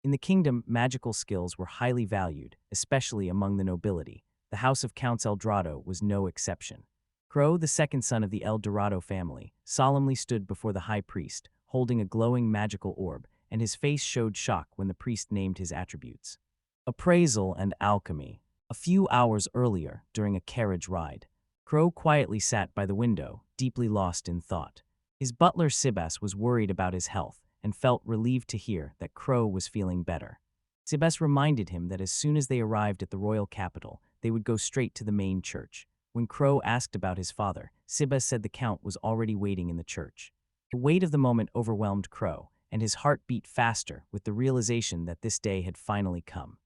In the kingdom, magical skills were highly valued, especially among the nobility. The House of Counts El Dorado was no exception. Crow, the second son of the El Dorado family, solemnly stood before the high priest, holding a glowing magical orb, and his face showed shock when the priest named his attributes. Appraisal and alchemy. A few hours earlier, during a carriage ride, Crow quietly sat by the window, deeply lost in thought. His butler Sibas was worried about his health and felt relieved to hear that Crow was feeling better. Sibas reminded him that as soon as they arrived at the royal capital, they would go straight to the main church. When Crow asked about his father, Sibas said the count was already waiting in the church. The weight of the moment overwhelmed Crow, and his heart beat faster with the realization that this day had finally come.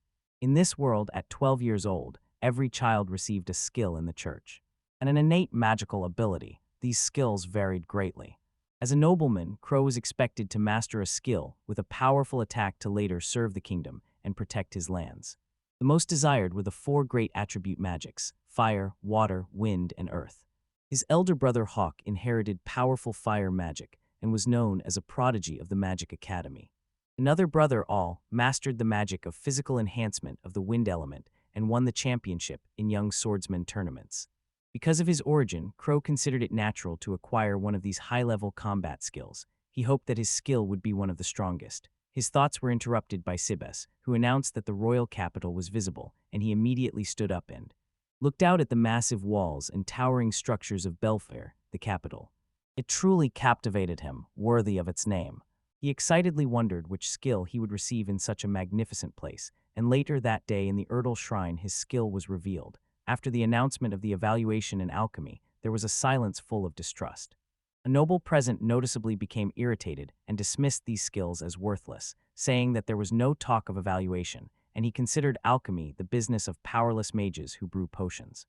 In this world, at 12 years old, every child received a skill in the church. And an innate magical ability, these skills varied greatly. As a nobleman, Crow was expected to master a skill with a powerful attack to later serve the kingdom and protect his lands. The most desired were the four great attribute magics: fire, water, wind, and earth. His elder brother Hawk inherited powerful fire magic and was known as a prodigy of the Magic Academy. Another brother, All, mastered the magic of physical enhancement of the wind element and won the championship in young swordsman tournaments. Because of his origin, Crow considered it natural to acquire one of these high-level combat skills. He hoped that his skill would be one of the strongest. His thoughts were interrupted by Sibes, who announced that the royal capital was visible, and he immediately stood up and looked out at the massive walls and towering structures of Belfair, the capital. It truly captivated him, worthy of its name. He excitedly wondered which skill he would receive in such a magnificent place, and later that day in the Erdal Shrine his skill was revealed. After the announcement of the evaluation in alchemy, there was a silence full of distrust. A noble present noticeably became irritated and dismissed these skills as worthless, saying that there was no talk of evaluation, and he considered alchemy the business of powerless mages who brew potions.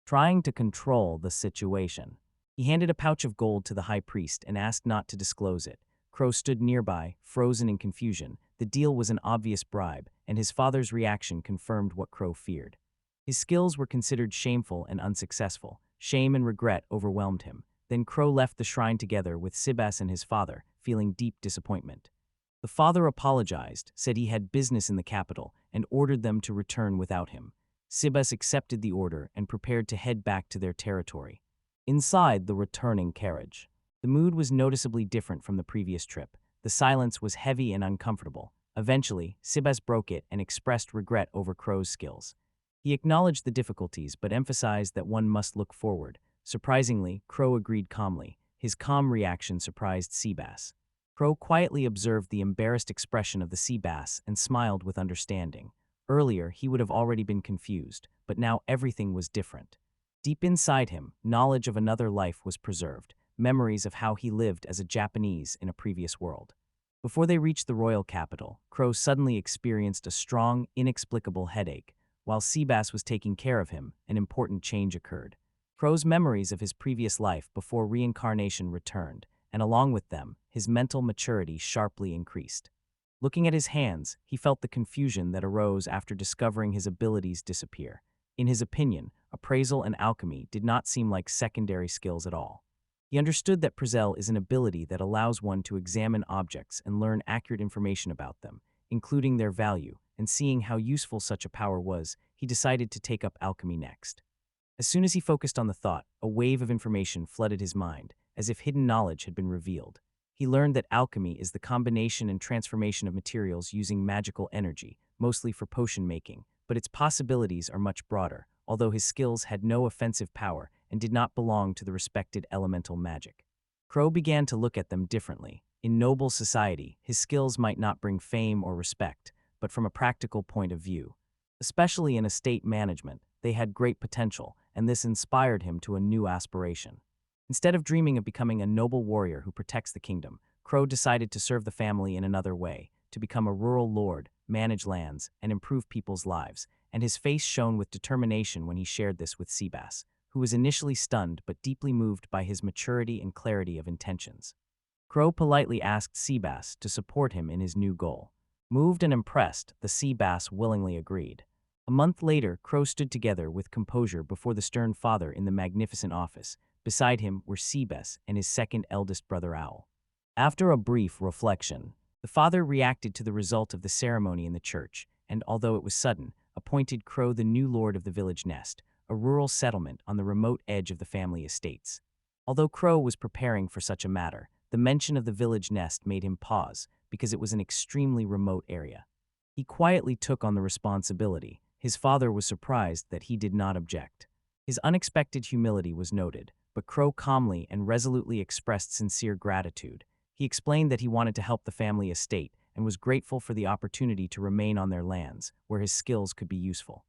Trying to control the situation, he handed a pouch of gold to the high priest and asked not to disclose it. Crow stood nearby, frozen in confusion. The deal was an obvious bribe, and his father's reaction confirmed what Crow feared. His skills were considered shameful and unsuccessful. Shame and regret overwhelmed him. Then Crow left the shrine together with Sibas and his father, feeling deep disappointment. The father apologized, said he had business in the capital, and ordered them to return without him. Sibas accepted the order and prepared to head back to their territory. Inside the returning carriage, the mood was noticeably different from the previous trip. The silence was heavy and uncomfortable. Eventually, Sibas broke it and expressed regret over Crow's skills. He acknowledged the difficulties but emphasized that one must look forward. Surprisingly, Crow agreed calmly. His calm reaction surprised Seabass. Crow quietly observed the embarrassed expression of the sea bass and smiled with understanding. Earlier, he would have already been confused, but now everything was different. Deep inside him, knowledge of another life was preserved, memories of how he lived as a Japanese in a previous world. Before they reached the royal capital, Crow suddenly experienced a strong, inexplicable headache. While Seabass was taking care of him, an important change occurred. Crow's memories of his previous life before reincarnation returned, and along with them, his mental maturity sharply increased. Looking at his hands, he felt the confusion that arose after discovering his abilities disappear. In his opinion, appraisal and alchemy did not seem like secondary skills at all. He understood that appraisal is an ability that allows one to examine objects and learn accurate information about them, including their value, and seeing how useful such a power was, he decided to take up alchemy next. As soon as he focused on the thought, a wave of information flooded his mind, as if hidden knowledge had been revealed. He learned that alchemy is the combination and transformation of materials using magical energy, mostly for potion making, but its possibilities are much broader, although his skills had no offensive power and did not belong to the respected elemental magic. Crow began to look at them differently. In noble society, his skills might not bring fame or respect, but from a practical point of view, especially in estate management, they had great potential, and this inspired him to a new aspiration. Instead of dreaming of becoming a noble warrior who protects the kingdom, Crow decided to serve the family in another way, to become a rural lord, manage lands, and improve people's lives, and his face shone with determination when he shared this with Seabass, who was initially stunned but deeply moved by his maturity and clarity of intentions. Crow politely asked Seabass to support him in his new goal. Moved and impressed, the Seabass willingly agreed. A month later, Crow stood together with composure before the stern father in the magnificent office. Beside him were Seabass and his second eldest brother Owl. After a brief reflection, The father reacted to the result of the ceremony in the church, and although it was sudden, appointed Crow the new lord of the village nest, a rural settlement on the remote edge of the family estates. Although Crow was preparing for such a matter, the mention of the village nest made him pause because it was an extremely remote area. He quietly took on the responsibility. His father was surprised that he did not object. His unexpected humility was noted, but Crow calmly and resolutely expressed sincere gratitude. He explained that he wanted to help the family estate and was grateful for the opportunity to remain on their lands, where his skills could be useful.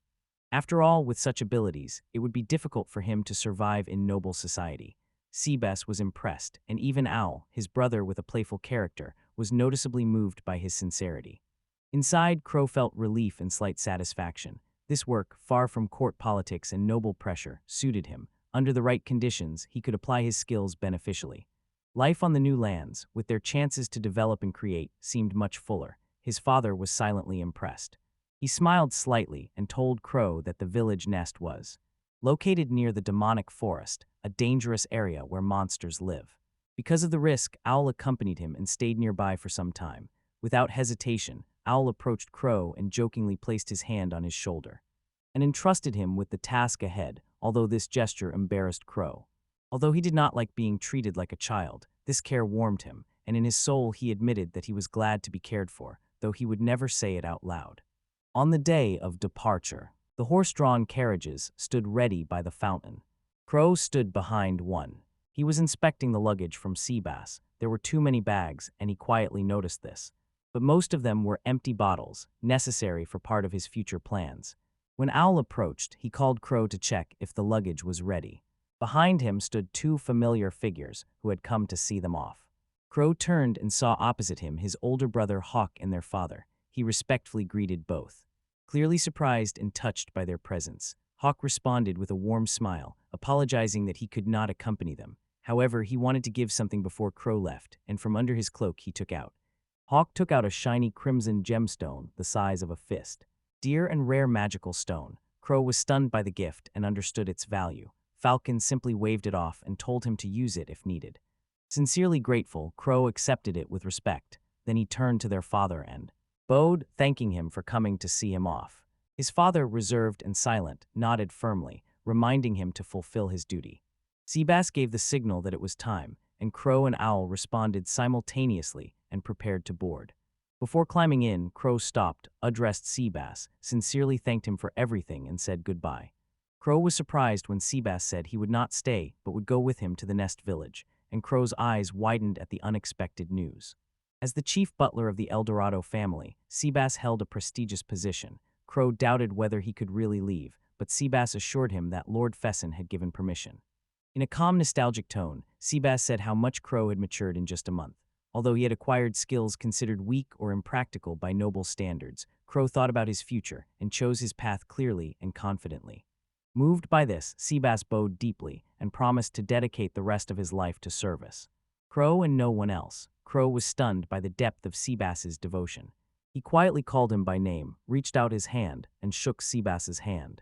After all, with such abilities, it would be difficult for him to survive in noble society. Seabass was impressed, and even Owl, his brother with a playful character, was noticeably moved by his sincerity. Inside, Crow felt relief and slight satisfaction. This work, far from court politics and noble pressure, suited him. Under the right conditions, he could apply his skills beneficially. Life on the new lands, with their chances to develop and create, seemed much fuller. His father was silently impressed. He smiled slightly and told Crow that the village nest was located near the demonic forest, a dangerous area where monsters live. Because of the risk, Owl accompanied him and stayed nearby for some time. Without hesitation, Owl approached Crow and jokingly placed his hand on his shoulder and entrusted him with the task ahead, although this gesture embarrassed Crow. Although he did not like being treated like a child, this care warmed him, and in his soul he admitted that he was glad to be cared for, though he would never say it out loud. On the day of departure, the horse-drawn carriages stood ready by the fountain. Crow stood behind one. He was inspecting the luggage from Seabass. There were too many bags, and he quietly noticed this. But most of them were empty bottles, necessary for part of his future plans. When Owl approached, he called Crow to check if the luggage was ready. Behind him stood two familiar figures who had come to see them off. Crow turned and saw opposite him his older brother Hawk and their father. He respectfully greeted both. Clearly surprised and touched by their presence, Hawk responded with a warm smile, apologizing that he could not accompany them. However, he wanted to give something before Crow left, and from under his cloak Hawk took out a shiny crimson gemstone the size of a fist. Dear and rare magical stone. Crow was stunned by the gift and understood its value. Falcon simply waved it off and told him to use it if needed. Sincerely grateful, Crow accepted it with respect. Then he turned to their father and bowed, thanking him for coming to see him off. His father, reserved and silent, nodded firmly, reminding him to fulfill his duty. Seabass gave the signal that it was time, and Crow and Owl responded simultaneously and prepared to board. Before climbing in, Crow stopped, addressed Seabass, sincerely thanked him for everything, and said goodbye. Crow was surprised when Seabass said he would not stay but would go with him to the nest village, and Crow's eyes widened at the unexpected news. As the chief butler of the Eldorado family, Seabass held a prestigious position. Crow doubted whether he could really leave, but Seabass assured him that Lord Fesson had given permission. In a calm, nostalgic tone, Seabass said how much Crow had matured in just a month. Although he had acquired skills considered weak or impractical by noble standards, Crow thought about his future and chose his path clearly and confidently. Moved by this, Seabass bowed deeply and promised to dedicate the rest of his life to service. Crow and no one else. Crow was stunned by the depth of Seabass's devotion. He quietly called him by name, reached out his hand, and shook Seabass's hand.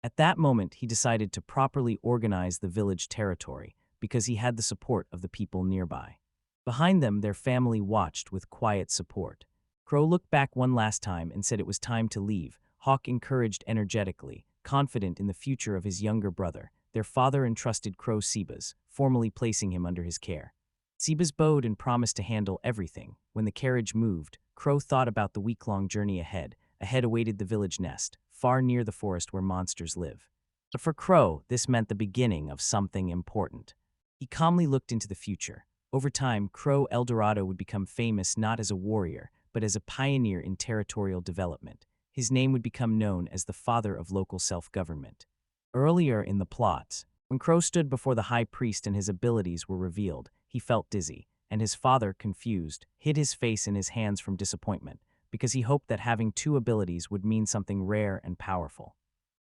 At that moment, he decided to properly organize the village territory because he had the support of the people nearby. Behind them, their family watched with quiet support. Crow looked back one last time and said it was time to leave. Hawk encouraged energetically, confident in the future of his younger brother. Their father entrusted Crow Seabass, formally placing him under his care. Seabass bowed and promised to handle everything. When the carriage moved, Crow thought about the week-long journey ahead. Ahead awaited the village nest, far near the forest where monsters live. But for Crow, this meant the beginning of something important. He calmly looked into the future. Over time, Crow Eldorado would become famous not as a warrior, but as a pioneer in territorial development. His name would become known as the father of local self-government. Earlier in the plot, when Crow stood before the high priest and his abilities were revealed, he felt dizzy, and his father, confused, hid his face in his hands from disappointment, because he hoped that having two abilities would mean something rare and powerful.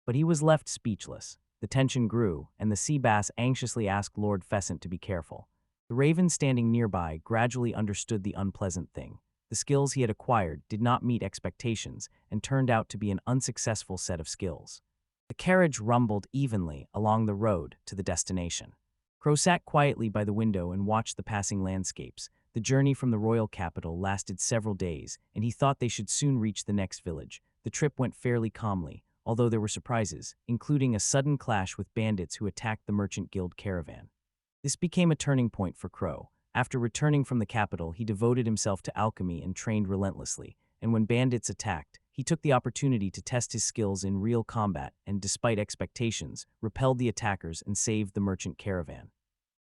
But he was left speechless. The tension grew, and the Seabass anxiously asked Lord Fesson to be careful. The raven standing nearby gradually understood the unpleasant thing. The skills he had acquired did not meet expectations and turned out to be an unsuccessful set of skills. The carriage rumbled evenly along the road to the destination. Crow sat quietly by the window and watched the passing landscapes. The journey from the royal capital lasted several days, and he thought they should soon reach the next village. The trip went fairly calmly, although there were surprises, including a sudden clash with bandits who attacked the Merchant Guild caravan. This became a turning point for Crow. After returning from the capital, he devoted himself to alchemy and trained relentlessly, and when bandits attacked, he took the opportunity to test his skills in real combat and, despite expectations, repelled the attackers and saved the merchant caravan.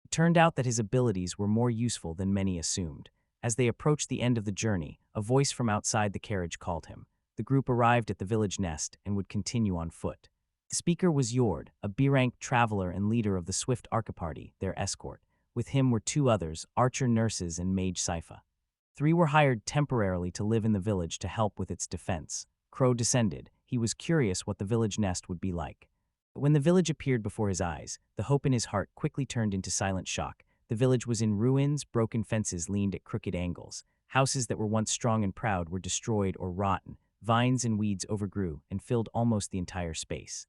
It turned out that his abilities were more useful than many assumed. As they approached the end of the journey, a voice from outside the carriage called him. The group arrived at the village nest and would continue on foot. The speaker was Yord, a B-rank traveler and leader of the Swift Arca-party, their escort. With him were two others, archer nurses and mage Saifa. 3 were hired temporarily to live in the village to help with its defense. Crow descended. He was curious what the village nest would be like. But when the village appeared before his eyes, the hope in his heart quickly turned into silent shock. The village was in ruins, broken fences leaned at crooked angles. Houses that were once strong and proud were destroyed or rotten. Vines and weeds overgrew and filled almost the entire space.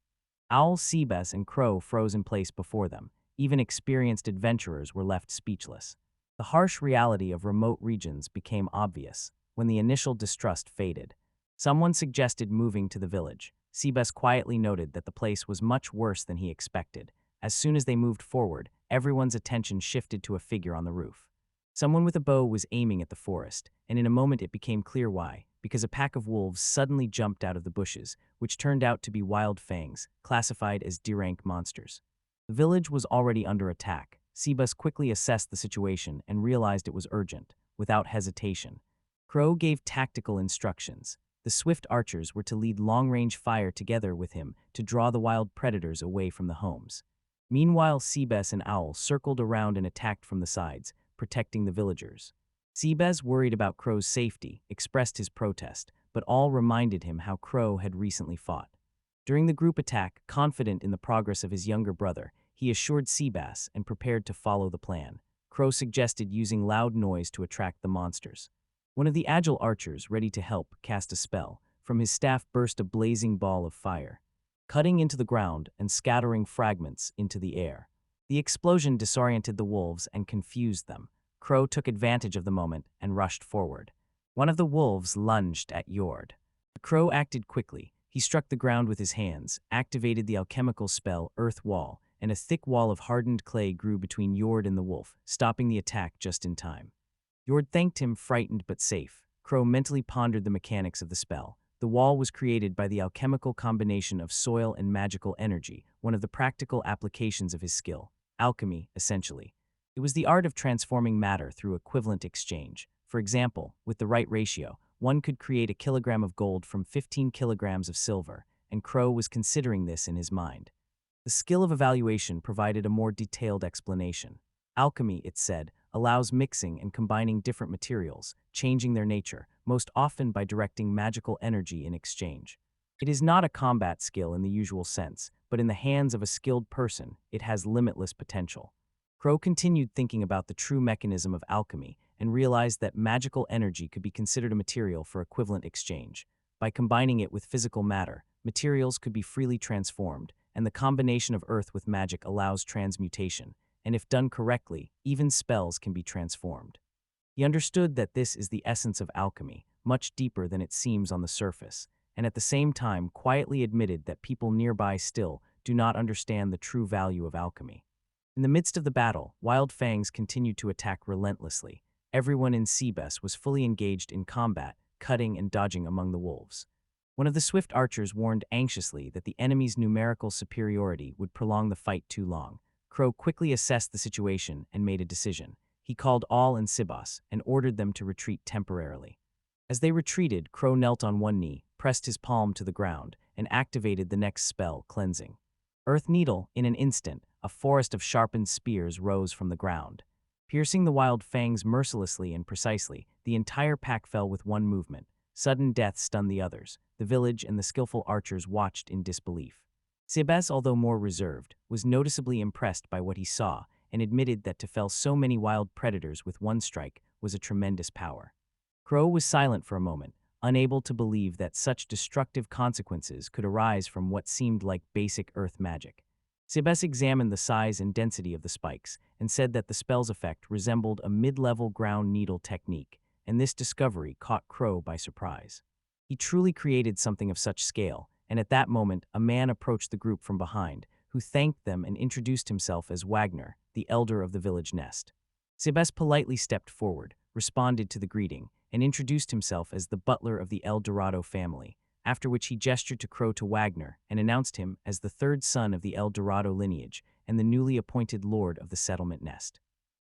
Owl, Seabass, and Crow froze in place before them. Even experienced adventurers were left speechless. The harsh reality of remote regions became obvious when the initial distrust faded. Someone suggested moving to the village. Seabass quietly noted that the place was much worse than he expected. As soon as they moved forward, everyone's attention shifted to a figure on the roof. Someone with a bow was aiming at the forest, and in a moment it became clear why. Because a pack of wolves suddenly jumped out of the bushes, which turned out to be wild fangs, classified as D-rank monsters. The village was already under attack. Seabass quickly assessed the situation and realized it was urgent. Without hesitation, Crow gave tactical instructions. The swift archers were to lead long-range fire together with him to draw the wild predators away from the homes. Meanwhile, Seabass and Owl circled around and attacked from the sides, protecting the villagers. Seabass, worried about Crow's safety, expressed his protest, but all reminded him how Crow had recently fought. During the group attack, confident in the progress of his younger brother, he assured Seabass and prepared to follow the plan. Crow suggested using loud noise to attract the monsters. One of the agile archers, ready to help, cast a spell. From his staff burst a blazing ball of fire, cutting into the ground and scattering fragments into the air. The explosion disoriented the wolves and confused them. Crow took advantage of the moment and rushed forward. One of the wolves lunged at Yord. The Crow acted quickly. He struck the ground with his hands, activated the alchemical spell Earth Wall, and a thick wall of hardened clay grew between Yord and the wolf, stopping the attack just in time. Yord thanked him, frightened but safe. Crow mentally pondered the mechanics of the spell. The wall was created by the alchemical combination of soil and magical energy, one of the practical applications of his skill. Alchemy, essentially. It was the art of transforming matter through equivalent exchange. For example, with the right ratio, one could create a kilogram of gold from 15 kilograms of silver, and Crow was considering this in his mind. The skill of evaluation provided a more detailed explanation. Alchemy, it said, allows mixing and combining different materials, changing their nature, most often by directing magical energy in exchange. It is not a combat skill in the usual sense, but in the hands of a skilled person, it has limitless potential. Crow continued thinking about the true mechanism of alchemy and realized that magical energy could be considered a material for equivalent exchange. By combining it with physical matter, materials could be freely transformed, and the combination of earth with magic allows transmutation, and if done correctly, even spells can be transformed. He understood that this is the essence of alchemy, much deeper than it seems on the surface, and at the same time quietly admitted that people nearby still do not understand the true value of alchemy. In the midst of the battle, wild fangs continued to attack relentlessly. Everyone in Seabass was fully engaged in combat, cutting and dodging among the wolves. One of the swift archers warned anxiously that the enemy's numerical superiority would prolong the fight too long. Crow quickly assessed the situation and made a decision. He called All and Seabass and ordered them to retreat temporarily. As they retreated, Crow knelt on one knee, pressed his palm to the ground, and activated the next spell, Cleansing. Earth Needle, in an instant, a forest of sharpened spears rose from the ground. Piercing the wild fangs mercilessly and precisely, the entire pack fell with one movement. Sudden death stunned the others. The village and the skillful archers watched in disbelief. Seabass, although more reserved, was noticeably impressed by what he saw and admitted that to fell so many wild predators with one strike was a tremendous power. Crow was silent for a moment, unable to believe that such destructive consequences could arise from what seemed like basic earth magic. Sibes examined the size and density of the spikes and said that the spell's effect resembled a mid-level ground needle technique, and this discovery caught Crow by surprise. He truly created something of such scale, and at that moment a man approached the group from behind, who thanked them and introduced himself as Wagner, the elder of the village nest. Sibes politely stepped forward, responded to the greeting, and introduced himself as the butler of the El Dorado family, after which he gestured to Crow to Wagner and announced him as the third son of the El Dorado lineage and the newly appointed lord of the settlement nest.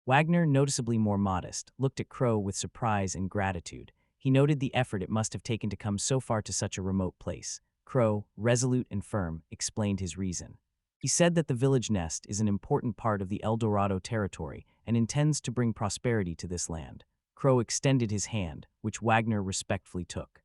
Wagner, noticeably more modest, looked at Crow with surprise and gratitude. He noted the effort it must have taken to come so far to such a remote place. Crow, resolute and firm, explained his reason. He said that the village nest is an important part of the El Dorado territory and intends to bring prosperity to this land. Crow extended his hand, which Wagner respectfully took.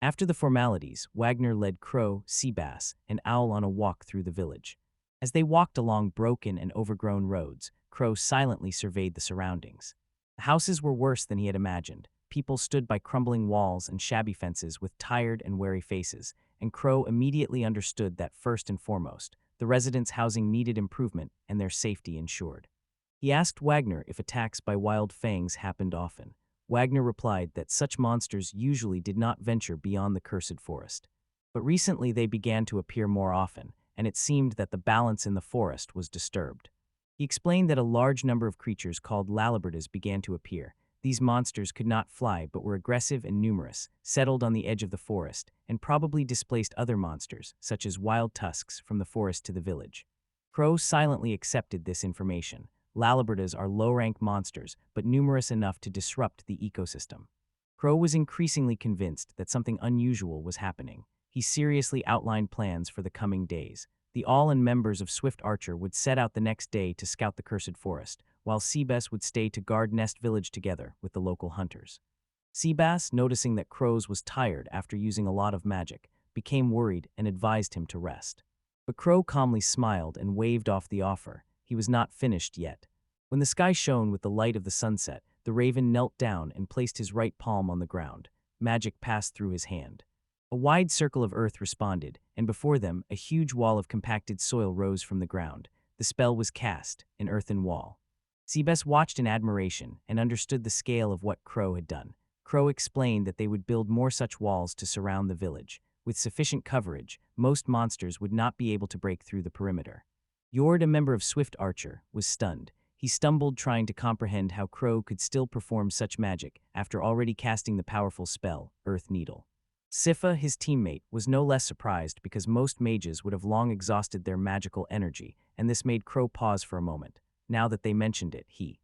After the formalities, Wagner led Crow, Seabass, and Owl on a walk through the village. As they walked along broken and overgrown roads, Crow silently surveyed the surroundings. The houses were worse than he had imagined. People stood by crumbling walls and shabby fences with tired and wary faces, and Crow immediately understood that first and foremost, the residents' housing needed improvement and their safety ensured. He asked Wagner if attacks by wild fangs happened often. Wagner replied that such monsters usually did not venture beyond the cursed forest. But recently they began to appear more often, and it seemed that the balance in the forest was disturbed. He explained that a large number of creatures called lalabertas began to appear. These monsters could not fly but were aggressive and numerous, settled on the edge of the forest, and probably displaced other monsters, such as wild tusks, from the forest to the village. Crow silently accepted this information. Lalabertas are low-rank monsters, but numerous enough to disrupt the ecosystem. Crow was increasingly convinced that something unusual was happening. He seriously outlined plans for the coming days. The all-in members of Swift Archer would set out the next day to scout the cursed forest, while Seabass would stay to guard Nest Village together with the local hunters. Seabass, noticing that Crow's was tired after using a lot of magic, became worried and advised him to rest. But Crow calmly smiled and waved off the offer. He was not finished yet. When the sky shone with the light of the sunset, the raven knelt down and placed his right palm on the ground. Magic passed through his hand. A wide circle of earth responded, and before them, a huge wall of compacted soil rose from the ground. The spell was cast, an earthen wall. Seabass watched in admiration and understood the scale of what Crow had done. Crow explained that they would build more such walls to surround the village. With sufficient coverage, most monsters would not be able to break through the perimeter. Yord, a member of Swift Archer, was stunned. He stumbled trying to comprehend how Crow could still perform such magic after already casting the powerful spell, Earth Needle. Sifa, his teammate, was no less surprised because most mages would have long exhausted their magical energy, and this made Crow pause for a moment. Now that they mentioned it, he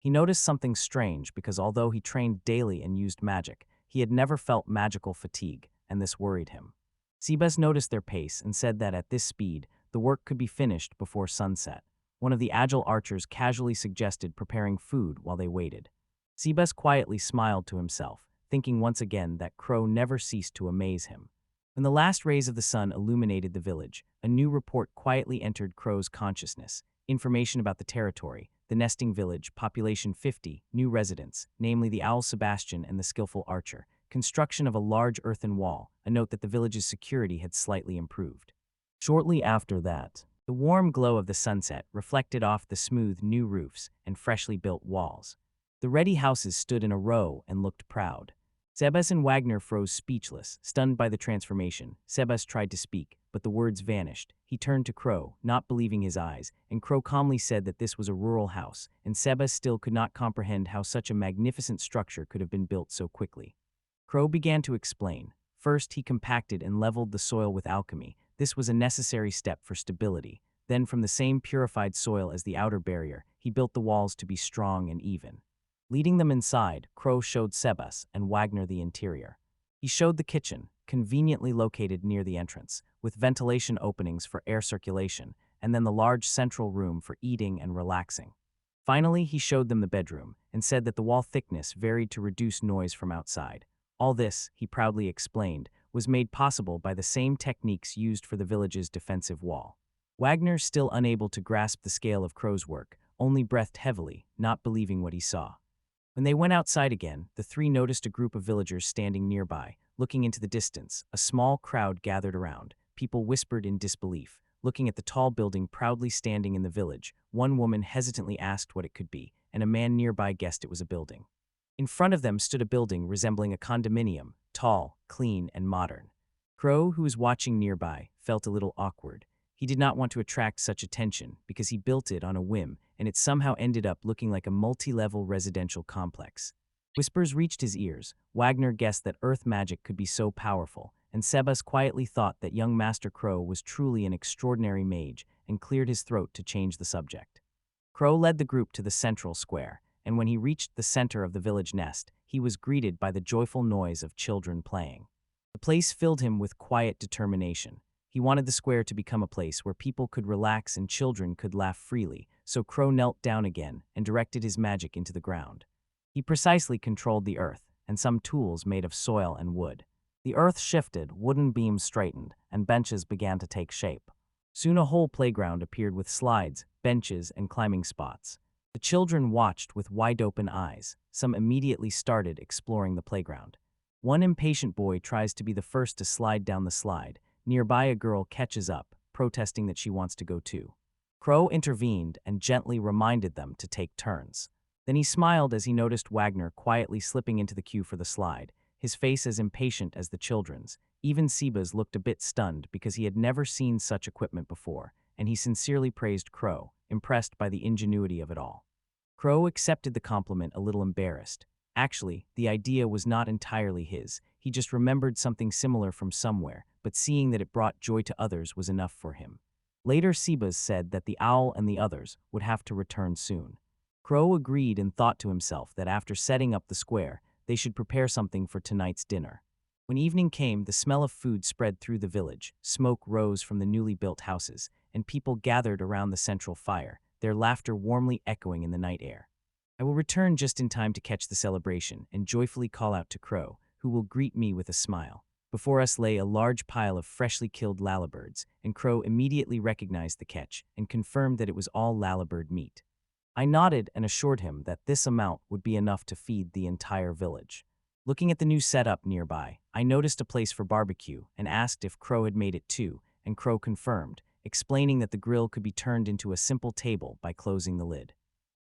noticed something strange because although he trained daily and used magic, he had never felt magical fatigue, and this worried him. Seabass noticed their pace and said that at this speed, the work could be finished before sunset. One of the agile archers casually suggested preparing food while they waited. Seabass quietly smiled to himself, thinking once again that Crow never ceased to amaze him. When the last rays of the sun illuminated the village, a new report quietly entered Crow's consciousness. Information about the territory, the nesting village, population 50, new residents, namely the owl Sebastian and the skillful archer, construction of a large earthen wall, a note that the village's security had slightly improved. Shortly after that, the warm glow of the sunset reflected off the smooth new roofs and freshly built walls. The ready houses stood in a row and looked proud. Seabass and Wagner froze speechless, stunned by the transformation. Seabass tried to speak, but the words vanished. He turned to Crow, not believing his eyes, and Crow calmly said that this was a rural house, and Seabass still could not comprehend how such a magnificent structure could have been built so quickly. Crow began to explain. First, he compacted and leveled the soil with alchemy. This was a necessary step for stability. Then, from the same purified soil as the outer barrier, he built the walls to be strong and even. Leading them inside, Crow showed Seabass and Wagner the interior. He showed the kitchen, conveniently located near the entrance, with ventilation openings for air circulation, and then the large central room for eating and relaxing. Finally, he showed them the bedroom, and said that the wall thickness varied to reduce noise from outside. All this, he proudly explained, was made possible by the same techniques used for the village's defensive wall. Wagner, still unable to grasp the scale of Crow's work, only breathed heavily, not believing what he saw. When they went outside again, the three noticed a group of villagers standing nearby. Looking into the distance, a small crowd gathered around. People whispered in disbelief. looking at the tall building proudly standing in the village. One woman hesitantly asked what it could be, and a man nearby guessed it was a building. In front of them stood a building resembling a condominium, tall, clean, and modern. Crow, who was watching nearby, felt a little awkward. He did not want to attract such attention because he built it on a whim, and it somehow ended up looking like a multi-level residential complex. Whispers reached his ears. Wagner guessed that earth magic could be so powerful, and Sebas quietly thought that young Master Crow was truly an extraordinary mage and cleared his throat to change the subject. Crow led the group to the central square, and when he reached the center of the village nest, he was greeted by the joyful noise of children playing. The place filled him with quiet determination. He wanted the square to become a place where people could relax and children could laugh freely, so Crow knelt down again and directed his magic into the ground. He precisely controlled the earth and some tools made of soil and wood. The earth shifted, wooden beams straightened, and benches began to take shape. Soon a whole playground appeared with slides, benches, and climbing spots. The children watched with wide-open eyes. Some immediately started exploring the playground. One impatient boy tries to be the first to slide down the slide. Nearby, a girl catches up, protesting that she wants to go too. Crow intervened and gently reminded them to take turns. Then he smiled as he noticed Wagner quietly slipping into the queue for the slide, his face as impatient as the children's. Even Sebas looked a bit stunned because he had never seen such equipment before, and he sincerely praised Crow, impressed by the ingenuity of it all. Crow accepted the compliment a little embarrassed. Actually, the idea was not entirely his. He just remembered something similar from somewhere, but seeing that it brought joy to others was enough for him. Later, Sebas said that the owl and the others would have to return soon. Crow agreed and thought to himself that after setting up the square, they should prepare something for tonight's dinner. When evening came, the smell of food spread through the village. Smoke rose from the newly built houses, and people gathered around the central fire, their laughter warmly echoing in the night air. I will return just in time to catch the celebration and joyfully call out to Crow, who will greet me with a smile. Before us lay a large pile of freshly killed lalabirds, and Crow immediately recognized the catch and confirmed that it was all lalabird meat. I nodded and assured him that this amount would be enough to feed the entire village. Looking at the new setup nearby, I noticed a place for barbecue and asked if Crow had made it too, and Crow confirmed, explaining that the grill could be turned into a simple table by closing the lid.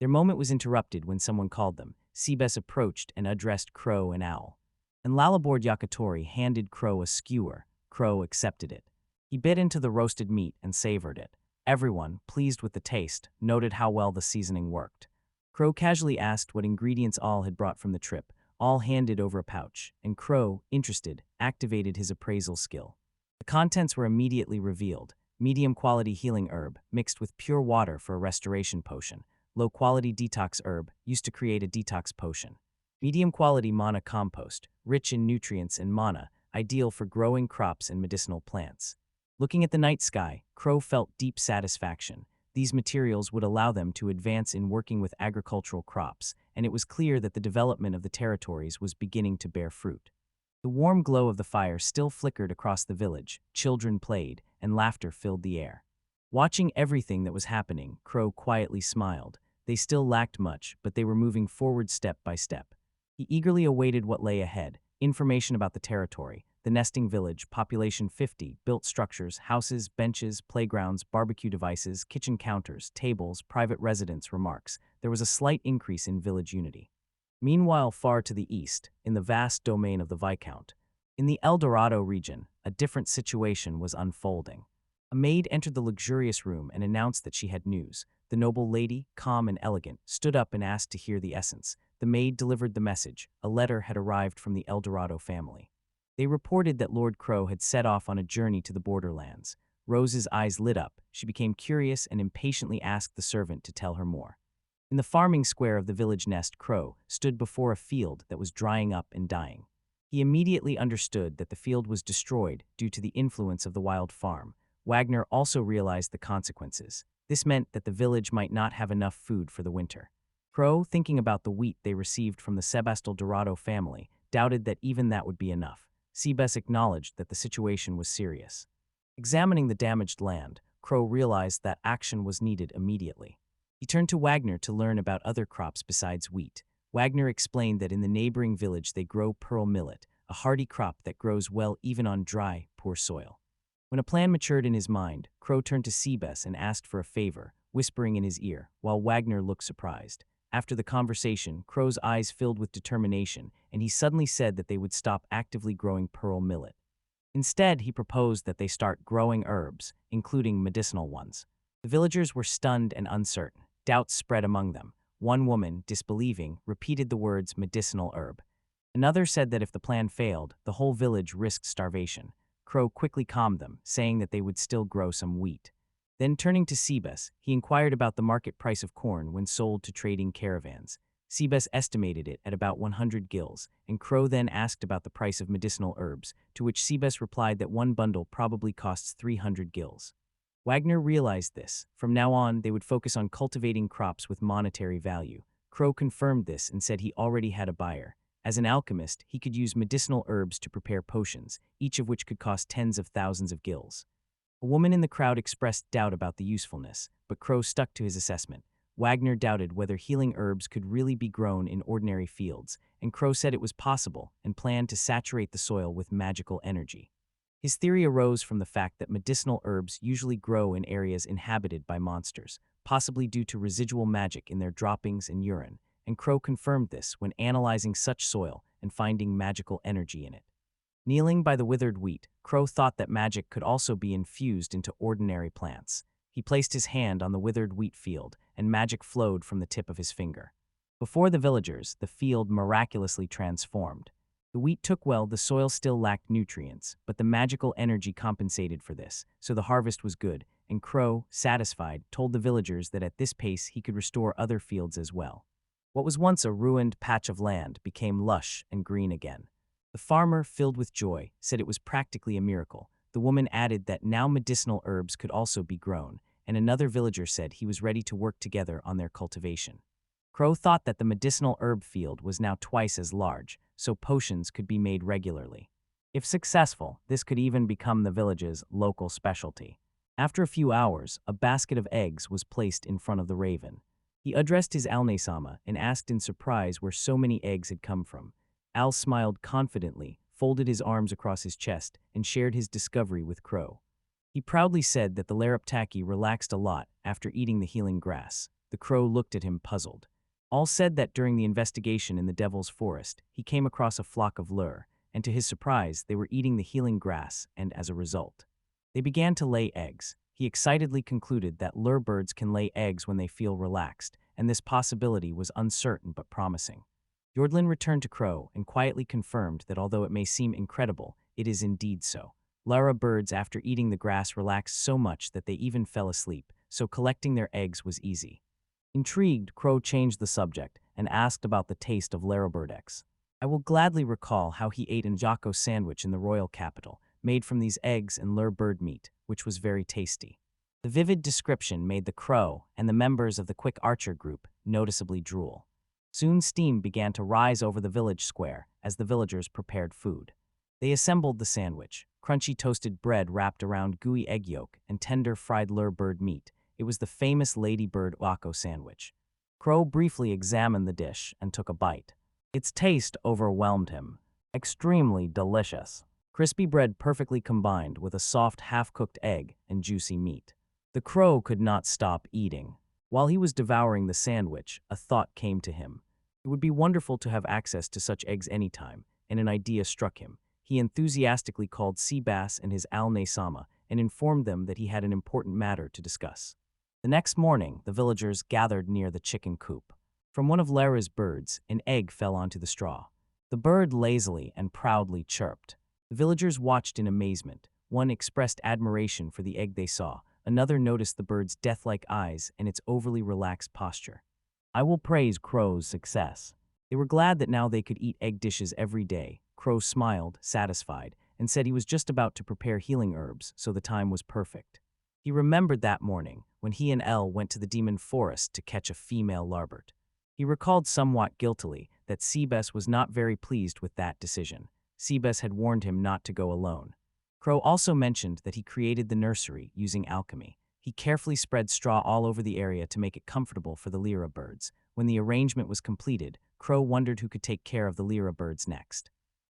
Their moment was interrupted when someone called them. Sebas approached and addressed Crow and Owl. And Lalabord Yakitori handed Crow a skewer. Crow accepted it. He bit into the roasted meat and savored it. Everyone, pleased with the taste, noted how well the seasoning worked. Crow casually asked what ingredients All had brought from the trip. All handed over a pouch, and Crow, interested, activated his appraisal skill. The contents were immediately revealed. Medium-quality healing herb, mixed with pure water for a restoration potion. Low-quality detox herb, used to create a detox potion. Medium-quality mana compost, rich in nutrients and mana, ideal for growing crops and medicinal plants. Looking at the night sky, Crow felt deep satisfaction. These materials would allow them to advance in working with agricultural crops, and it was clear that the development of the territories was beginning to bear fruit. The warm glow of the fire still flickered across the village, children played, and laughter filled the air. Watching everything that was happening, Crow quietly smiled. They still lacked much, but they were moving forward step by step. He eagerly awaited what lay ahead, information about the territory, the nesting village, population 50, built structures, houses, benches, playgrounds, barbecue devices, kitchen counters, tables, private residence remarks. There was a slight increase in village unity. Meanwhile, far to the east, in the vast domain of the Viscount, in the El Dorado region, a different situation was unfolding. A maid entered the luxurious room and announced that she had news. The noble lady, calm and elegant, stood up and asked to hear the essence. The maid delivered the message. A letter had arrived from the El Dorado family. They reported that Lord Crow had set off on a journey to the borderlands. Rose's eyes lit up. She became curious and impatiently asked the servant to tell her more. In the farming square of the village nest, Crow stood before a field that was drying up and dying. He immediately understood that the field was destroyed due to the influence of the wild farm. Wagner also realized the consequences. This meant that the village might not have enough food for the winter. Crow, thinking about the wheat they received from the Sebastopol Dorado family, doubted that even that would be enough. Sebas acknowledged that the situation was serious. Examining the damaged land, Crow realized that action was needed immediately. He turned to Wagner to learn about other crops besides wheat. Wagner explained that in the neighboring village they grow pearl millet, a hardy crop that grows well even on dry, poor soil. When a plan matured in his mind, Crow turned to Seabes and asked for a favor, whispering in his ear, while Wagner looked surprised. After the conversation, Crow's eyes filled with determination, and he suddenly said that they would stop actively growing pearl millet. Instead, he proposed that they start growing herbs, including medicinal ones. The villagers were stunned and uncertain. Doubts spread among them. One woman, disbelieving, repeated the words medicinal herb. Another said that if the plan failed, the whole village risked starvation. Crow quickly calmed them, saying that they would still grow some wheat. Then turning to Seabes, he inquired about the market price of corn when sold to trading caravans. Seabes estimated it at about 100 gills, and Crow then asked about the price of medicinal herbs, to which Seabes replied that one bundle probably costs 300 gills. Wagner realized this. From now on, they would focus on cultivating crops with monetary value. Crow confirmed this and said he already had a buyer. As an alchemist, he could use medicinal herbs to prepare potions, each of which could cost tens of thousands of gills. A woman in the crowd expressed doubt about the usefulness, but Crow stuck to his assessment. Wagner doubted whether healing herbs could really be grown in ordinary fields, and Crow said it was possible and planned to saturate the soil with magical energy. His theory arose from the fact that medicinal herbs usually grow in areas inhabited by monsters, possibly due to residual magic in their droppings and urine, and Crow confirmed this when analyzing such soil and finding magical energy in it. Kneeling by the withered wheat, Crow thought that magic could also be infused into ordinary plants. He placed his hand on the withered wheat field, and magic flowed from the tip of his finger. Before the villagers, the field miraculously transformed. The wheat took well, the soil still lacked nutrients, but the magical energy compensated for this, so the harvest was good, and Crow, satisfied, told the villagers that at this pace he could restore other fields as well. What was once a ruined patch of land became lush and green again. The farmer, filled with joy, said it was practically a miracle. The woman added that now medicinal herbs could also be grown, and another villager said he was ready to work together on their cultivation. Crow thought that the medicinal herb field was now twice as large, so potions could be made regularly. If successful, this could even become the village's local specialty. After a few hours, a basket of eggs was placed in front of the raven. He addressed his Alne-sama and asked in surprise where so many eggs had come from. Al smiled confidently, folded his arms across his chest, and shared his discovery with Crow. He proudly said that the Laraptaki relaxed a lot after eating the healing grass. The Crow looked at him puzzled. Al said that during the investigation in the Devil's Forest, he came across a flock of lur, and to his surprise, they were eating the healing grass, and as a result, they began to lay eggs. He excitedly concluded that lur birds can lay eggs when they feel relaxed, and this possibility was uncertain but promising. Yordlin returned to Crow and quietly confirmed that although it may seem incredible, it is indeed so. Lara birds after eating the grass relaxed so much that they even fell asleep, so collecting their eggs was easy. Intrigued, Crow changed the subject and asked about the taste of Larabird eggs. I will gladly recall how he ate an Jocko sandwich in the royal capital, made from these eggs and lure bird meat, which was very tasty. The vivid description made the Crow and the members of the Quick Archer group noticeably drool. Soon steam began to rise over the village square as the villagers prepared food. They assembled the sandwich, crunchy toasted bread wrapped around gooey egg yolk and tender fried lure bird meat. It was the famous Ladybird Wako sandwich. Crow briefly examined the dish and took a bite. Its taste overwhelmed him. Extremely delicious. Crispy bread perfectly combined with a soft half-cooked egg and juicy meat. The Crow could not stop eating. While he was devouring the sandwich, a thought came to him. It would be wonderful to have access to such eggs anytime, and an idea struck him. He enthusiastically called Seabass and his Alne-sama and informed them that he had an important matter to discuss. The next morning, the villagers gathered near the chicken coop. From one of Lara's birds, an egg fell onto the straw. The bird lazily and proudly chirped. The villagers watched in amazement. One expressed admiration for the egg they saw. Another noticed the bird's death-like eyes and its overly relaxed posture. I will praise Crow's success. They were glad that now they could eat egg dishes every day. Crow smiled, satisfied, and said he was just about to prepare healing herbs, so the time was perfect. He remembered that morning when he and Elle went to the demon forest to catch a female larbert. He recalled somewhat guiltily that Seabes was not very pleased with that decision. Seabes had warned him not to go alone. Crow also mentioned that he created the nursery using alchemy. He carefully spread straw all over the area to make it comfortable for the Lyra birds. When the arrangement was completed, Crow wondered who could take care of the Lyra birds next.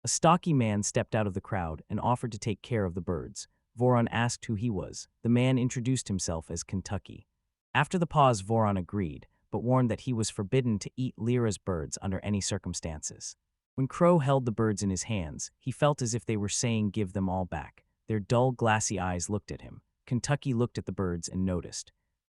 A stocky man stepped out of the crowd and offered to take care of the birds. Voron asked who he was. The man introduced himself as Kentucky. After the pause, Voron agreed, but warned that he was forbidden to eat Lyra's birds under any circumstances. When Crow held the birds in his hands, he felt as if they were saying, "Give them all back." Their dull, glassy eyes looked at him. Kentucky looked at the birds and noticed.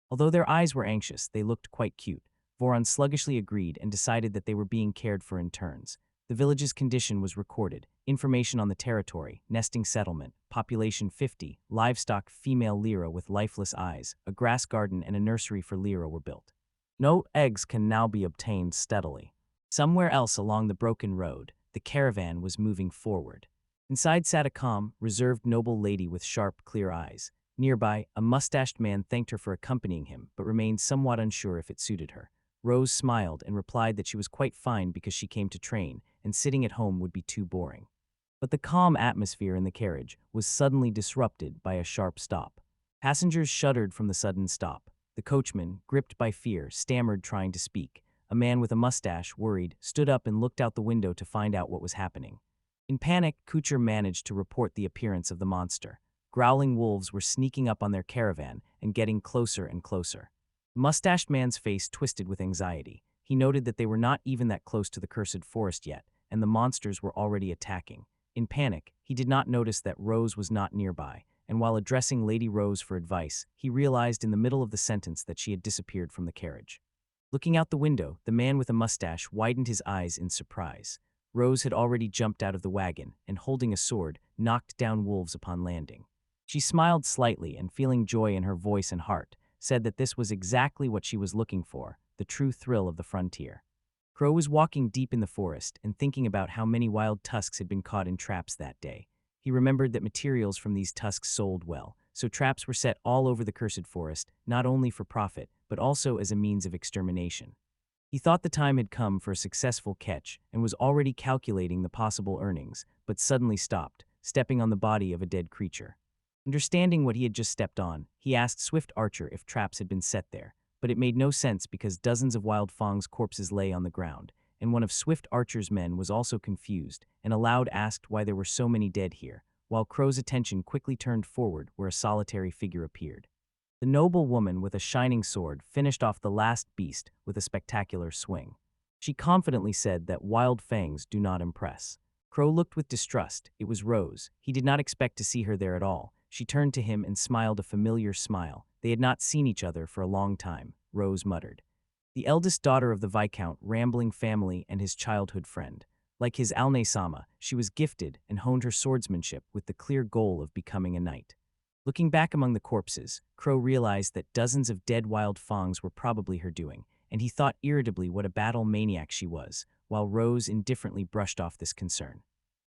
Although their eyes were anxious, they looked quite cute. Voron sluggishly agreed and decided that they were being cared for in turns. The village's condition was recorded. Information on the territory, nesting settlement, population 50, livestock female Lyra with lifeless eyes, a grass garden and a nursery for Lyra were built. No eggs can now be obtained steadily. Somewhere else along the broken road, the caravan was moving forward. Inside sat a calm, reserved noble lady with sharp, clear eyes. Nearby, a mustached man thanked her for accompanying him, but remained somewhat unsure if it suited her. Rose smiled and replied that she was quite fine because she came to train, and sitting at home would be too boring. But the calm atmosphere in the carriage was suddenly disrupted by a sharp stop. Passengers shuddered from the sudden stop. The coachman, gripped by fear, stammered trying to speak. A man with a mustache, worried, stood up and looked out the window to find out what was happening. In panic, Kucher managed to report the appearance of the monster. Growling wolves were sneaking up on their caravan and getting closer and closer. The mustached man's face twisted with anxiety. He noted that they were not even that close to the cursed forest yet, and the monsters were already attacking. In panic, he did not notice that Rose was not nearby, and while addressing Lady Rose for advice, he realized in the middle of the sentence that she had disappeared from the carriage. Looking out the window, the man with a mustache widened his eyes in surprise. Rose had already jumped out of the wagon and, holding a sword, knocked down wolves upon landing. She smiled slightly and, feeling joy in her voice and heart, said that this was exactly what she was looking for, the true thrill of the frontier. Crow was walking deep in the forest and thinking about how many wild tusks had been caught in traps that day. He remembered that materials from these tusks sold well, so traps were set all over the cursed forest, not only for profit, but also as a means of extermination. He thought the time had come for a successful catch and was already calculating the possible earnings, but suddenly stopped, stepping on the body of a dead creature. Understanding what he had just stepped on, he asked Swift Archer if traps had been set there, but it made no sense because dozens of Wild Fang's corpses lay on the ground, and one of Swift Archer's men was also confused and aloud asked why there were so many dead here, while Crow's attention quickly turned forward where a solitary figure appeared. The noble woman with a shining sword finished off the last beast with a spectacular swing. She confidently said that Wild Fangs do not impress. Crow looked with distrust. It was Rose. He did not expect to see her there at all. She turned to him and smiled a familiar smile. They had not seen each other for a long time, Rose muttered. The eldest daughter of the Viscount, rambling family and his childhood friend. Like his Alne-sama, she was gifted and honed her swordsmanship with the clear goal of becoming a knight. Looking back among the corpses, Crow realized that dozens of dead Wild Fangs were probably her doing, and he thought irritably what a battle maniac she was, while Rose indifferently brushed off this concern.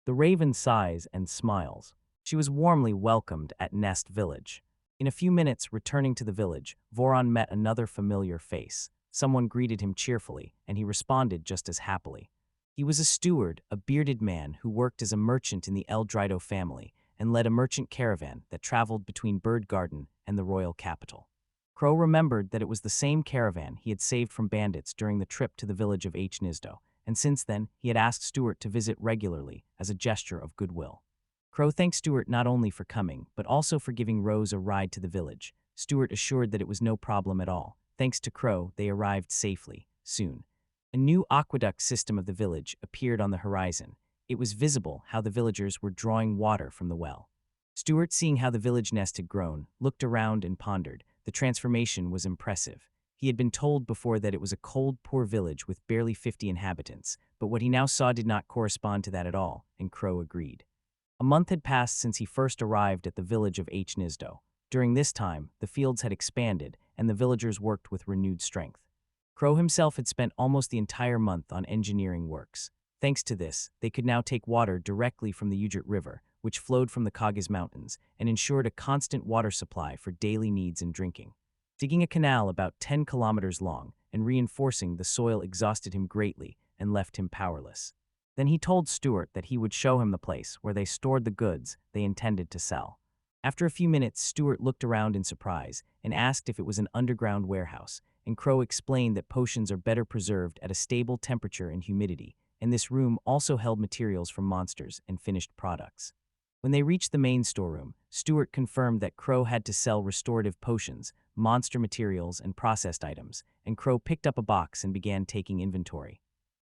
The raven sighs and smiles. She was warmly welcomed at Nest Village. In a few minutes, returning to the village, Voron met another familiar face. Someone greeted him cheerfully, and he responded just as happily. He was a steward, a bearded man who worked as a merchant in the El Drido family and led a merchant caravan that traveled between Bird Garden and the royal capital. Crow remembered that it was the same caravan he had saved from bandits during the trip to the village of H. Nizdo, and since then he had asked Stewart to visit regularly as a gesture of goodwill. Crow thanked Stewart not only for coming, but also for giving Rose a ride to the village. Stewart assured that it was no problem at all. Thanks to Crow, they arrived safely, soon. A new aqueduct system of the village appeared on the horizon. It was visible how the villagers were drawing water from the well. Stewart, seeing how the village nest had grown, looked around and pondered. The transformation was impressive. He had been told before that it was a cold, poor village with barely 50 inhabitants, but what he now saw did not correspond to that at all, and Crow agreed. A month had passed since he first arrived at the village of H. Nizdo. During this time, the fields had expanded, and the villagers worked with renewed strength. Crow himself had spent almost the entire month on engineering works. Thanks to this, they could now take water directly from the Ujert River, which flowed from the Kagas Mountains, and ensured a constant water supply for daily needs and drinking. Digging a canal about 10 kilometers long and reinforcing the soil exhausted him greatly and left him powerless. Then he told Stewart that he would show him the place where they stored the goods they intended to sell. After a few minutes, Stewart looked around in surprise and asked if it was an underground warehouse, and Crow explained that potions are better preserved at a stable temperature and humidity, and this room also held materials from monsters and finished products. When they reached the main storeroom, Stewart confirmed that Crow had to sell restorative potions, monster materials, and processed items, and Crow picked up a box and began taking inventory.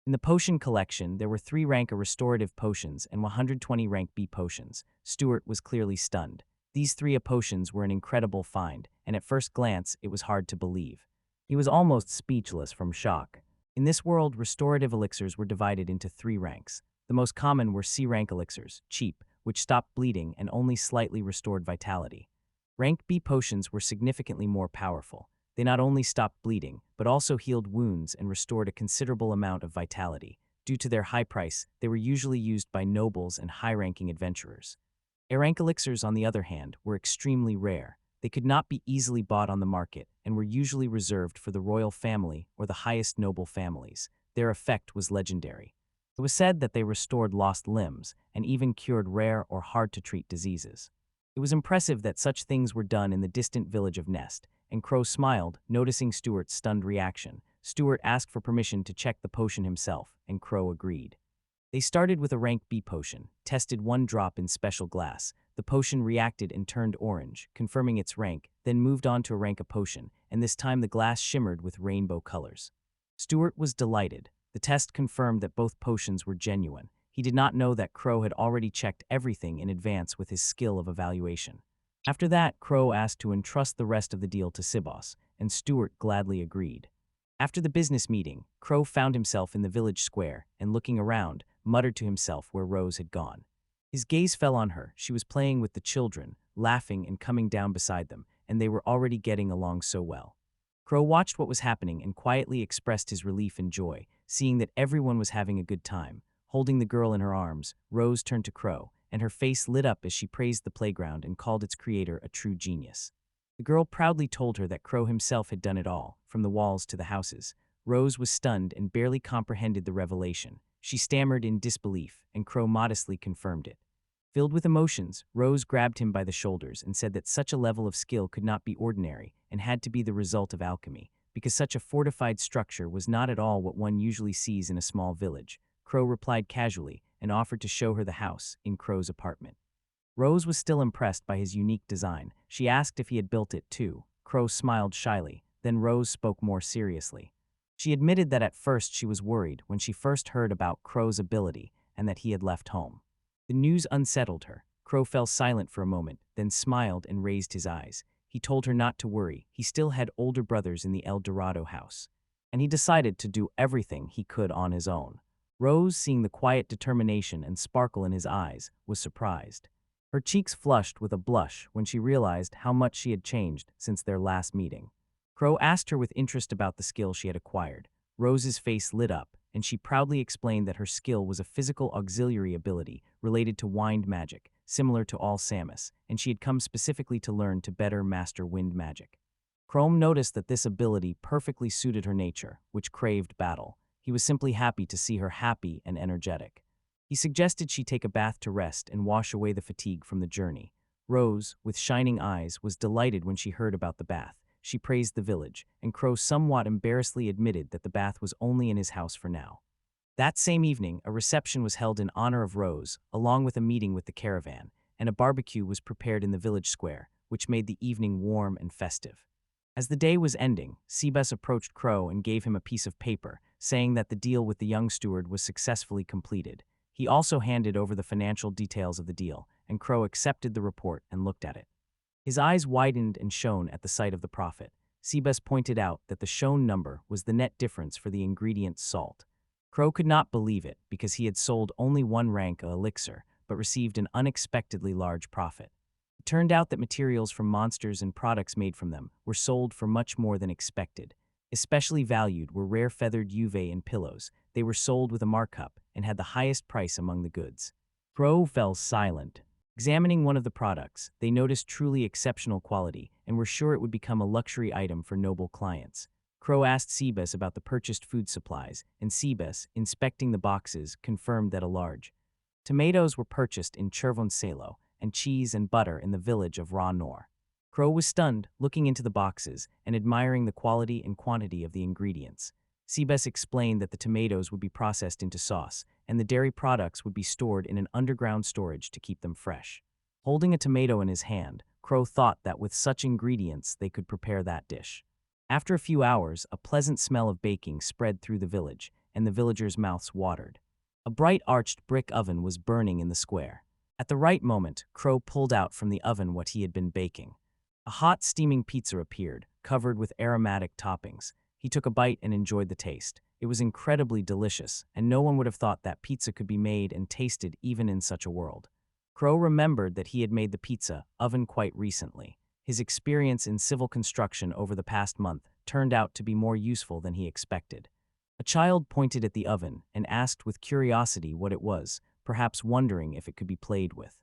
In the potion collection, there were 3 rank A restorative potions and 120 rank B potions. Stewart was clearly stunned. These 3 A potions were an incredible find, and at first glance, it was hard to believe. He was almost speechless from shock. In this world, restorative elixirs were divided into 3 ranks. The most common were C-rank elixirs, cheap, which stopped bleeding and only slightly restored vitality. Rank B potions were significantly more powerful. They not only stopped bleeding, but also healed wounds and restored a considerable amount of vitality. Due to their high price, they were usually used by nobles and high-ranking adventurers. A-rank elixirs, on the other hand, were extremely rare. They could not be easily bought on the market and were usually reserved for the royal family or the highest noble families. Their effect was legendary. It was said that they restored lost limbs and even cured rare or hard-to-treat diseases. It was impressive that such things were done in the distant village of Nest, and Crow smiled, noticing Stewart's stunned reaction. Stewart asked for permission to check the potion himself, and Crow agreed. They started with a rank B potion, tested 1 drop in special glass. The potion reacted and turned orange, confirming its rank, then moved on to a rank A potion, and this time the glass shimmered with rainbow colors. Stewart was delighted. The test confirmed that both potions were genuine. He did not know that Crow had already checked everything in advance with his skill of evaluation. After that, Crow asked to entrust the rest of the deal to Sibos, and Stewart gladly agreed. After the business meeting, Crow found himself in the village square and, looking around, muttered to himself where Rose had gone. His gaze fell on her. She was playing with the children, laughing and coming down beside them, and they were already getting along so well. Crow watched what was happening and quietly expressed his relief and joy, seeing that everyone was having a good time. Holding the girl in her arms, Rose turned to Crow, and her face lit up as she praised the playground and called its creator a true genius. The girl proudly told her that Crow himself had done it all, from the walls to the houses. Rose was stunned and barely comprehended the revelation. She stammered in disbelief, and Crow modestly confirmed it. Filled with emotions, Rose grabbed him by the shoulders and said that such a level of skill could not be ordinary and had to be the result of alchemy, because such a fortified structure was not at all what one usually sees in a small village. Crow replied casually and offered to show her the house in Crow's apartment. Rose was still impressed by his unique design. She asked if he had built it too. Crow smiled shyly, then Rose spoke more seriously. She admitted that at first she was worried when she first heard about Crow's ability and that he had left home. The news unsettled her. Crow fell silent for a moment, then smiled and raised his eyes. He told her not to worry. He still had older brothers in the El Dorado house, and he decided to do everything he could on his own. Rose, seeing the quiet determination and sparkle in his eyes, was surprised. Her cheeks flushed with a blush when she realized how much she had changed since their last meeting. Crow asked her with interest about the skill she had acquired. Rose's face lit up, and she proudly explained that her skill was a physical auxiliary ability related to wind magic, similar to all Samus, and she had come specifically to learn to better master wind magic. Crow noticed that this ability perfectly suited her nature, which craved battle. He was simply happy to see her happy and energetic. He suggested she take a bath to rest and wash away the fatigue from the journey. Rose, with shining eyes, was delighted when she heard about the bath. She praised the village, and Crow somewhat embarrassedly admitted that the bath was only in his house for now. That same evening, a reception was held in honor of Rose, along with a meeting with the caravan, and a barbecue was prepared in the village square, which made the evening warm and festive. As the day was ending, Seabus approached Crow and gave him a piece of paper, saying that the deal with the young steward was successfully completed. He also handed over the financial details of the deal, and Crow accepted the report and looked at it. His eyes widened and shone at the sight of the profit. Seabus pointed out that the shown number was the net difference for the ingredient salt. Crow could not believe it because he had sold only 1 rank of elixir, but received an unexpectedly large profit. It turned out that materials from monsters and products made from them were sold for much more than expected. Especially valued were rare feathered Juve and pillows. They were sold with a markup and had the highest price among the goods. Crow fell silent. Examining one of the products, they noticed truly exceptional quality and were sure it would become a luxury item for noble clients. Crow asked Seabus about the purchased food supplies, and Seabus, inspecting the boxes, confirmed that a large tomatoes were purchased in Chervoncelo, and cheese and butter in the village of Raw Nor. Crow was stunned, looking into the boxes and admiring the quality and quantity of the ingredients. Seabus explained that the tomatoes would be processed into sauce, and the dairy products would be stored in an underground storage to keep them fresh. Holding a tomato in his hand, Crow thought that with such ingredients they could prepare that dish. After a few hours, a pleasant smell of baking spread through the village, and the villagers' mouths watered. A bright arched brick oven was burning in the square. At the right moment, Crow pulled out from the oven what he had been baking. A hot, steaming pizza appeared, covered with aromatic toppings. He took a bite and enjoyed the taste. It was incredibly delicious, and no one would have thought that pizza could be made and tasted even in such a world. Crow remembered that he had made the pizza oven quite recently. His experience in civil construction over the past month turned out to be more useful than he expected. A child pointed at the oven and asked with curiosity what it was, perhaps wondering if it could be played with.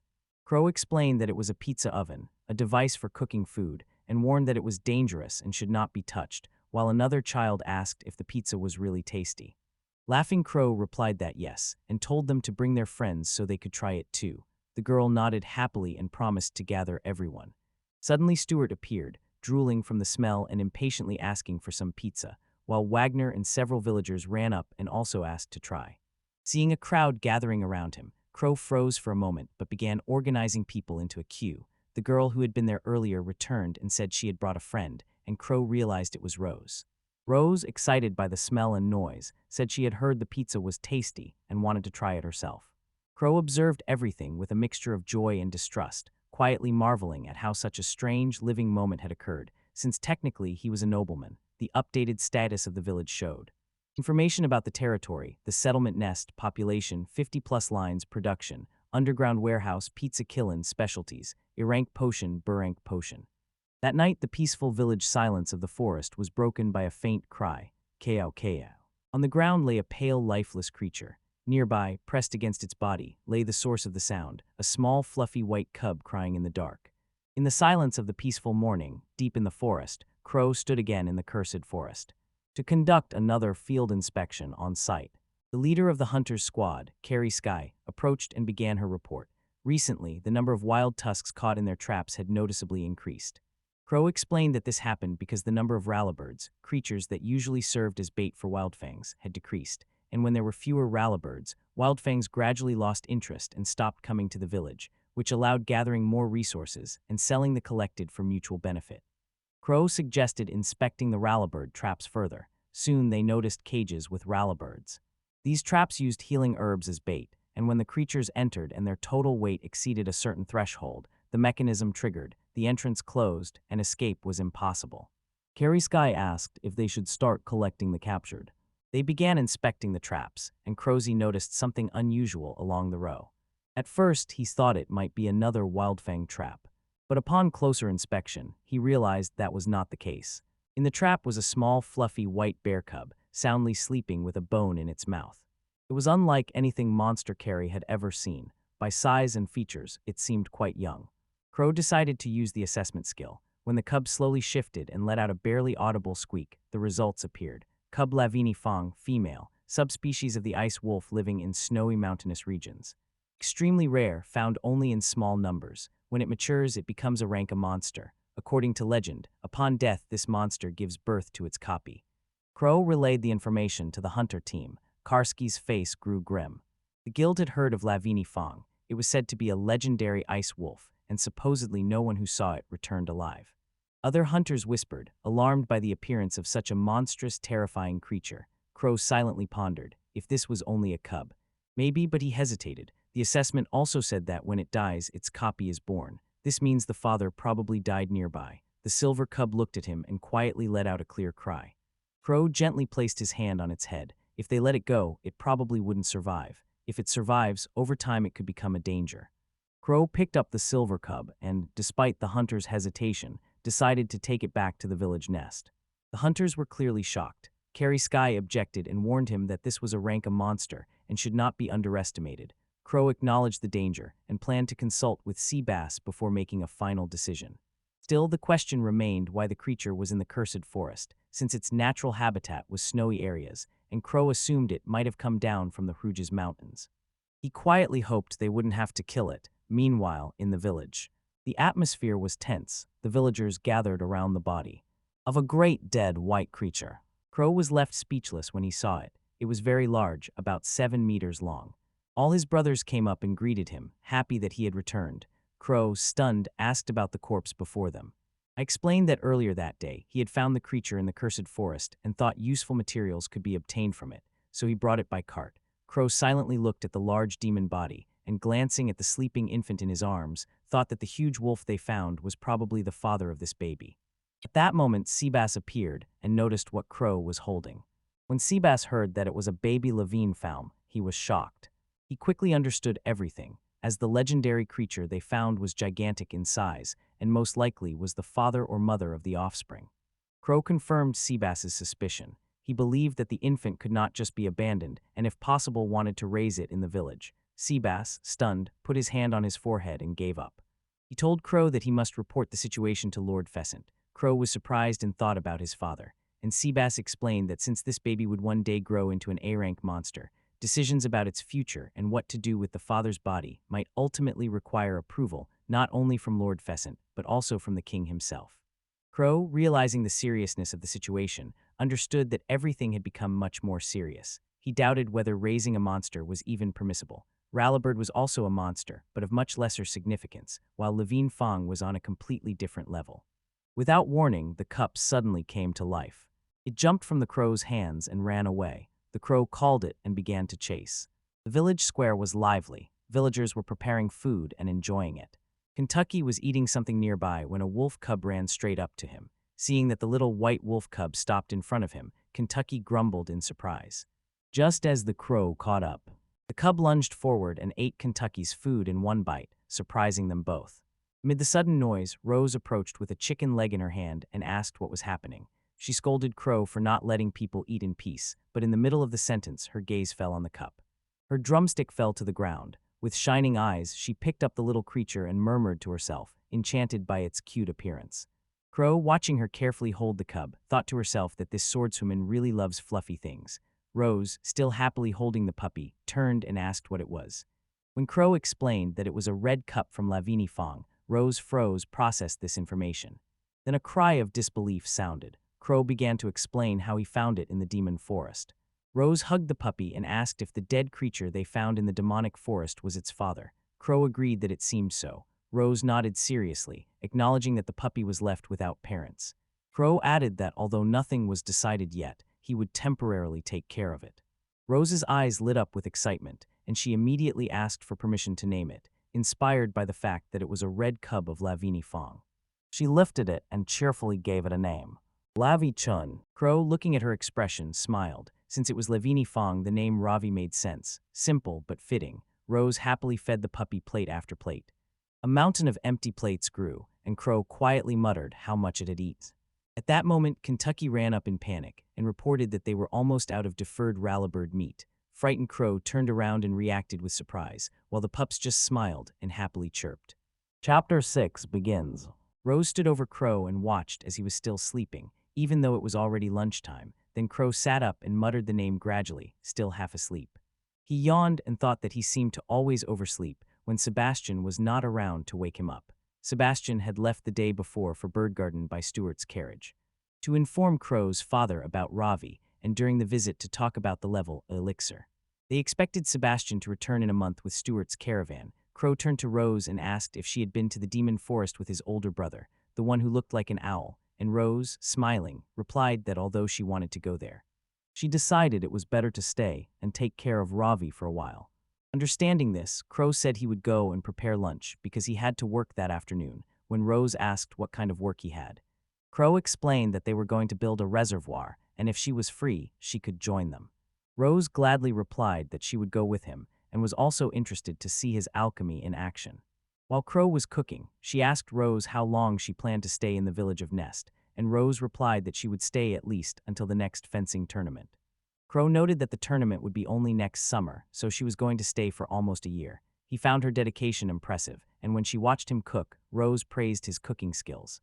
Crow explained that it was a pizza oven, a device for cooking food, and warned that it was dangerous and should not be touched, while another child asked if the pizza was really tasty. Laughing Crow replied that yes, and told them to bring their friends so they could try it too. The girl nodded happily and promised to gather everyone. Suddenly Stuart appeared, drooling from the smell and impatiently asking for some pizza, while Wagner and several villagers ran up and also asked to try. Seeing a crowd gathering around him, Crow froze for a moment but began organizing people into a queue. The girl who had been there earlier returned and said she had brought a friend, and Crow realized it was Rose. Rose, excited by the smell and noise, said she had heard the pizza was tasty and wanted to try it herself. Crow observed everything with a mixture of joy and distrust, quietly marveling at how such a strange, living moment had occurred, since technically he was a nobleman. The updated status of the village showed. Information about the territory, the settlement nest, population, 50-plus lines, production, underground warehouse, pizza killin, specialties, Irank potion, Burank potion. That night, the peaceful village silence of the forest was broken by a faint cry, Keo Keo. On the ground lay a pale, lifeless creature. Nearby, pressed against its body, lay the source of the sound, a small, fluffy white cub crying in the dark. In the silence of the peaceful morning, deep in the forest, Crow stood again in the cursed forest to conduct another field inspection on site. The leader of the hunter's squad, Carrie Sky, approached and began her report. Recently, the number of wild tusks caught in their traps had noticeably increased. Crow explained that this happened because the number of rallabirds, creatures that usually served as bait for wildfangs, had decreased, and when there were fewer rallabirds, wildfangs gradually lost interest and stopped coming to the village, which allowed gathering more resources and selling the collected for mutual benefit. Crow suggested inspecting the rallabird traps further. Soon they noticed cages with rallabirds. These traps used healing herbs as bait, and when the creatures entered and their total weight exceeded a certain threshold, the mechanism triggered, the entrance closed, and escape was impossible. Carrie Sky asked if they should start collecting the captured. They began inspecting the traps, and Crowsy noticed something unusual along the row. At first, he thought it might be another wildfang trap, but upon closer inspection, he realized that was not the case. In the trap was a small, fluffy white bear cub, soundly sleeping with a bone in its mouth. It was unlike anything Monster Carrie had ever seen. By size and features, it seemed quite young. Crow decided to use the assessment skill. When the cub slowly shifted and let out a barely audible squeak, the results appeared. Cub Lavini Fong, female, subspecies of the ice wolf living in snowy mountainous regions. Extremely rare, found only in small numbers. When it matures, it becomes a rank monster. According to legend, upon death, this monster gives birth to its copy. Crow relayed the information to the hunter team. Karski's face grew grim. The guild had heard of Lavini Fong. It was said to be a legendary ice wolf, and supposedly no one who saw it returned alive. Other hunters whispered, alarmed by the appearance of such a monstrous, terrifying creature. Crow silently pondered, if this was only a cub. Maybe, but he hesitated. The assessment also said that when it dies, its copy is born. This means the father probably died nearby. The silver cub looked at him and quietly let out a clear cry. Crow gently placed his hand on its head. If they let it go, it probably wouldn't survive. If it survives, over time it could become a danger. Crow picked up the silver cub and, despite the hunter's hesitation, decided to take it back to the village nest. The hunters were clearly shocked. Carrie Sky objected and warned him that this was a rank monster and should not be underestimated. Crow acknowledged the danger and planned to consult with Sea Bass before making a final decision. Still, the question remained why the creature was in the cursed forest, since its natural habitat was snowy areas, and Crow assumed it might have come down from the Hruges Mountains. He quietly hoped they wouldn't have to kill it. Meanwhile, in the village, the atmosphere was tense. The villagers gathered around the body of a great dead white creature. Crow was left speechless when he saw it. It was very large, about 7 meters long. All his brothers came up and greeted him, happy that he had returned. Crow, stunned, asked about the corpse before them. I explained that earlier that day, he had found the creature in the cursed forest and thought useful materials could be obtained from it, so he brought it by cart. Crow silently looked at the large demon body and, glancing at the sleeping infant in his arms, thought that the huge wolf they found was probably the father of this baby. At that moment, Seabass appeared and noticed what Crow was holding. When Seabass heard that it was a baby Levine found, he was shocked. He quickly understood everything, as the legendary creature they found was gigantic in size and most likely was the father or mother of the offspring. Crow confirmed Seabass's suspicion. He believed that the infant could not just be abandoned and if possible wanted to raise it in the village. Seabass, stunned, put his hand on his forehead and gave up. He told Crow that he must report the situation to Lord Pheasant. Crow was surprised and thought about his father, and Seabass explained that since this baby would one day grow into an A-rank monster, decisions about its future and what to do with the father's body might ultimately require approval not only from Lord Pheasant, but also from the king himself. Crow, realizing the seriousness of the situation, understood that everything had become much more serious. He doubted whether raising a monster was even permissible. Ralabird was also a monster, but of much lesser significance, while Levine Fong was on a completely different level. Without warning, the cup suddenly came to life. It jumped from the crow's hands and ran away. The crow called it and began to chase. The village square was lively. Villagers were preparing food and enjoying it. Kentucky was eating something nearby when a wolf cub ran straight up to him. Seeing that the little white wolf cub stopped in front of him, Kentucky grumbled in surprise. Just as the crow caught up, the cub lunged forward and ate Kentucky's food in one bite, surprising them both. Amid the sudden noise, Rose approached with a chicken leg in her hand and asked what was happening. She scolded Crow for not letting people eat in peace, but in the middle of the sentence, her gaze fell on the cup. Her drumstick fell to the ground. With shining eyes, she picked up the little creature and murmured to herself, enchanted by its cute appearance. Crow, watching her carefully hold the cub, thought to herself that this swordswoman really loves fluffy things. Rose, still happily holding the puppy, turned and asked what it was. When Crow explained that it was a red cup from Lavini Fong, Rose froze, processed this information. Then a cry of disbelief sounded. Crow began to explain how he found it in the demon forest. Rose hugged the puppy and asked if the dead creature they found in the demonic forest was its father. Crow agreed that it seemed so. Rose nodded seriously, acknowledging that the puppy was left without parents. Crow added that although nothing was decided yet, he would temporarily take care of it. Rose's eyes lit up with excitement, and she immediately asked for permission to name it, inspired by the fact that it was a red cub of Lavini Fong. She lifted it and cheerfully gave it a name. Lavi Chun. Crow, looking at her expression, smiled. Since it was Lavini Fong, the name Ravi made sense. Simple but fitting. Rose happily fed the puppy plate after plate. A mountain of empty plates grew, and Crow quietly muttered how much it had eaten. At that moment, Kentucky ran up in panic and reported that they were almost out of deferred Ralabird meat. Frightened Crow turned around and reacted with surprise, while the pups just smiled and happily chirped. Chapter 6 begins. Rose stood over Crow and watched as he was still sleeping, even though it was already lunchtime. Then Crow sat up and muttered the name gradually, still half asleep. He yawned and thought that he seemed to always oversleep when Sebastian was not around to wake him up. Sebastian had left the day before for Birdgarden by Stuart's carriage, to inform Crow's father about Ravi, and during the visit to talk about the level elixir. They expected Sebastian to return in a month with Stuart's caravan. Crow turned to Rose and asked if she had been to the demon forest with his older brother, the one who looked like an owl, and Rose, smiling, replied that although she wanted to go there, she decided it was better to stay and take care of Ravi for a while. Understanding this, Crow said he would go and prepare lunch because he had to work that afternoon. When Rose asked what kind of work he had, Crow explained that they were going to build a reservoir, and if she was free, she could join them. Rose gladly replied that she would go with him and was also interested to see his alchemy in action. While Crow was cooking, she asked Rose how long she planned to stay in the village of Nest, and Rose replied that she would stay at least until the next fencing tournament. Crow noted that the tournament would be only next summer, so she was going to stay for almost a year. He found her dedication impressive, and when she watched him cook, Rose praised his cooking skills.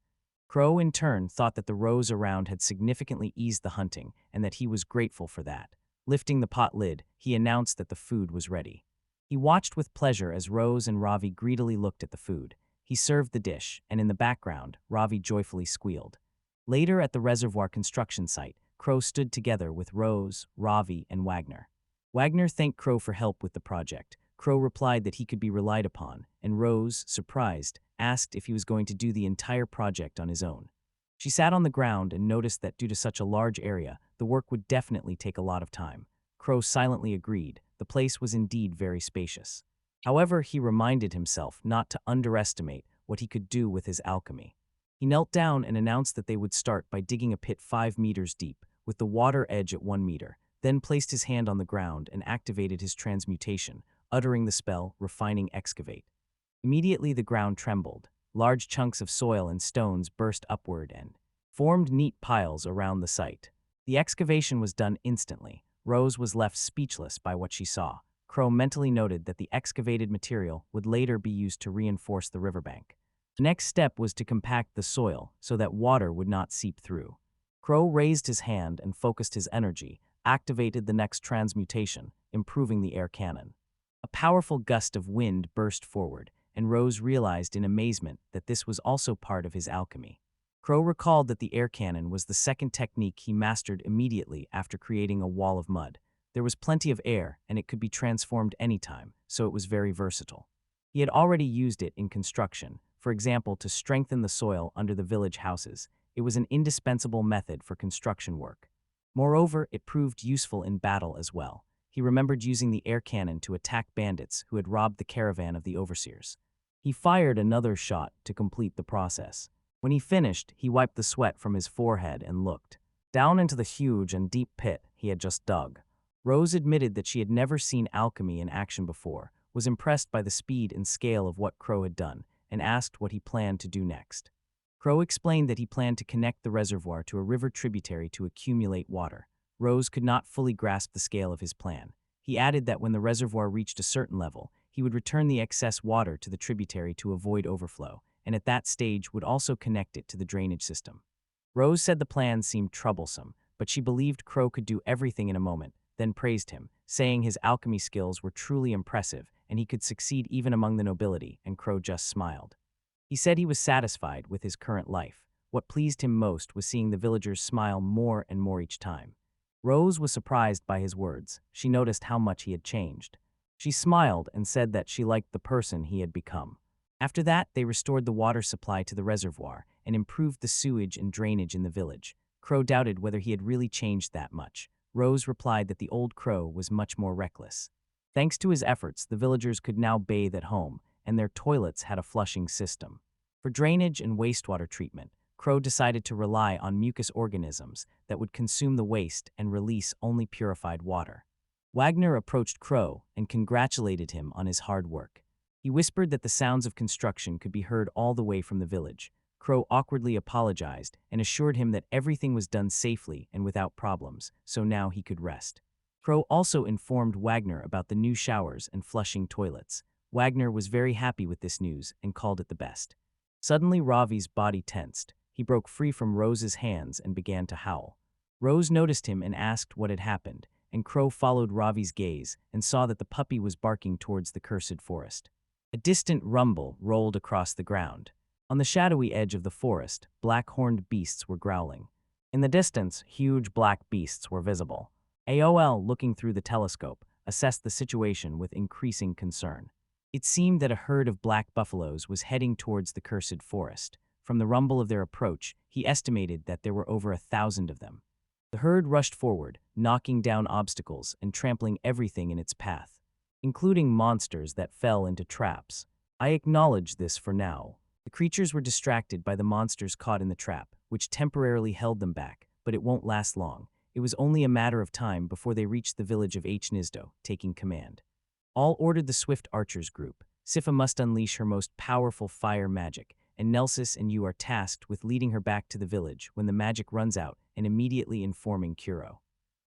Crow, in turn, thought that the rows around had significantly eased the hunting, and that he was grateful for that. Lifting the pot lid, he announced that the food was ready. He watched with pleasure as Rose and Ravi greedily looked at the food. He served the dish, and in the background, Ravi joyfully squealed. Later at the reservoir construction site, Crow stood together with Rose, Ravi, and Wagner. Wagner thanked Crow for help with the project. Crow replied that he could be relied upon, and Rose, surprised, asked if he was going to do the entire project on his own. She sat on the ground and noticed that due to such a large area, the work would definitely take a lot of time. Crow silently agreed. The place was indeed very spacious. However, he reminded himself not to underestimate what he could do with his alchemy. He knelt down and announced that they would start by digging a pit 5 meters deep, with the water edge at 1 meter, then placed his hand on the ground and activated his transmutation, uttering the spell, Refining Excavate. Immediately the ground trembled. Large chunks of soil and stones burst upward and formed neat piles around the site. The excavation was done instantly. Rose was left speechless by what she saw. Crow mentally noted that the excavated material would later be used to reinforce the riverbank. The next step was to compact the soil so that water would not seep through. Crow raised his hand and focused his energy, activated the next transmutation, improving the air cannon. A powerful gust of wind burst forward, and Rose realized in amazement that this was also part of his alchemy. Crow recalled that the air cannon was the second technique he mastered immediately after creating a wall of mud. There was plenty of air, and it could be transformed anytime, so it was very versatile. He had already used it in construction, for example, to strengthen the soil under the village houses. It was an indispensable method for construction work. Moreover, it proved useful in battle as well. He remembered using the air cannon to attack bandits who had robbed the caravan of the overseers. He fired another shot to complete the process. When he finished, he wiped the sweat from his forehead and looked down into the huge and deep pit he had just dug. Rose admitted that she had never seen alchemy in action before, was impressed by the speed and scale of what Crow had done, and asked what he planned to do next. Crow explained that he planned to connect the reservoir to a river tributary to accumulate water. Rose could not fully grasp the scale of his plan. He added that when the reservoir reached a certain level, he would return the excess water to the tributary to avoid overflow, and at that stage would also connect it to the drainage system. Rose said the plan seemed troublesome, but she believed Crow could do everything in a moment, then praised him, saying his alchemy skills were truly impressive and he could succeed even among the nobility, and Crow just smiled. He said he was satisfied with his current life. What pleased him most was seeing the villagers smile more and more each time. Rose was surprised by his words. She noticed how much he had changed. She smiled and said that she liked the person he had become. After that, they restored the water supply to the reservoir and improved the sewage and drainage in the village. Crow doubted whether he had really changed that much. Rose replied that the old Crow was much more reckless. Thanks to his efforts, the villagers could now bathe at home, and their toilets had a flushing system. For drainage and wastewater treatment, Crow decided to rely on mucus organisms that would consume the waste and release only purified water. Wagner approached Crow and congratulated him on his hard work. He whispered that the sounds of construction could be heard all the way from the village. Crow awkwardly apologized and assured him that everything was done safely and without problems, so now he could rest. Crow also informed Wagner about the new showers and flushing toilets. Wagner was very happy with this news and called it the best. Suddenly Ravi's body tensed. He broke free from Rose's hands and began to howl. Rose noticed him and asked what had happened, and Crow followed Ravi's gaze and saw that the puppy was barking towards the cursed forest. A distant rumble rolled across the ground. On the shadowy edge of the forest, black-horned beasts were growling. In the distance, huge black beasts were visible. AOL, looking through the telescope, assessed the situation with increasing concern. It seemed that a herd of black buffaloes was heading towards the cursed forest. From the rumble of their approach, he estimated that there were over 1,000 of them. The herd rushed forward, knocking down obstacles and trampling everything in its path, including monsters that fell into traps. I acknowledge this for now. The creatures were distracted by the monsters caught in the trap, which temporarily held them back, but it won't last long. It was only a matter of time before they reached the village of H. Nizdo, taking command. All ordered the Swift Archers group. Sifa must unleash her most powerful fire magic, and Nelsis and you are tasked with leading her back to the village when the magic runs out and immediately informing Kuro.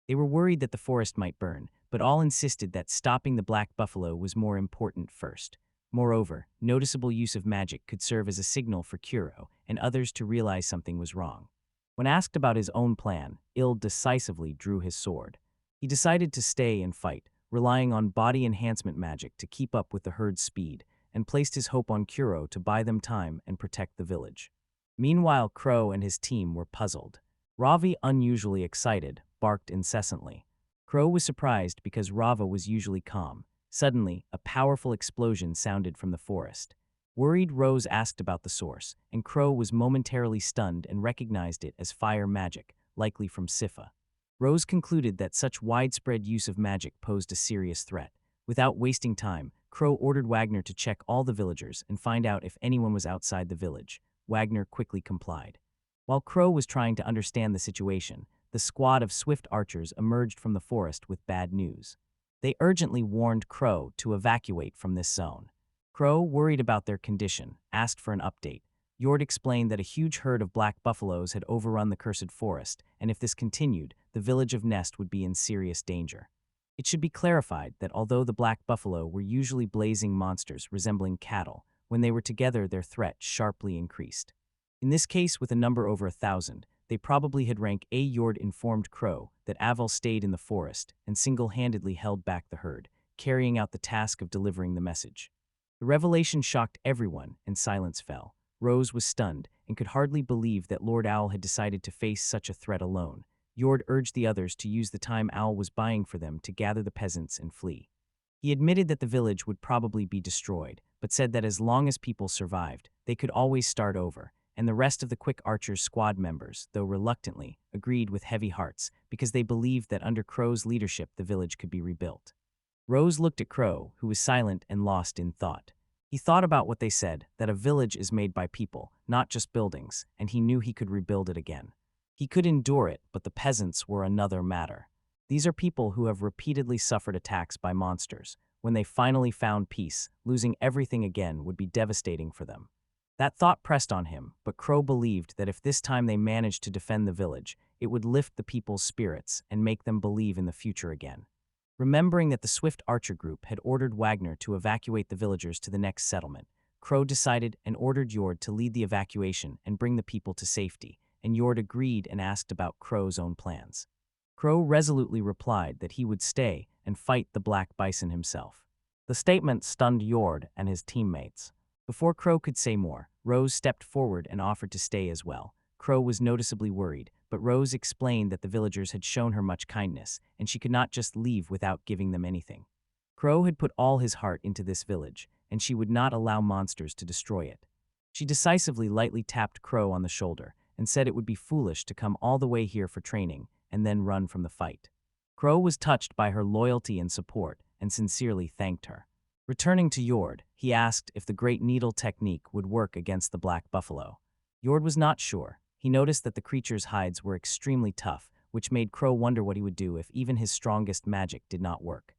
They were worried that the forest might burn, but all insisted that stopping the black buffalo was more important first. Moreover, noticeable use of magic could serve as a signal for Kuro and others to realize something was wrong. When asked about his own plan, Il decisively drew his sword. He decided to stay and fight, relying on body enhancement magic to keep up with the herd's speed, and placed his hope on Kuro to buy them time and protect the village. Meanwhile, Crow and his team were puzzled. Ravi, unusually excited, barked incessantly. Crow was surprised because Rava was usually calm. Suddenly, a powerful explosion sounded from the forest. Worried, Rose asked about the source, and Crow was momentarily stunned and recognized it as fire magic, likely from Sifa. Rose concluded that such widespread use of magic posed a serious threat. Without wasting time, Crow ordered Wagner to check all the villagers and find out if anyone was outside the village. Wagner quickly complied. While Crow was trying to understand the situation, the squad of swift archers emerged from the forest with bad news. They urgently warned Crow to evacuate from this zone. Crow, worried about their condition, asked for an update. Yord explained that a huge herd of black buffaloes had overrun the cursed forest, and if this continued, the village of Nest would be in serious danger. It should be clarified that although the black buffalo were usually blazing monsters resembling cattle, when they were together their threat sharply increased. In this case, with a number over 1,000, they probably had rank A. Yord informed Crow that Aval stayed in the forest and single-handedly held back the herd, carrying out the task of delivering the message. The revelation shocked everyone, and silence fell. Rose was stunned and could hardly believe that Lord Owl had decided to face such a threat alone. Yord urged the others to use the time Owl was buying for them to gather the peasants and flee. He admitted that the village would probably be destroyed, but said that as long as people survived, they could always start over, and the rest of the Quick Archers squad members, though reluctantly, agreed with heavy hearts because they believed that under Crow's leadership the village could be rebuilt. Rose looked at Crow, who was silent and lost in thought. He thought about what they said, that a village is made by people, not just buildings, and he knew he could rebuild it again. He could endure it, but the peasants were another matter. These are people who have repeatedly suffered attacks by monsters. When they finally found peace, losing everything again would be devastating for them. That thought pressed on him, but Crow believed that if this time they managed to defend the village, it would lift the people's spirits and make them believe in the future again. Remembering that the Swift Archer group had ordered Wagner to evacuate the villagers to the next settlement, Crow decided and ordered Yord to lead the evacuation and bring the people to safety, and Yord agreed and asked about Crow's own plans. Crow resolutely replied that he would stay and fight the Black Bison himself. The statement stunned Yord and his teammates. Before Crow could say more, Rose stepped forward and offered to stay as well. Crow was noticeably worried, but Rose explained that the villagers had shown her much kindness, and she could not just leave without giving them anything. Crow had put all his heart into this village, and she would not allow monsters to destroy it. She decisively lightly tapped Crow on the shoulder and said it would be foolish to come all the way here for training and then run from the fight. Crow was touched by her loyalty and support and sincerely thanked her. Returning to Yord, he asked if the Great Needle technique would work against the black buffalo. Yord was not sure. He noticed that the creature's hides were extremely tough, which made Crow wonder what he would do if even his strongest magic did not work.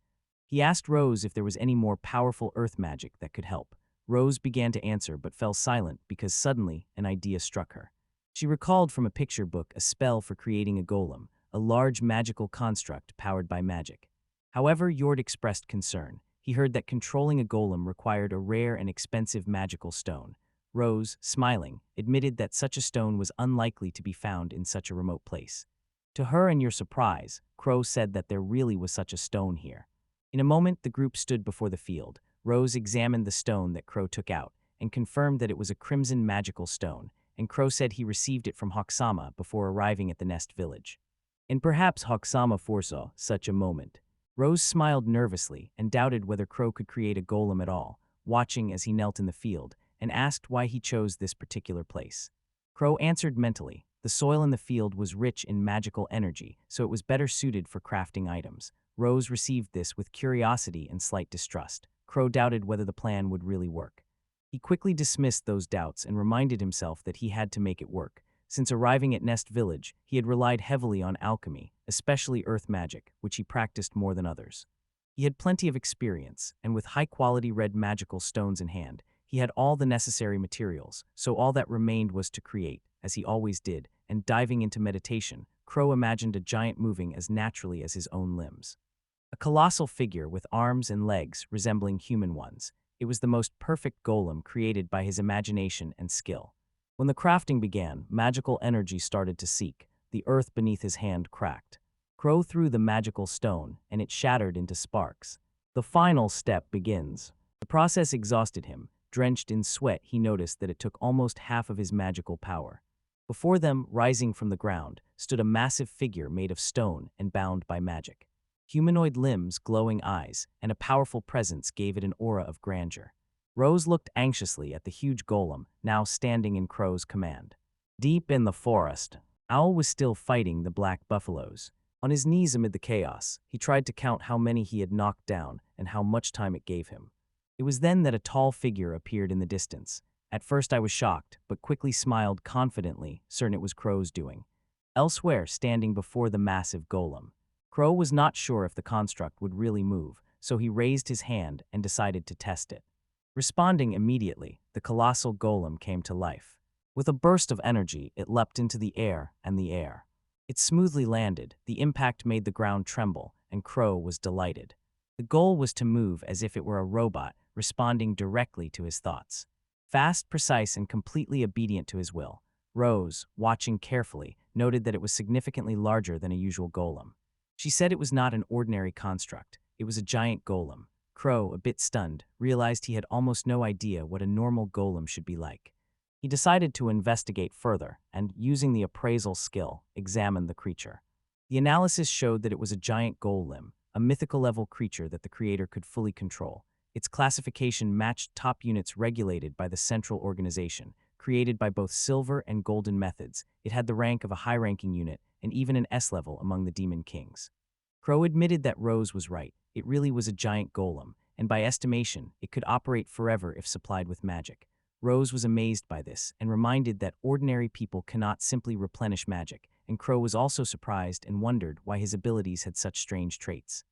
He asked Rose if there was any more powerful earth magic that could help. Rose began to answer but fell silent because suddenly an idea struck her. She recalled from a picture book a spell for creating a golem, a large magical construct powered by magic. However, Yord expressed concern. He heard that controlling a golem required a rare and expensive magical stone. Rose, smiling, admitted that such a stone was unlikely to be found in such a remote place. To her and your surprise, Crow said that there really was such a stone here. In a moment, the group stood before the field. Rose examined the stone that Crow took out and confirmed that it was a crimson magical stone, and Crow said he received it from Hokusama before arriving at the Nest village. And perhaps Hokusama foresaw such a moment. Rose smiled nervously and doubted whether Crow could create a golem at all, watching as he knelt in the field, and asked why he chose this particular place. Crow answered mentally. The soil in the field was rich in magical energy, so it was better suited for crafting items. Rose received this with curiosity and slight distrust. Crow doubted whether the plan would really work. He quickly dismissed those doubts and reminded himself that he had to make it work. Since arriving at Nest Village, he had relied heavily on alchemy, especially earth magic, which he practiced more than others. He had plenty of experience, and with high-quality red magical stones in hand, he had all the necessary materials, so all that remained was to create, as he always did, and diving into meditation, Crow imagined a giant moving as naturally as his own limbs. A colossal figure with arms and legs resembling human ones, it was the most perfect golem created by his imagination and skill. When the crafting began, magical energy started to seep. The earth beneath his hand cracked. Crow threw the magical stone, and it shattered into sparks. The final step begins. The process exhausted him. Drenched in sweat, he noticed that it took almost half of his magical power. Before them, rising from the ground, stood a massive figure made of stone and bound by magic. Humanoid limbs, glowing eyes, and a powerful presence gave it an aura of grandeur. Rose looked anxiously at the huge golem, now standing in Crow's command. Deep in the forest, Owl was still fighting the black buffaloes. On his knees amid the chaos, he tried to count how many he had knocked down and how much time it gave him. It was then that a tall figure appeared in the distance. At first I was shocked, but quickly smiled confidently, certain it was Crow's doing. Elsewhere, standing before the massive golem, Crow was not sure if the construct would really move, so he raised his hand and decided to test it. Responding immediately, the colossal golem came to life. With a burst of energy, it leapt into the air and the air. It smoothly landed, the impact made the ground tremble, and Crow was delighted. The goal was to move as if it were a robot, responding directly to his thoughts. Fast, precise, and completely obedient to his will. Rose, watching carefully, noted that it was significantly larger than a usual golem. She said it was not an ordinary construct, it was a giant golem. Crow, a bit stunned, realized he had almost no idea what a normal golem should be like. He decided to investigate further and, using the appraisal skill, examined the creature. The analysis showed that it was a giant golem, a mythical-level creature that the creator could fully control. Its classification matched top units regulated by the central organization, created by both silver and golden methods. It had the rank of a high-ranking unit and even an S-level among the Demon Kings. Crow admitted that Rose was right. It really was a giant golem, and by estimation, it could operate forever if supplied with magic. Rose was amazed by this and reminded that ordinary people cannot simply replenish magic, and Crow was also surprised and wondered why his abilities had such strange traits.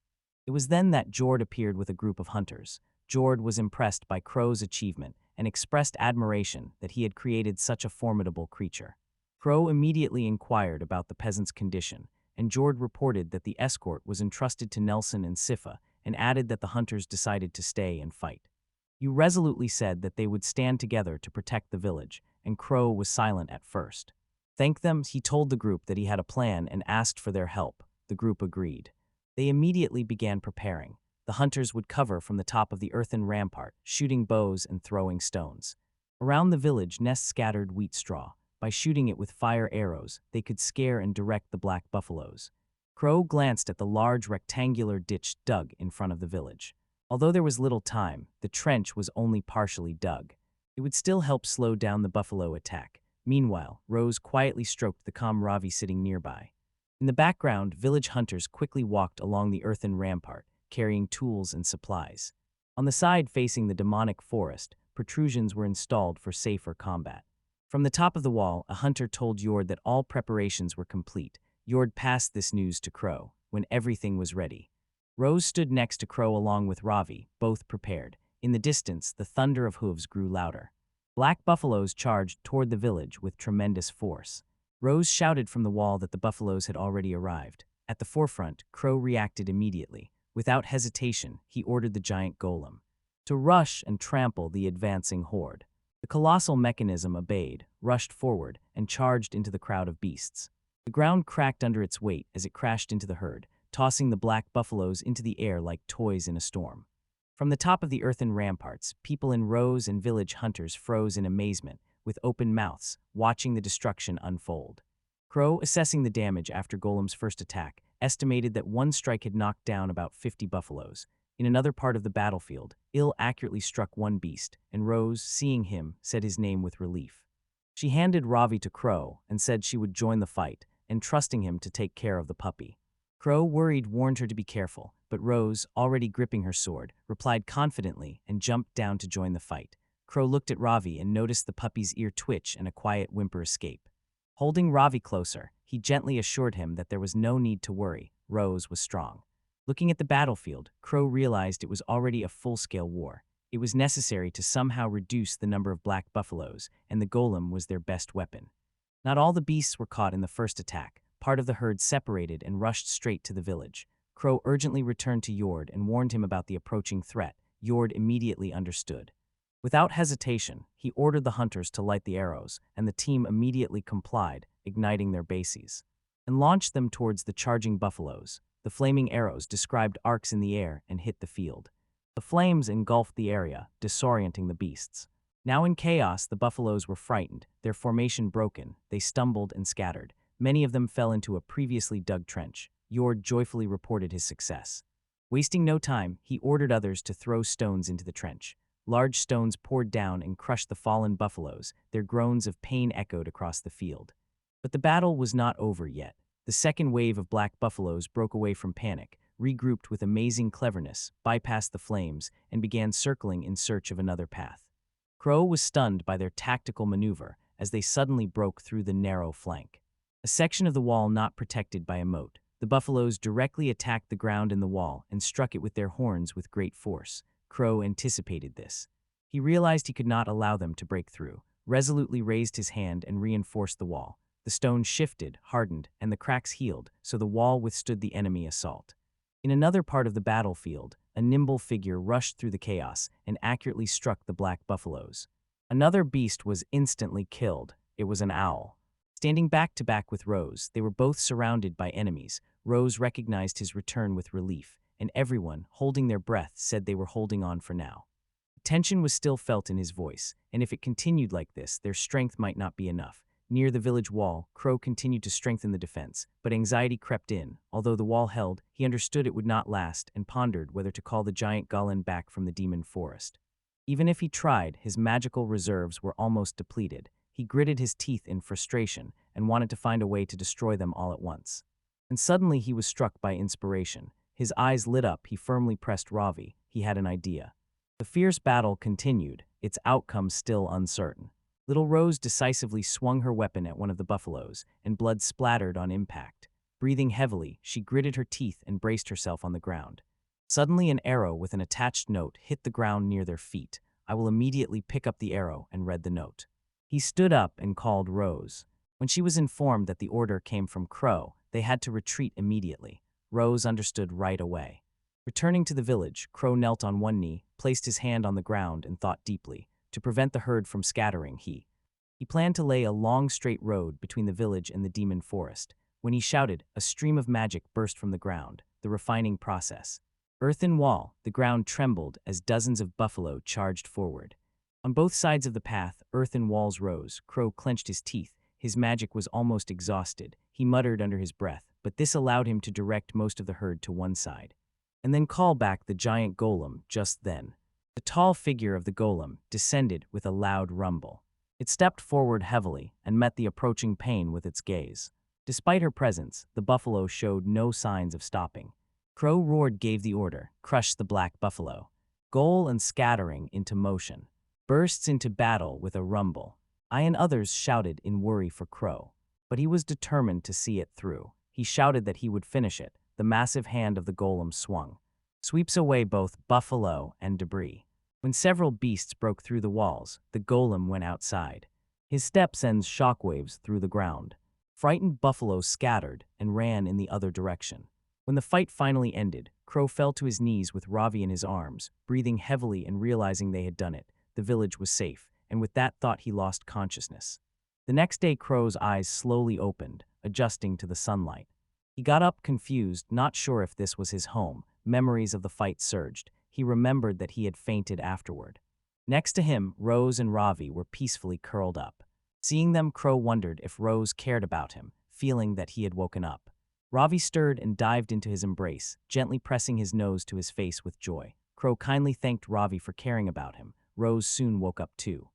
It was then that Jord appeared with a group of hunters. Jord was impressed by Crow's achievement and expressed admiration that he had created such a formidable creature. Crow immediately inquired about the peasant's condition, and Jord reported that the escort was entrusted to Nelson and Sifa, and added that the hunters decided to stay and fight. You resolutely said that they would stand together to protect the village, and Crow was silent at first. Thank them, he told the group that he had a plan and asked for their help. The group agreed. They immediately began preparing. The hunters would cover from the top of the earthen rampart, shooting bows and throwing stones. Around the village nests scattered wheat straw. By shooting it with fire arrows, they could scare and direct the black buffaloes. Crow glanced at the large rectangular ditch dug in front of the village. Although there was little time, the trench was only partially dug. It would still help slow down the buffalo attack. Meanwhile, Rose quietly stroked the calm Ravi sitting nearby. In the background, village hunters quickly walked along the earthen rampart, carrying tools and supplies. On the side facing the demonic forest, protrusions were installed for safer combat. From the top of the wall, a hunter told Jord that all preparations were complete. Jord passed this news to Crow when everything was ready. Rose stood next to Crow along with Ravi, both prepared. In the distance, the thunder of hooves grew louder. Black buffaloes charged toward the village with tremendous force. Rose shouted from the wall that the buffaloes had already arrived. At the forefront, Crow reacted immediately. Without hesitation, he ordered the giant golem to rush and trample the advancing horde. The colossal mechanism obeyed, rushed forward, and charged into the crowd of beasts. The ground cracked under its weight as it crashed into the herd, tossing the black buffaloes into the air like toys in a storm. From the top of the earthen ramparts, people in rows and village hunters froze in amazement, with open mouths, watching the destruction unfold. Crow, assessing the damage after Golem's first attack, estimated that one strike had knocked down about 50 buffaloes. In another part of the battlefield, Ill accurately struck one beast, and Rose, seeing him, said his name with relief. She handed Ravi to Crow and said she would join the fight, entrusting him to take care of the puppy. Crow, worried, warned her to be careful, but Rose, already gripping her sword, replied confidently and jumped down to join the fight. Crow looked at Ravi and noticed the puppy's ear twitch and a quiet whimper escape. Holding Ravi closer, he gently assured him that there was no need to worry. Rose was strong. Looking at the battlefield, Crow realized it was already a full-scale war. It was necessary to somehow reduce the number of black buffaloes, and the golem was their best weapon. Not all the beasts were caught in the first attack. Part of the herd separated and rushed straight to the village. Crow urgently returned to Jord and warned him about the approaching threat. Jord immediately understood. Without hesitation, he ordered the hunters to light the arrows, and the team immediately complied, igniting their bases, and launched them towards the charging buffaloes. The flaming arrows described arcs in the air and hit the field. The flames engulfed the area, disorienting the beasts. Now in chaos, the buffaloes were frightened, their formation broken, they stumbled and scattered. Many of them fell into a previously dug trench. Yord joyfully reported his success. Wasting no time, he ordered others to throw stones into the trench. Large stones poured down and crushed the fallen buffaloes, their groans of pain echoed across the field. But the battle was not over yet. The second wave of black buffaloes broke away from panic, regrouped with amazing cleverness, bypassed the flames, and began circling in search of another path. Crow was stunned by their tactical maneuver as they suddenly broke through the narrow flank. A section of the wall not protected by a moat, the buffaloes directly attacked the ground in the wall and struck it with their horns with great force. Crow anticipated this. He realized he could not allow them to break through, resolutely raised his hand and reinforced the wall. The stones shifted, hardened, and the cracks healed, so the wall withstood the enemy assault. In another part of the battlefield, a nimble figure rushed through the chaos and accurately struck the black buffaloes. Another beast was instantly killed. It was an owl. Standing back to back with Rose, they were both surrounded by enemies. Rose recognized his return with relief, and everyone, holding their breath, said they were holding on for now. Tension was still felt in his voice, and if it continued like this, their strength might not be enough. Near the village wall, Crow continued to strengthen the defense, but anxiety crept in. Although the wall held, he understood it would not last and pondered whether to call the giant Gullen back from the demon forest. Even if he tried, his magical reserves were almost depleted. He gritted his teeth in frustration and wanted to find a way to destroy them all at once. And suddenly he was struck by inspiration. His eyes lit up. He firmly pressed Ravi. He had an idea. The fierce battle continued, its outcome still uncertain. Little Rose decisively swung her weapon at one of the buffaloes, and blood splattered on impact. Breathing heavily, she gritted her teeth and braced herself on the ground. Suddenly an arrow with an attached note hit the ground near their feet. I will immediately pick up the arrow and read the note. He stood up and called Rose. When she was informed that the order came from Crow, they had to retreat immediately. Rose understood right away. Returning to the village, Crow knelt on one knee, placed his hand on the ground, and thought deeply. To prevent the herd from scattering, he planned to lay a long straight road between the village and the demon forest. When he shouted, a stream of magic burst from the ground, the refining process. Earthen wall, the ground trembled as dozens of buffalo charged forward. On both sides of the path, earthen walls rose. Crow clenched his teeth. His magic was almost exhausted. He muttered under his breath, but this allowed him to direct most of the herd to one side. And then call back the giant golem just then. The tall figure of the golem descended with a loud rumble. It stepped forward heavily and met the approaching pain with its gaze. Despite her presence, the buffalo showed no signs of stopping. Crow roared, gave the order, crush the black buffalo. Goal and scattering into motion. Bursts into battle with a rumble. I and others shouted in worry for Crow. But he was determined to see it through. He shouted that he would finish it. The massive hand of the golem swung. Sweeps away both buffalo and debris. When several beasts broke through the walls, the golem went outside. His step sends shockwaves through the ground. Frightened buffalo scattered and ran in the other direction. When the fight finally ended, Crow fell to his knees with Ravi in his arms, breathing heavily and realizing they had done it. The village was safe, and with that thought he lost consciousness. The next day Crow's eyes slowly opened, adjusting to the sunlight. He got up confused, not sure if this was his home. Memories of the fight surged. He remembered that he had fainted afterward. Next to him, Rose and Ravi were peacefully curled up. Seeing them, Crow wondered if Rose cared about him, feeling that he had woken up. Ravi stirred and dived into his embrace, gently pressing his nose to his face with joy. Crow kindly thanked Ravi for caring about him. Rose soon woke up too.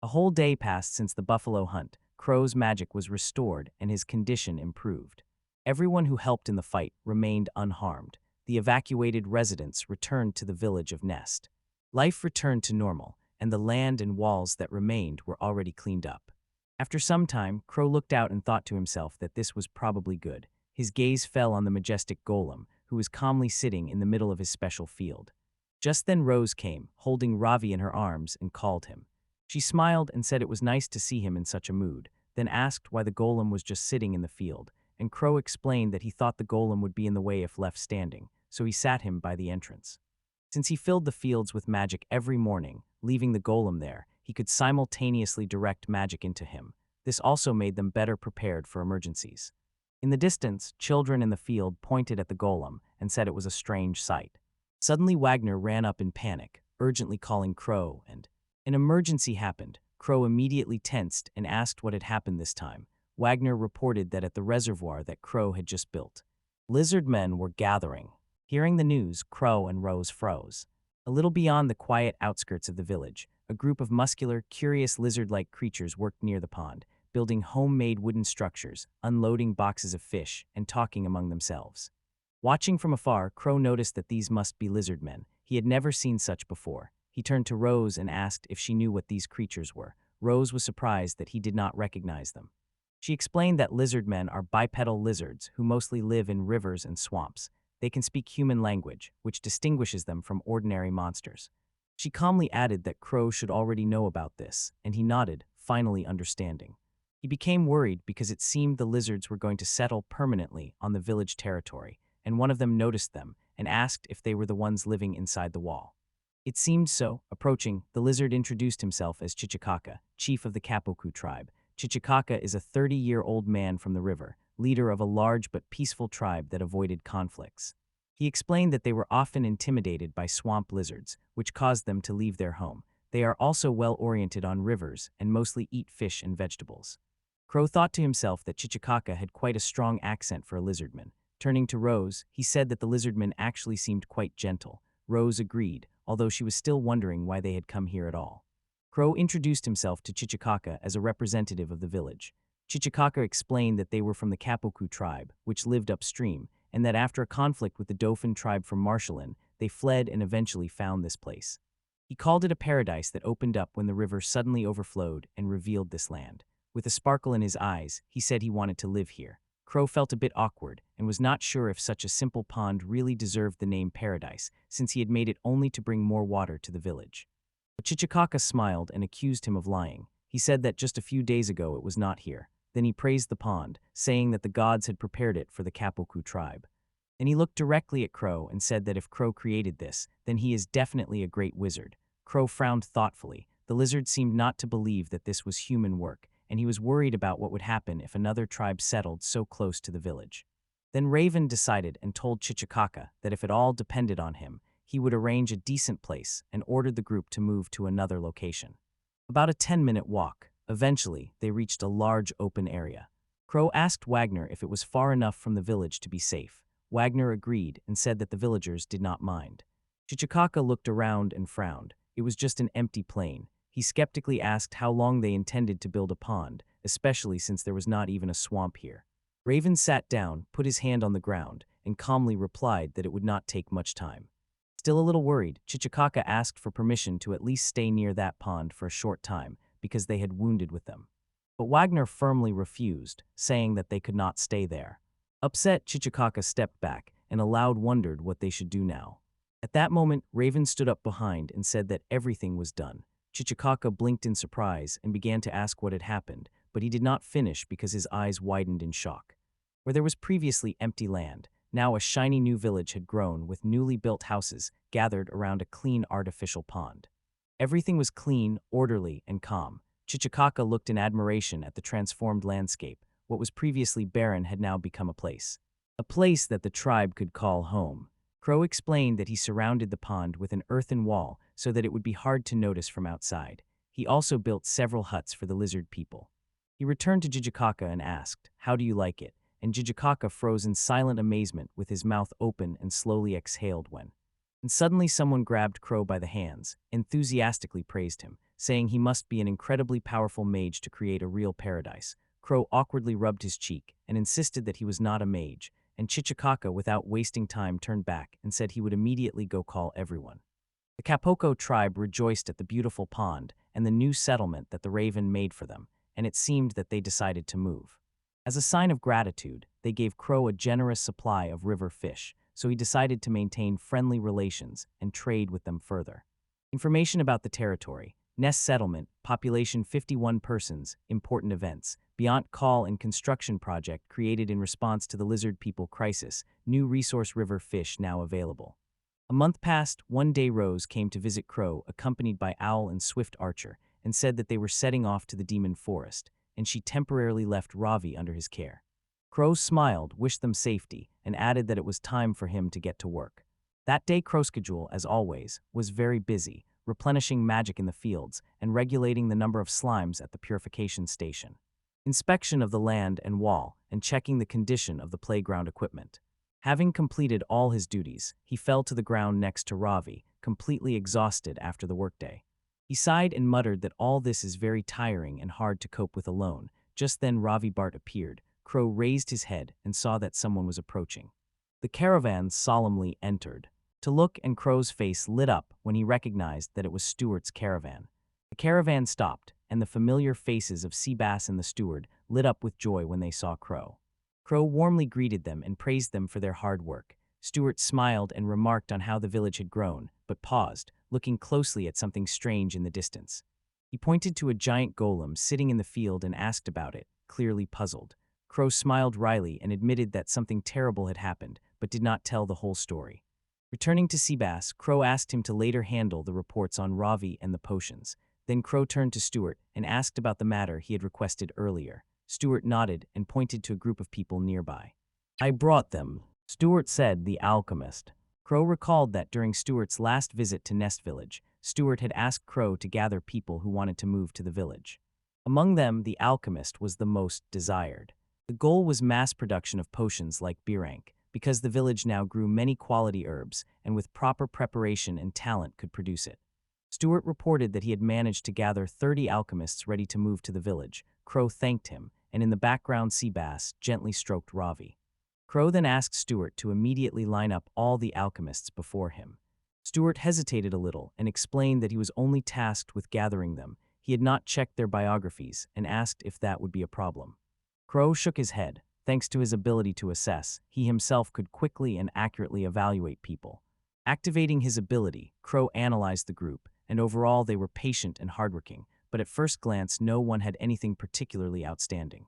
A whole day passed since the buffalo hunt. Crow's magic was restored and his condition improved. Everyone who helped in the fight remained unharmed. The evacuated residents returned to the village of Nest. Life returned to normal, and the land and walls that remained were already cleaned up. After some time, Crow looked out and thought to himself that this was probably good. His gaze fell on the majestic golem, who was calmly sitting in the middle of his special field. Just then Rose came, holding Ravi in her arms, and called him. She smiled and said it was nice to see him in such a mood, then asked why the golem was just sitting in the field. And Crow explained that he thought the golem would be in the way if left standing, so he sat him by the entrance. Since he filled the fields with magic every morning, leaving the golem there, he could simultaneously direct magic into him. This also made them better prepared for emergencies. In the distance, children in the field pointed at the golem and said it was a strange sight. Suddenly Wagner ran up in panic, urgently calling Crow, and an emergency happened. Crow immediately tensed and asked what had happened this time. Wagner reported that at the reservoir that Crow had just built, Lizard men were gathering. Hearing the news, Crow and Rose froze. A little beyond the quiet outskirts of the village, a group of muscular, curious lizard-like creatures worked near the pond, building homemade wooden structures, unloading boxes of fish, and talking among themselves. Watching from afar, Crow noticed that these must be lizard men. He had never seen such before. He turned to Rose and asked if she knew what these creatures were. Rose was surprised that he did not recognize them. She explained that lizard men are bipedal lizards who mostly live in rivers and swamps. They can speak human language, which distinguishes them from ordinary monsters. She calmly added that Crow should already know about this, and he nodded, finally understanding. He became worried because it seemed the lizards were going to settle permanently on the village territory, and one of them noticed them and asked if they were the ones living inside the wall. It seemed so. Approaching, the lizard introduced himself as Chichikaka, chief of the Kapoku tribe. Chichikaka is a 30-year-old man from the river, leader of a large but peaceful tribe that avoided conflicts. He explained that they were often intimidated by swamp lizards, which caused them to leave their home. They are also well-oriented on rivers and mostly eat fish and vegetables. Crow thought to himself that Chichikaka had quite a strong accent for a lizardman. Turning to Rose, he said that the lizardman actually seemed quite gentle. Rose agreed, although she was still wondering why they had come here at all. Crow introduced himself to Chichikaka as a representative of the village. Chichikaka explained that they were from the Kapoku tribe, which lived upstream, and that after a conflict with the Dauphin tribe from Marshallin, they fled and eventually found this place. He called it a paradise that opened up when the river suddenly overflowed and revealed this land. With a sparkle in his eyes, he said he wanted to live here. Crow felt a bit awkward and was not sure if such a simple pond really deserved the name paradise, since he had made it only to bring more water to the village. But Chichikaka smiled and accused him of lying. He said that just a few days ago it was not here. Then he praised the pond, saying that the gods had prepared it for the Kapoku tribe. And he looked directly at Crow and said that if Crow created this, then he is definitely a great wizard. Crow frowned thoughtfully. The lizard seemed not to believe that this was human work, and he was worried about what would happen if another tribe settled so close to the village. Then Raven decided and told Chichikaka that if it all depended on him, he would arrange a decent place and ordered the group to move to another location. About a 10-minute walk. Eventually, they reached a large open area. Crow asked Wagner if it was far enough from the village to be safe. Wagner agreed and said that the villagers did not mind. Chichikaka looked around and frowned. It was just an empty plain. He skeptically asked how long they intended to build a pond, especially since there was not even a swamp here. Raven sat down, put his hand on the ground, and calmly replied that it would not take much time. Still a little worried, Chichikaka asked for permission to at least stay near that pond for a short time, because they had wounded with them. But Wagner firmly refused, saying that they could not stay there. Upset, Chichikaka stepped back and aloud wondered what they should do now. At that moment, Raven stood up behind and said that everything was done. Chichikaka blinked in surprise and began to ask what had happened, but he did not finish because his eyes widened in shock. Where there was previously empty land, now a shiny new village had grown with newly built houses gathered around a clean artificial pond. Everything was clean, orderly, and calm. Chichikaka looked in admiration at the transformed landscape. What was previously barren had now become a place. A place that the tribe could call home. Crow explained that he surrounded the pond with an earthen wall so that it would be hard to notice from outside. He also built several huts for the lizard people. He returned to Chichikaka and asked, "How do you like it?" And Chichikaka froze in silent amazement with his mouth open and slowly exhaled when. And suddenly someone grabbed Crow by the hands, enthusiastically praised him, saying he must be an incredibly powerful mage to create a real paradise. Crow awkwardly rubbed his cheek and insisted that he was not a mage, and Chichikaka, without wasting time, turned back and said he would immediately go call everyone. The Kapoku tribe rejoiced at the beautiful pond and the new settlement that the Raven made for them, and it seemed that they decided to move. As a sign of gratitude, they gave Crow a generous supply of river fish, so he decided to maintain friendly relations and trade with them further. Information about the territory: Nest settlement, population 51 persons, important events, Beyond Call and construction project created in response to the lizard people crisis, new resource river fish now available. A month passed. One day Rose came to visit Crow, accompanied by Owl and Swift Archer, and said that they were setting off to the Demon Forest, and she temporarily left Ravi under his care. Crow smiled, wished them safety, and added that it was time for him to get to work. That day Crow's schedule, as always, was very busy, replenishing magic in the fields and regulating the number of slimes at the purification station. Inspection of the land and wall, and checking the condition of the playground equipment. Having completed all his duties, he fell to the ground next to Ravi, completely exhausted after the workday. He sighed and muttered that all this is very tiring and hard to cope with alone. Just then Ravi Bart appeared. Crow raised his head and saw that someone was approaching. The caravan solemnly entered. To look, and Crow's face lit up when he recognized that it was Stuart's caravan. The caravan stopped, and the familiar faces of Seabass and the steward lit up with joy when they saw Crow. Crow warmly greeted them and praised them for their hard work. Stuart smiled and remarked on how the village had grown, but paused, looking closely at something strange in the distance. He pointed to a giant golem sitting in the field and asked about it, clearly puzzled. Crow smiled wryly and admitted that something terrible had happened, but did not tell the whole story. Returning to Seabass, Crow asked him to later handle the reports on Ravi and the potions. Then Crow turned to Stuart and asked about the matter he had requested earlier. Stuart nodded and pointed to a group of people nearby. "I brought them," Stuart said, "the Alchemist." Crow recalled that during Stuart's last visit to Nest Village, Stuart had asked Crow to gather people who wanted to move to the village. Among them, the Alchemist was the most desired. The goal was mass production of potions like Birank, because the village now grew many quality herbs and with proper preparation and talent could produce it. Stuart reported that he had managed to gather 30 alchemists ready to move to the village. Crow thanked him, and in the background Seabass gently stroked Ravi. Crow then asked Stuart to immediately line up all the alchemists before him. Stuart hesitated a little and explained that he was only tasked with gathering them. He had not checked their biographies and asked if that would be a problem. Crow shook his head. Thanks to his ability to assess, he himself could quickly and accurately evaluate people. Activating his ability, Crow analyzed the group, and overall they were patient and hardworking, but at first glance no one had anything particularly outstanding.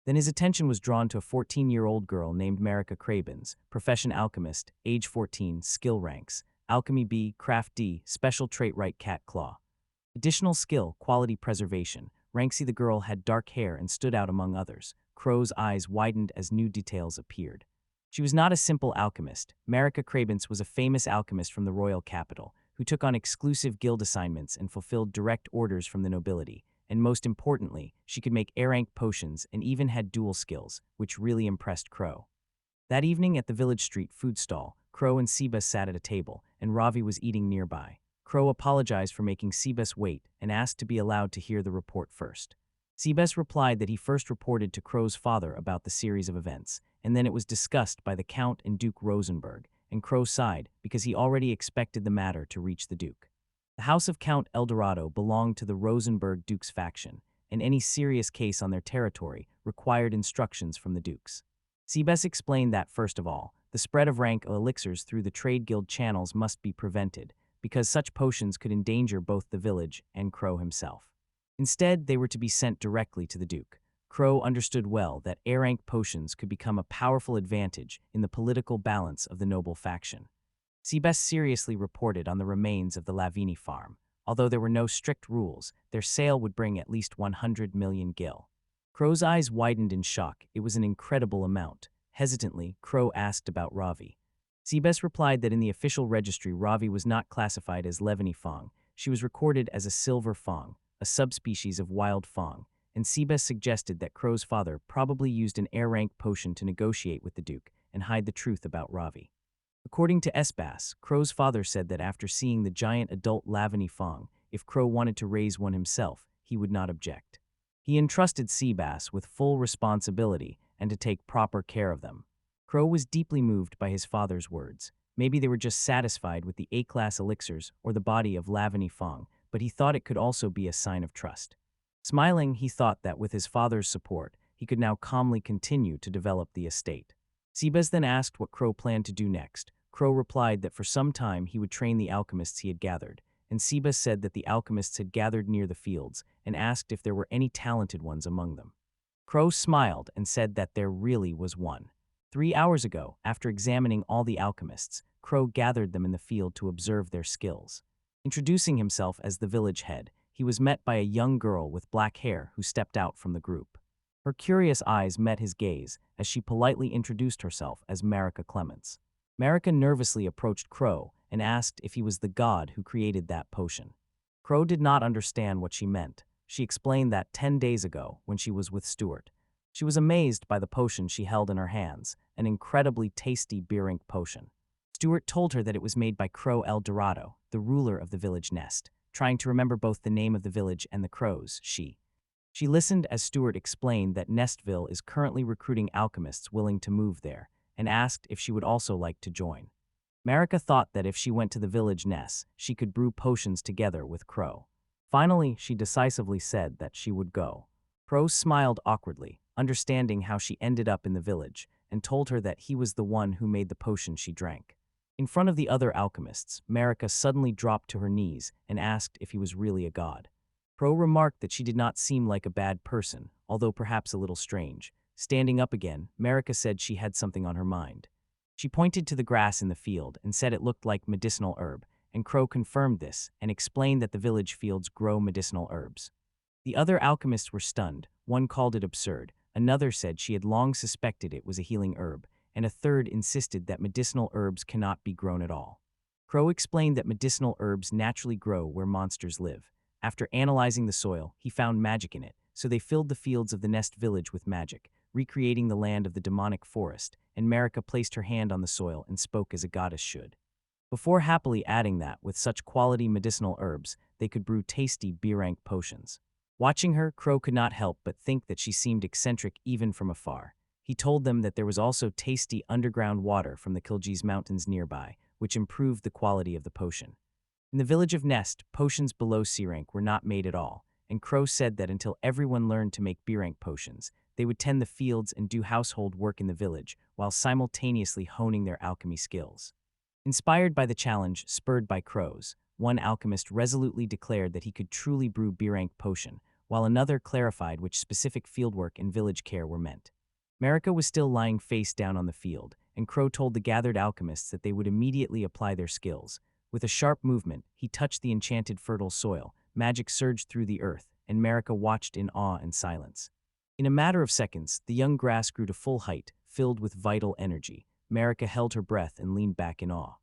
Then his attention was drawn to a 14-year-old girl named Marika Krabins, profession alchemist, age 14, skill ranks, alchemy B, craft D, special trait right cat claw. Additional skill, quality preservation. Ranksy the girl had dark hair and stood out among others. Crow's eyes widened as new details appeared. She was not a simple alchemist. Marika Krabins was a famous alchemist from the royal capital, who took on exclusive guild assignments and fulfilled direct orders from the nobility. And most importantly, she could make A-rank potions and even had dual skills, which really impressed Crow. That evening at the village street food stall, Crow and Seabass sat at a table, and Ravi was eating nearby. Crow apologized for making Seabass wait and asked to be allowed to hear the report first. Seabass replied that he first reported to Crow's father about the series of events, and then it was discussed by the Count and Duke Rosenberg, and Crow sighed because he already expected the matter to reach the Duke. The house of Count Eldorado belonged to the Rosenberg Dukes faction, and any serious case on their territory required instructions from the Dukes. Seabass explained that, first of all, the spread of rank elixirs through the trade guild channels must be prevented, because such potions could endanger both the village and Crow himself. Instead, they were to be sent directly to the Duke. Crow understood well that A-rank potions could become a powerful advantage in the political balance of the noble faction. Seabass seriously reported on the remains of the Lavini farm. Although there were no strict rules, their sale would bring at least 100 million gil. Crow's eyes widened in shock. It was an incredible amount. Hesitantly, Crow asked about Ravi. Seabass replied that in the official registry Ravi was not classified as Levini Fong. She was recorded as a silver Fong, a subspecies of wild Fong, and Seabass suggested that Crow's father probably used an A-rank potion to negotiate with the Duke and hide the truth about Ravi. According to Seabass, Crow's father said that after seeing the giant adult Lavini Fong, if Crow wanted to raise one himself, he would not object. He entrusted Seabass with full responsibility and to take proper care of them. Crow was deeply moved by his father's words. Maybe they were just satisfied with the A-class elixirs or the body of Lavini Fong, but he thought it could also be a sign of trust. Smiling, he thought that with his father's support, he could now calmly continue to develop the estate. Seabass then asked what Crow planned to do next. Crow replied that for some time he would train the alchemists he had gathered, and Seabass said that the alchemists had gathered near the fields and asked if there were any talented ones among them. Crow smiled and said that there really was one. 3 hours ago, after examining all the alchemists, Crow gathered them in the field to observe their skills. Introducing himself as the village head, he was met by a young girl with black hair who stepped out from the group. Her curious eyes met his gaze as she politely introduced herself as Marika Clements. Marika nervously approached Crow and asked if he was the god who created that potion. Crow did not understand what she meant. She explained that 10 days ago, when she was with Stuart, She was amazed by the potion she held in her hands, an incredibly tasty beer ink potion. Stuart told her that it was made by Crow El Dorado, the ruler of the village nest. Trying to remember both the name of the village and the crows, she listened as Stuart explained that Nestville is currently recruiting alchemists willing to move there, and asked if she would also like to join. Marika thought that if she went to the village nest, she could brew potions together with Crow. Finally, she decisively said that she would go. Crow smiled awkwardly, understanding how she ended up in the village, and told her that he was the one who made the potion she drank. In front of the other alchemists, Marika suddenly dropped to her knees and asked if he was really a god. Crow remarked that she did not seem like a bad person, although perhaps a little strange. Standing up again, Marika said she had something on her mind. She pointed to the grass in the field and said it looked like medicinal herb, and Crow confirmed this and explained that the village fields grow medicinal herbs. The other alchemists were stunned. One called it absurd, another said she had long suspected it was a healing herb, and a third insisted that medicinal herbs cannot be grown at all. Crow explained that medicinal herbs naturally grow where monsters live. After analyzing the soil, he found magic in it, so they filled the fields of the Nest village with magic, recreating the land of the demonic forest, and Marika placed her hand on the soil and spoke as a goddess should. Before happily adding that, with such quality medicinal herbs, they could brew tasty beer-rank potions. Watching her, Crow could not help but think that she seemed eccentric even from afar. He told them that there was also tasty underground water from the Kiljees Mountains nearby, which improved the quality of the potion. In the village of Nest, potions below C rank were not made at all, and Crow said that until everyone learned to make B rank potions, they would tend the fields and do household work in the village while simultaneously honing their alchemy skills. Inspired by the challenge spurred by Crows, one alchemist resolutely declared that he could truly brew B rank potion, while another clarified which specific fieldwork and village care were meant. Marika was still lying face down on the field, and Crow told the gathered alchemists that they would immediately apply their skills. With a sharp movement, he touched the enchanted fertile soil, magic surged through the earth, and Marika watched in awe and silence. In a matter of seconds, the young grass grew to full height, filled with vital energy. Marika held her breath and leaned back in awe.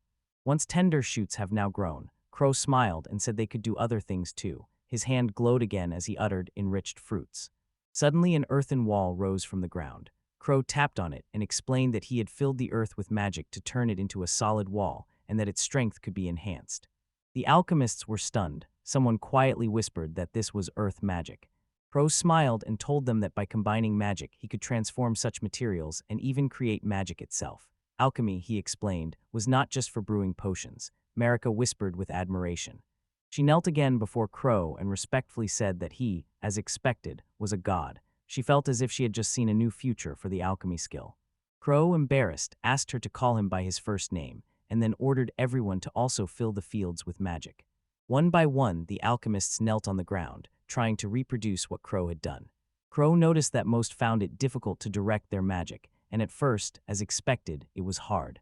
Once tender shoots have now grown, Crow smiled and said they could do other things too. His hand glowed again as he uttered enriched fruits. Suddenly an earthen wall rose from the ground. Crow tapped on it and explained that he had filled the earth with magic to turn it into a solid wall, and that its strength could be enhanced. The alchemists were stunned. Someone quietly whispered that this was earth magic. Crow smiled and told them that by combining magic, he could transform such materials and even create magic itself. Alchemy, he explained, was not just for brewing potions. Marika whispered with admiration. She knelt again before Crow and respectfully said that he, as expected, was a god. She felt as if she had just seen a new future for the alchemy skill. Crow, embarrassed, asked her to call him by his first name, and then ordered everyone to also fill the fields with magic. One by one, the alchemists knelt on the ground, trying to reproduce what Crow had done. Crow noticed that most found it difficult to direct their magic, and at first, as expected, it was hard.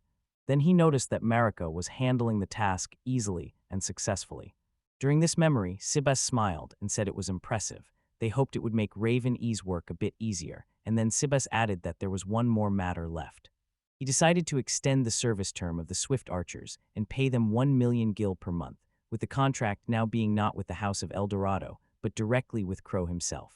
Then he noticed that Marika was handling the task easily and successfully. During this memory, Sibes smiled and said it was impressive. They hoped it would make Raven E's work a bit easier, and then Sibes added that there was one more matter left. He decided to extend the service term of the Swift Archers and pay them 1 million gil per month, with the contract now being not with the House of El Dorado, but directly with Crow himself.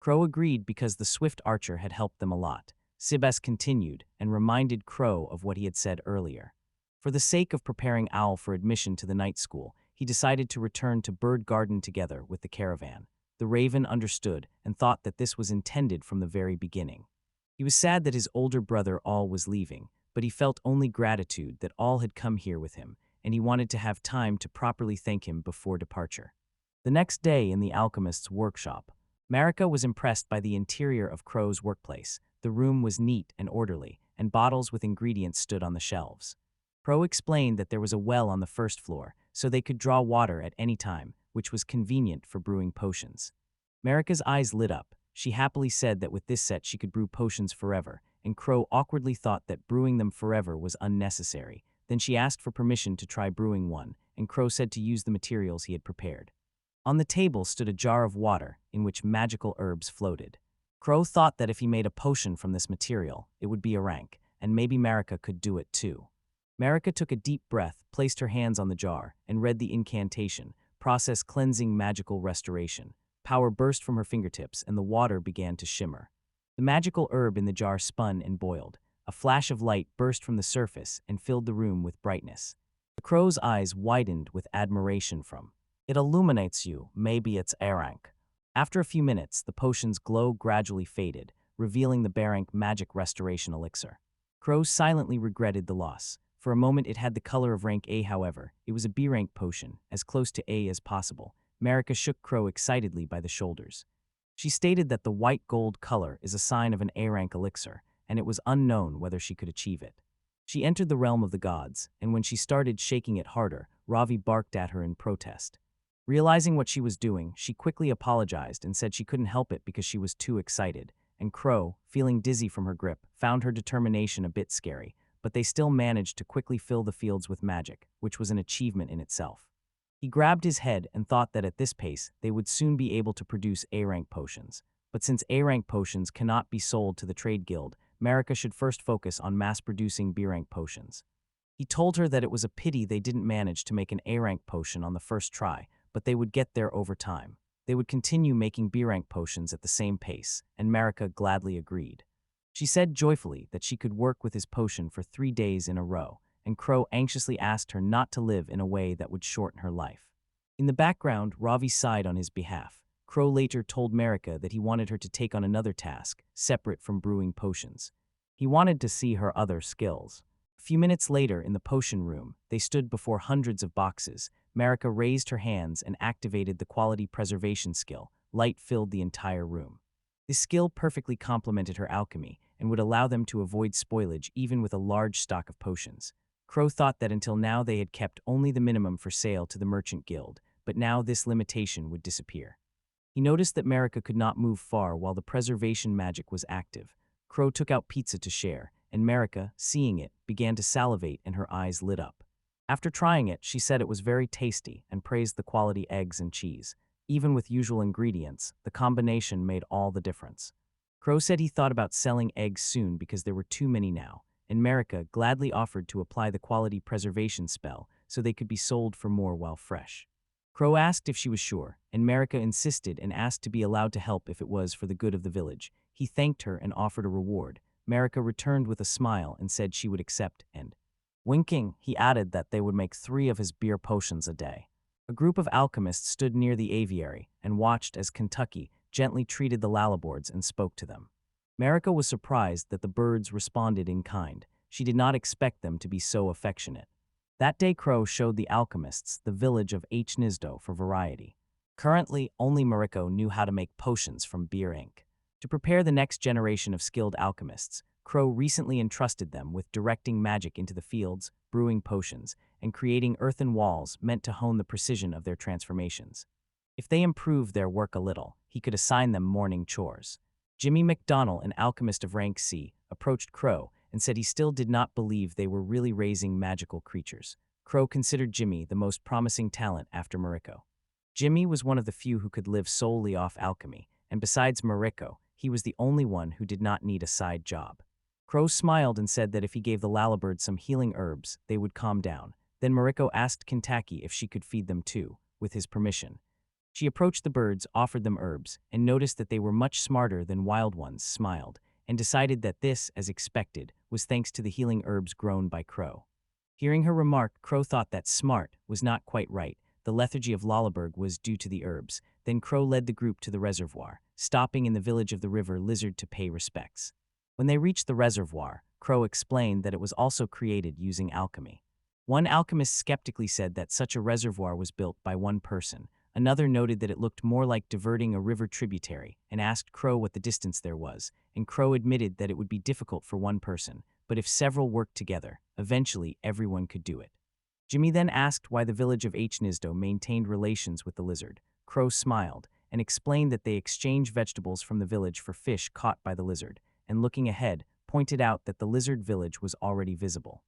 Crow agreed because the Swift Archer had helped them a lot. Sibes continued and reminded Crow of what he had said earlier. For the sake of preparing Owl for admission to the night school, he decided to return to Bird Garden together with the caravan. The Raven understood and thought that this was intended from the very beginning. He was sad that his older brother All was leaving, but he felt only gratitude that All had come here with him, and he wanted to have time to properly thank him before departure. The next day in the alchemist's workshop, Marika was impressed by the interior of Crow's workplace. The room was neat and orderly, and bottles with ingredients stood on the shelves. Crow explained that there was a well on the first floor, so they could draw water at any time, which was convenient for brewing potions. Marika's eyes lit up. She happily said that with this set she could brew potions forever, and Crow awkwardly thought that brewing them forever was unnecessary. Then she asked for permission to try brewing one, and Crow said to use the materials he had prepared. On the table stood a jar of water, in which magical herbs floated. Crow thought that if he made a potion from this material, it would be a rank, and maybe Marika could do it too. Marika took a deep breath, placed her hands on the jar, and read the incantation, process cleansing magical restoration. Power burst from her fingertips, and the water began to shimmer. The magical herb in the jar spun and boiled. A flash of light burst from the surface and filled the room with brightness. The crow's eyes widened with admiration from. It illuminates you, maybe it's Arank. After a few minutes, the potion's glow gradually faded, revealing the Barank magic restoration elixir. Crow silently regretted the loss. For a moment it had the color of rank A, however. It was a B rank potion, as close to A as possible. Marika shook Crow excitedly by the shoulders. She stated that the white gold color is a sign of an A rank elixir, and it was unknown whether she could achieve it. She entered the realm of the gods, and when she started shaking it harder, Ravi barked at her in protest. Realizing what she was doing, she quickly apologized and said she couldn't help it because she was too excited, and Crow, feeling dizzy from her grip, found her determination a bit scary, but they still managed to quickly fill the fields with magic, which was an achievement in itself. He grabbed his head and thought that at this pace, they would soon be able to produce A-rank potions. But since A-rank potions cannot be sold to the trade guild, Marika should first focus on mass-producing B-rank potions. He told her that it was a pity they didn't manage to make an A-rank potion on the first try, but they would get there over time. They would continue making B-rank potions at the same pace, and Marika gladly agreed. She said joyfully that she could work with his potion for 3 days in a row, and Crow anxiously asked her not to live in a way that would shorten her life. In the background, Ravi sighed on his behalf. Crow later told Marika that he wanted her to take on another task, separate from brewing potions. He wanted to see her other skills. A few minutes later, in the potion room, they stood before hundreds of boxes. Marika raised her hands and activated the quality preservation skill. Light filled the entire room. This skill perfectly complemented her alchemy and would allow them to avoid spoilage even with a large stock of potions. Crow thought that until now they had kept only the minimum for sale to the merchant guild, but now this limitation would disappear. He noticed that Marika could not move far while the preservation magic was active. Crow took out pizza to share, and Marika, seeing it, began to salivate and her eyes lit up. After trying it, she said it was very tasty and praised the quality eggs and cheese. Even with usual ingredients, the combination made all the difference. Crow said he thought about selling eggs soon because there were too many now, and Marika gladly offered to apply the quality preservation spell so they could be sold for more while fresh. Crow asked if she was sure, and Marika insisted and asked to be allowed to help if it was for the good of the village. He thanked her and offered a reward. Marika returned with a smile and said she would accept, and winking, he added that they would make 3 of his beer potions a day. A group of alchemists stood near the aviary and watched as Kentucky gently treated the lalliboards and spoke to them. Marika was surprised that the birds responded in kind. She did not expect them to be so affectionate. That day Crow showed the alchemists the village of H. Nizdo for variety. Currently, only Mariko knew how to make potions from beer ink. To prepare the next generation of skilled alchemists, Crow recently entrusted them with directing magic into the fields, brewing potions, and creating earthen walls meant to hone the precision of their transformations. If they improved their work a little, he could assign them morning chores. Jimmy McDonnell, an alchemist of rank C, approached Crow and said he still did not believe they were really raising magical creatures. Crow considered Jimmy the most promising talent after Mariko. Jimmy was one of the few who could live solely off alchemy, and besides Mariko, he was the only one who did not need a side job. Crow smiled and said that if he gave the lalliebirds some healing herbs, they would calm down. Then Mariko asked Kentucky if she could feed them too, with his permission. She approached the birds, offered them herbs, and noticed that they were much smarter than wild ones, smiled, and decided that this, as expected, was thanks to the healing herbs grown by Crow. Hearing her remark, Crow thought that smart was not quite right. The lethargy of Lalleberg was due to the herbs. Then Crow led the group to the reservoir, stopping in the village of the river Lizard to pay respects. When they reached the reservoir, Crow explained that it was also created using alchemy. One alchemist skeptically said that such a reservoir was built by one person. Another noted that it looked more like diverting a river tributary and asked Crow what the distance there was, and Crow admitted that it would be difficult for one person, but if several worked together, eventually everyone could do it. Jimmy then asked why the village of H. Nizdo maintained relations with the lizard. Crow smiled and explained that they exchange vegetables from the village for fish caught by the lizard, and looking ahead, pointed out that the lizard village was already visible.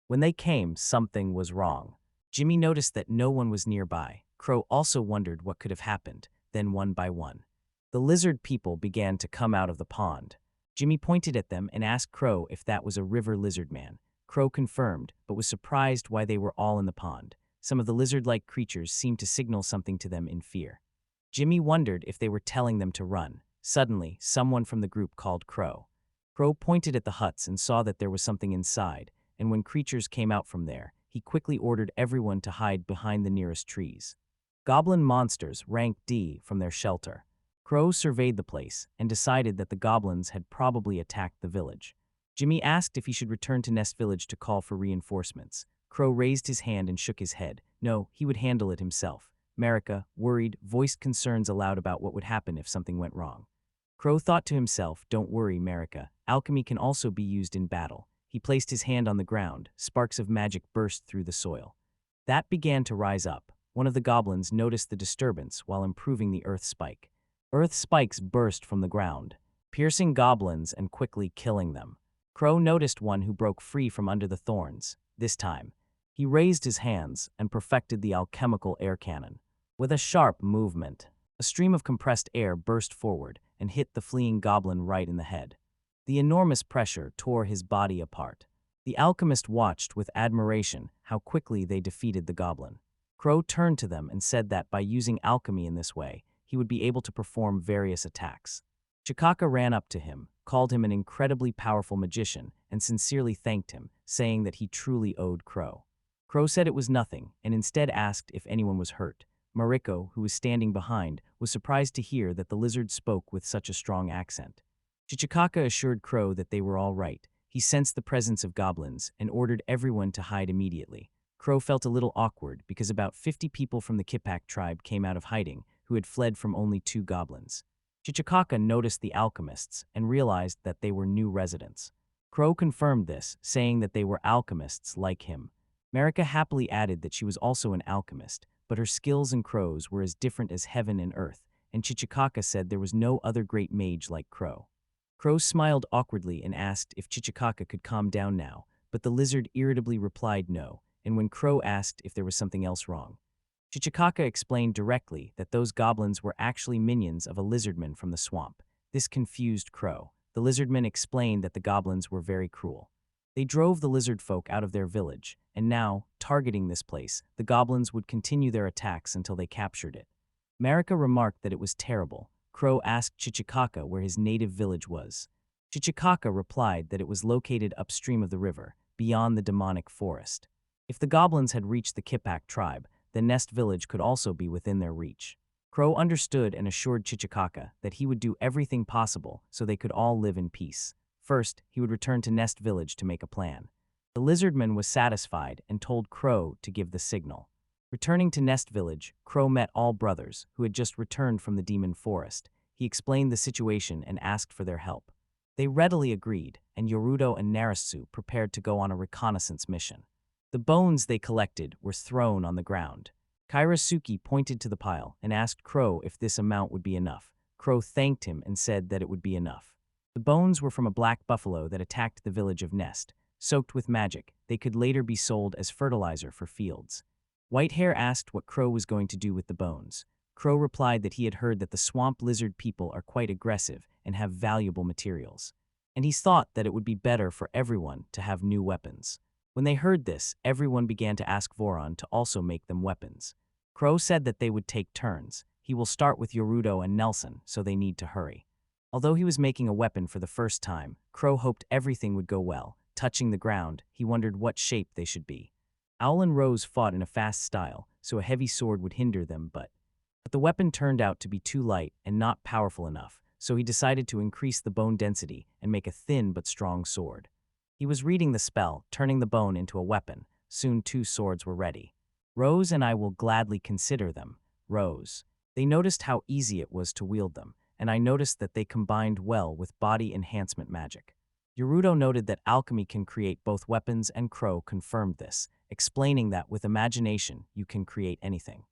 When they came, something was wrong. Jimmy noticed that no one was nearby. Crow also wondered what could have happened. Then one by one, the lizard people began to come out of the pond. Jimmy pointed at them and asked Crow if that was a river lizard man. Crow confirmed, but was surprised why they were all in the pond. Some of the lizard-like creatures seemed to signal something to them in fear. Jimmy wondered if they were telling them to run. Suddenly, someone from the group called Crow. Crow pointed at the huts and saw that there was something inside, and when creatures came out from there, he quickly ordered everyone to hide behind the nearest trees. Goblin monsters ranked D from their shelter. Crow surveyed the place and decided that the goblins had probably attacked the village. Jimmy asked if he should return to Nest Village to call for reinforcements. Crow raised his hand and shook his head. No, he would handle it himself. Marika, worried, voiced concerns aloud about what would happen if something went wrong. Crow thought to himself, "Don't worry, Marika. Alchemy can also be used in battle." He placed his hand on the ground. Sparks of magic burst through the soil. That began to rise up. One of the goblins noticed the disturbance while improving the earth spike. Earth spikes burst from the ground, piercing goblins and quickly killing them. Crow noticed one who broke free from under the thorns. This time, he raised his hands and perfected the alchemical air cannon. With a sharp movement, a stream of compressed air burst forward and hit the fleeing goblin right in the head. The enormous pressure tore his body apart. The alchemist watched with admiration how quickly they defeated the goblin. Crow turned to them and said that by using alchemy in this way, he would be able to perform various attacks. Chikaka ran up to him, called him an incredibly powerful magician, and sincerely thanked him, saying that he truly owed Crow. Crow said it was nothing, and instead asked if anyone was hurt. Mariko, who was standing behind, was surprised to hear that the lizard spoke with such a strong accent. Chichikaka assured Crow that they were all right. He sensed the presence of goblins and ordered everyone to hide immediately. Crow felt a little awkward because about 50 people from the Kipak tribe came out of hiding, who had fled from only 2 goblins. Chichikaka noticed the alchemists and realized that they were new residents. Crow confirmed this, saying that they were alchemists like him. Marika happily added that she was also an alchemist, but her skills and Crow's were as different as heaven and earth, and Chichikaka said there was no other great mage like Crow. Crow smiled awkwardly and asked if Chichikaka could calm down now, but the lizard irritably replied no, and when Crow asked if there was something else wrong, Chichikaka explained directly that those goblins were actually minions of a lizardman from the swamp. This confused Crow. The lizardman explained that the goblins were very cruel. They drove the lizard folk out of their village, and now, targeting this place, the goblins would continue their attacks until they captured it. Marika remarked that it was terrible. Crow asked Chichikaka where his native village was. Chichikaka replied that it was located upstream of the river, beyond the demonic forest. If the goblins had reached the Kipak tribe, the Nest village could also be within their reach. Crow understood and assured Chichikaka that he would do everything possible so they could all live in peace. First, he would return to Nest village to make a plan. The lizardman was satisfied and told Crow to give the signal. Returning to Nest village, Crow met all brothers, who had just returned from the demon forest. He explained the situation and asked for their help. They readily agreed, and Yorudo and Narasu prepared to go on a reconnaissance mission. The bones they collected were thrown on the ground. Kairasuke pointed to the pile and asked Crow if this amount would be enough. Crow thanked him and said that it would be enough. The bones were from a black buffalo that attacked the village of Nest. Soaked with magic, they could later be sold as fertilizer for fields. Whitehair asked what Crow was going to do with the bones. Crow replied that he had heard that the swamp lizard people are quite aggressive and have valuable materials, and he thought that it would be better for everyone to have new weapons. When they heard this, everyone began to ask Voron to also make them weapons. Crow said that they would take turns. He will start with Yorudo and Nelson, so they need to hurry. Although he was making a weapon for the first time, Crow hoped everything would go well. Touching the ground, he wondered what shape they should be. Owl and Rose fought in a fast style, so a heavy sword would hinder them, but the weapon turned out to be too light and not powerful enough, so he decided to increase the bone density and make a thin but strong sword. He was reading the spell, turning the bone into a weapon. Soon 2 swords were ready. Rose and I will gladly consider them. Rose. They noticed how easy it was to wield them, and I noticed that they combined well with body enhancement magic. Yorudo noted that alchemy can create both weapons, and Crow confirmed this, explaining that with imagination you can create anything,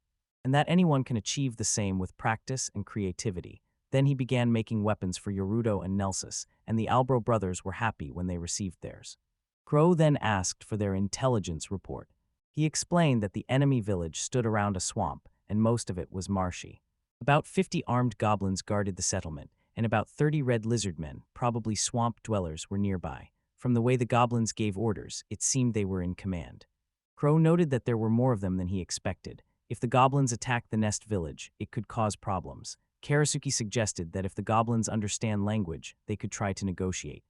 and that anyone can achieve the same with practice and creativity. Then he began making weapons for Yorudo and Nelsus, and the Albro brothers were happy when they received theirs. Crow then asked for their intelligence report. He explained that the enemy village stood around a swamp, and most of it was marshy. About 50 armed goblins guarded the settlement, and about 30 red lizard men, probably swamp dwellers, were nearby. From the way the goblins gave orders, it seemed they were in command. Crow noted that there were more of them than he expected. If the goblins attacked the Nest village, it could cause problems. Karasuki suggested that if the goblins understand language, they could try to negotiate.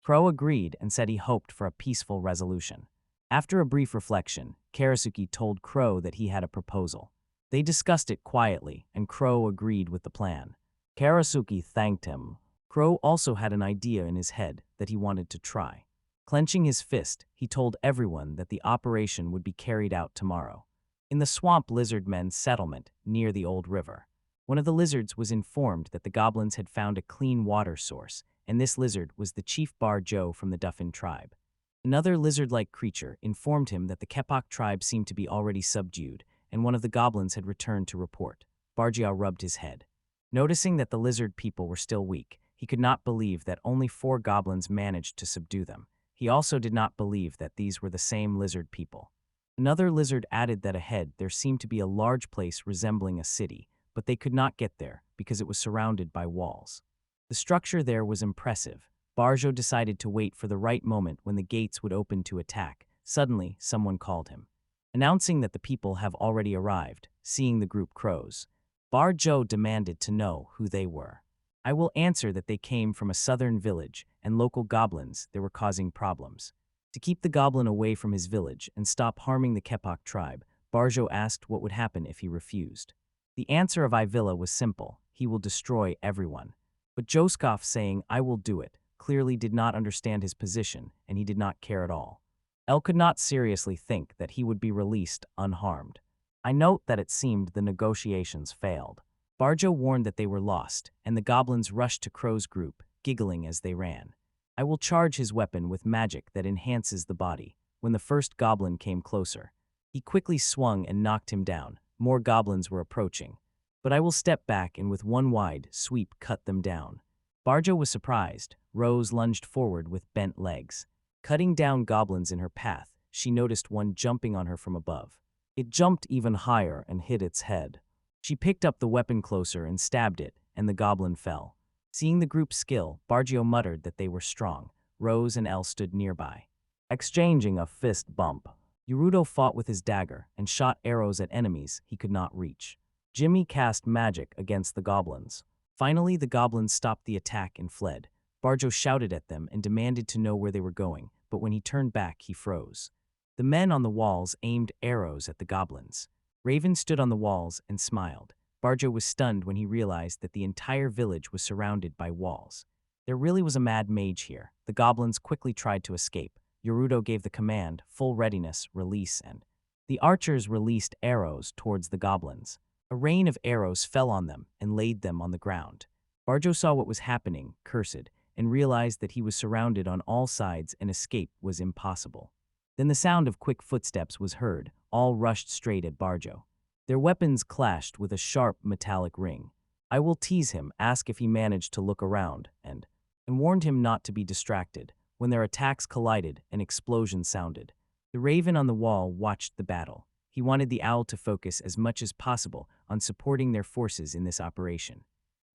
Crow agreed and said he hoped for a peaceful resolution. After a brief reflection, Karasuki told Crow that he had a proposal. They discussed it quietly, and Crow agreed with the plan. Karasuki thanked him. Crow also had an idea in his head that he wanted to try. Clenching his fist, he told everyone that the operation would be carried out tomorrow. In the swamp lizard men's settlement, near the old river, one of the lizards was informed that the goblins had found a clean water source, and this lizard was the chief Bar-Jo from the Duffin tribe. Another lizard-like creature informed him that the Kepok tribe seemed to be already subdued, and one of the goblins had returned to report. Bar-Jo rubbed his head. Noticing that the lizard people were still weak, he could not believe that only 4 goblins managed to subdue them. He also did not believe that these were the same lizard people. Another lizard added that ahead there seemed to be a large place resembling a city, but they could not get there because it was surrounded by walls. The structure there was impressive. Bar-Jo decided to wait for the right moment when the gates would open to attack. Suddenly, someone called him, announcing that the people have already arrived. Seeing the group crows, Bar-Jo demanded to know who they were. I will answer that they came from a southern village, and local goblins they were causing problems. To keep the goblin away from his village and stop harming the Kepok tribe, Bar-Jo asked what would happen if he refused. The answer of Ivilla was simple: he will destroy everyone. But Joskov saying, "I will do it," clearly did not understand his position, and he did not care at all. El could not seriously think that he would be released unharmed. I note that it seemed the negotiations failed. Bar-Jo warned that they were lost, and the goblins rushed to Crow's group, giggling as they ran. I will charge his weapon with magic that enhances the body. When the first goblin came closer, he quickly swung and knocked him down. More goblins were approaching. But I will step back and with one wide sweep cut them down. Bar-Jo was surprised. Rose lunged forward with bent legs. Cutting down goblins in her path, she noticed one jumping on her from above. It jumped even higher and hit its head. She picked up the weapon closer and stabbed it, and the goblin fell. Seeing the group's skill, Bar-Jo muttered that they were strong. Rose and El stood nearby, exchanging a fist bump. Yurudo fought with his dagger and shot arrows at enemies he could not reach. Jimmy cast magic against the goblins. Finally, the goblins stopped the attack and fled. Bar-Jo shouted at them and demanded to know where they were going, but when he turned back, he froze. The men on the walls aimed arrows at the goblins. Raven stood on the walls and smiled. Bar-Jo was stunned when he realized that the entire village was surrounded by walls. There really was a mad mage here. The goblins quickly tried to escape. Yurudo gave the command, full readiness, release, and the archers released arrows towards the goblins. A rain of arrows fell on them and laid them on the ground. Bar-Jo saw what was happening, cursed, and realized that he was surrounded on all sides and escape was impossible. Then the sound of quick footsteps was heard. All rushed straight at Bar-Jo. Their weapons clashed with a sharp metallic ring. I will tease him, ask if he managed to look around, and warned him not to be distracted. When their attacks collided, an explosion sounded. The raven on the wall watched the battle. He wanted the owl to focus as much as possible on supporting their forces in this operation.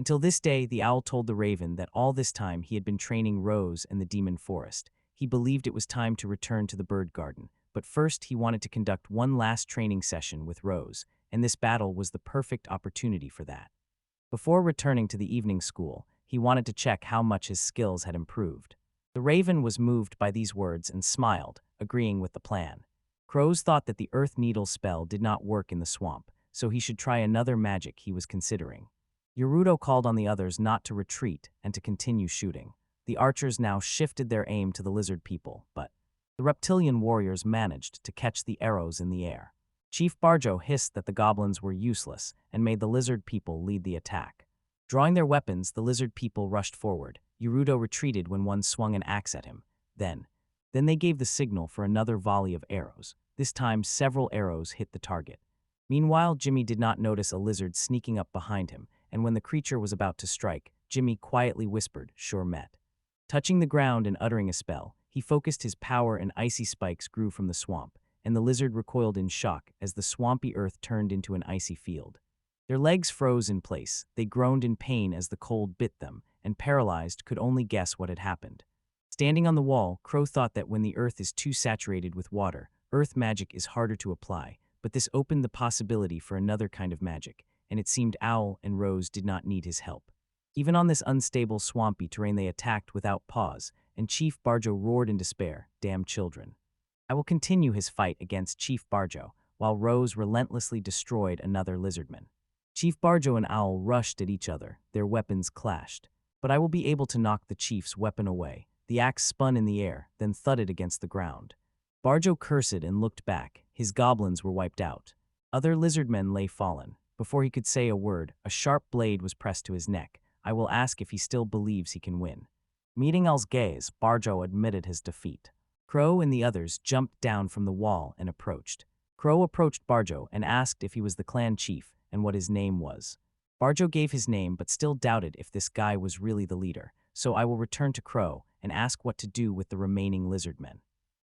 Until this day, the owl told the raven that all this time he had been training Rose and the demon forest. He believed it was time to return to the bird garden, but first he wanted to conduct one last training session with Rose, and this battle was the perfect opportunity for that. Before returning to the evening school, he wanted to check how much his skills had improved. The raven was moved by these words and smiled, agreeing with the plan. Crows thought that the earth needle spell did not work in the swamp, so he should try another magic he was considering. Yurudo called on the others not to retreat and to continue shooting. The archers now shifted their aim to the lizard people, but the reptilian warriors managed to catch the arrows in the air. Chief Bar-Jo hissed that the goblins were useless and made the lizard people lead the attack. Drawing their weapons, the lizard people rushed forward. Yurudo retreated when one swung an axe at him. Then they gave the signal for another volley of arrows. This time, several arrows hit the target. Meanwhile, Jimmy did not notice a lizard sneaking up behind him, and when the creature was about to strike, Jimmy quietly whispered, "Sure met." Touching the ground and uttering a spell, he focused his power and icy spikes grew from the swamp, and the lizard recoiled in shock as the swampy earth turned into an icy field. Their legs froze in place. They groaned in pain as the cold bit them, and paralyzed could only guess what had happened. Standing on the wall, Crow thought that when the earth is too saturated with water, earth magic is harder to apply, but this opened the possibility for another kind of magic, and it seemed Owl and Rose did not need his help. Even on this unstable, swampy terrain they attacked without pause, and Chief Barjo roared in despair, "Damn children." I will continue his fight against Chief Barjo, while Rose relentlessly destroyed another lizardman. Chief Barjo and Owl rushed at each other, their weapons clashed. But I will be able to knock the chief's weapon away. The axe spun in the air, then thudded against the ground. Barjo cursed and looked back. His goblins were wiped out. Other lizardmen lay fallen. Before he could say a word, a sharp blade was pressed to his neck. I will ask if he still believes he can win. Meeting L's gaze, Barjo admitted his defeat. Crow and the others jumped down from the wall and approached. Crow approached Barjo and asked if he was the clan chief and what his name was. Barjo gave his name but still doubted if this guy was really the leader, so I will return to Crow and ask what to do with the remaining lizardmen.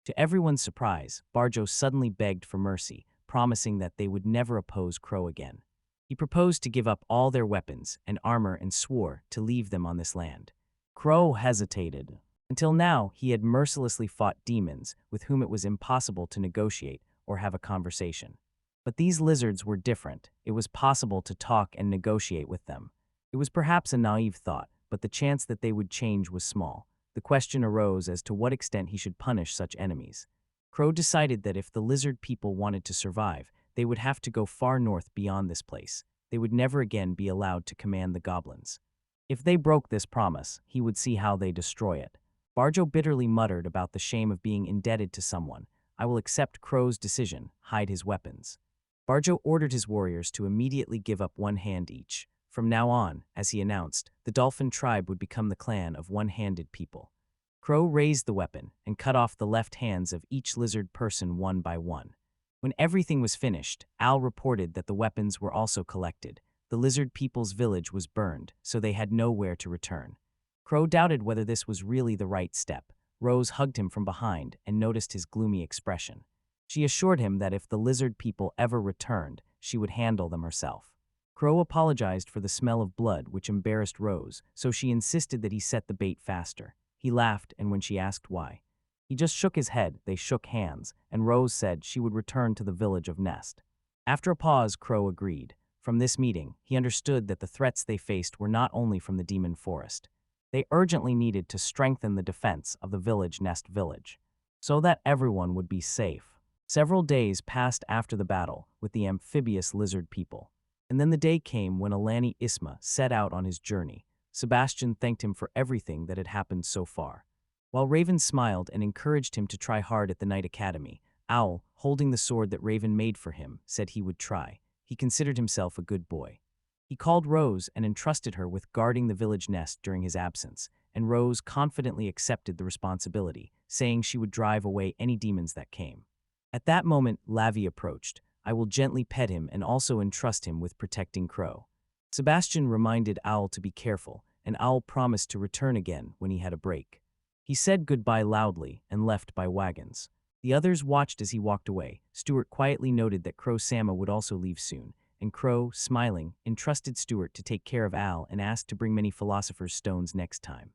To everyone's surprise, Barjo suddenly begged for mercy, promising that they would never oppose Crow again. He proposed to give up all their weapons and armor and swore to leave them on this land. Crow hesitated. Until now, he had mercilessly fought demons with whom it was impossible to negotiate or have a conversation. But these lizards were different. It was possible to talk and negotiate with them. It was perhaps a naive thought, but the chance that they would change was small. The question arose as to what extent he should punish such enemies. Crow decided that if the lizard people wanted to survive, they would have to go far north beyond this place. They would never again be allowed to command the goblins. If they broke this promise, he would see how they destroy it. Barjo bitterly muttered about the shame of being indebted to someone. I will accept Crow's decision, hide his weapons. Barjo ordered his warriors to immediately give up one hand each. From now on, as he announced, the dolphin tribe would become the clan of one-handed people. Crow raised the weapon and cut off the left hands of each lizard person one by one. When everything was finished, Al reported that the weapons were also collected. The lizard people's village was burned, so they had nowhere to return. Crow doubted whether this was really the right step. Rose hugged him from behind and noticed his gloomy expression. She assured him that if the lizard people ever returned, she would handle them herself. Crow apologized for the smell of blood, which embarrassed Rose, so she insisted that he set the bait faster. He laughed, and when she asked why, he just shook his head. They shook hands, and Rose said she would return to the village of Nest. After a pause, Crow agreed. From this meeting, he understood that the threats they faced were not only from the demon forest. They urgently needed to strengthen the defense of the village Nest village, so that everyone would be safe. Several days passed after the battle with the amphibious lizard people, and then the day came when Alani Isma set out on his journey. Sebastian thanked him for everything that had happened so far. While Raven smiled and encouraged him to try hard at the Night Academy, Owl, holding the sword that Raven made for him, said he would try. He considered himself a good boy. He called Rose and entrusted her with guarding the village Nest during his absence, and Rose confidently accepted the responsibility, saying she would drive away any demons that came. At that moment, Lavi approached. I will gently pet him and also entrust him with protecting Crow. Sebastian reminded Owl to be careful, and Owl promised to return again when he had a break. He said goodbye loudly and left by wagons. The others watched as he walked away. Stuart quietly noted that Crow-sama would also leave soon, and Crow, smiling, entrusted Stuart to take care of Al and asked to bring many Philosopher's Stones next time.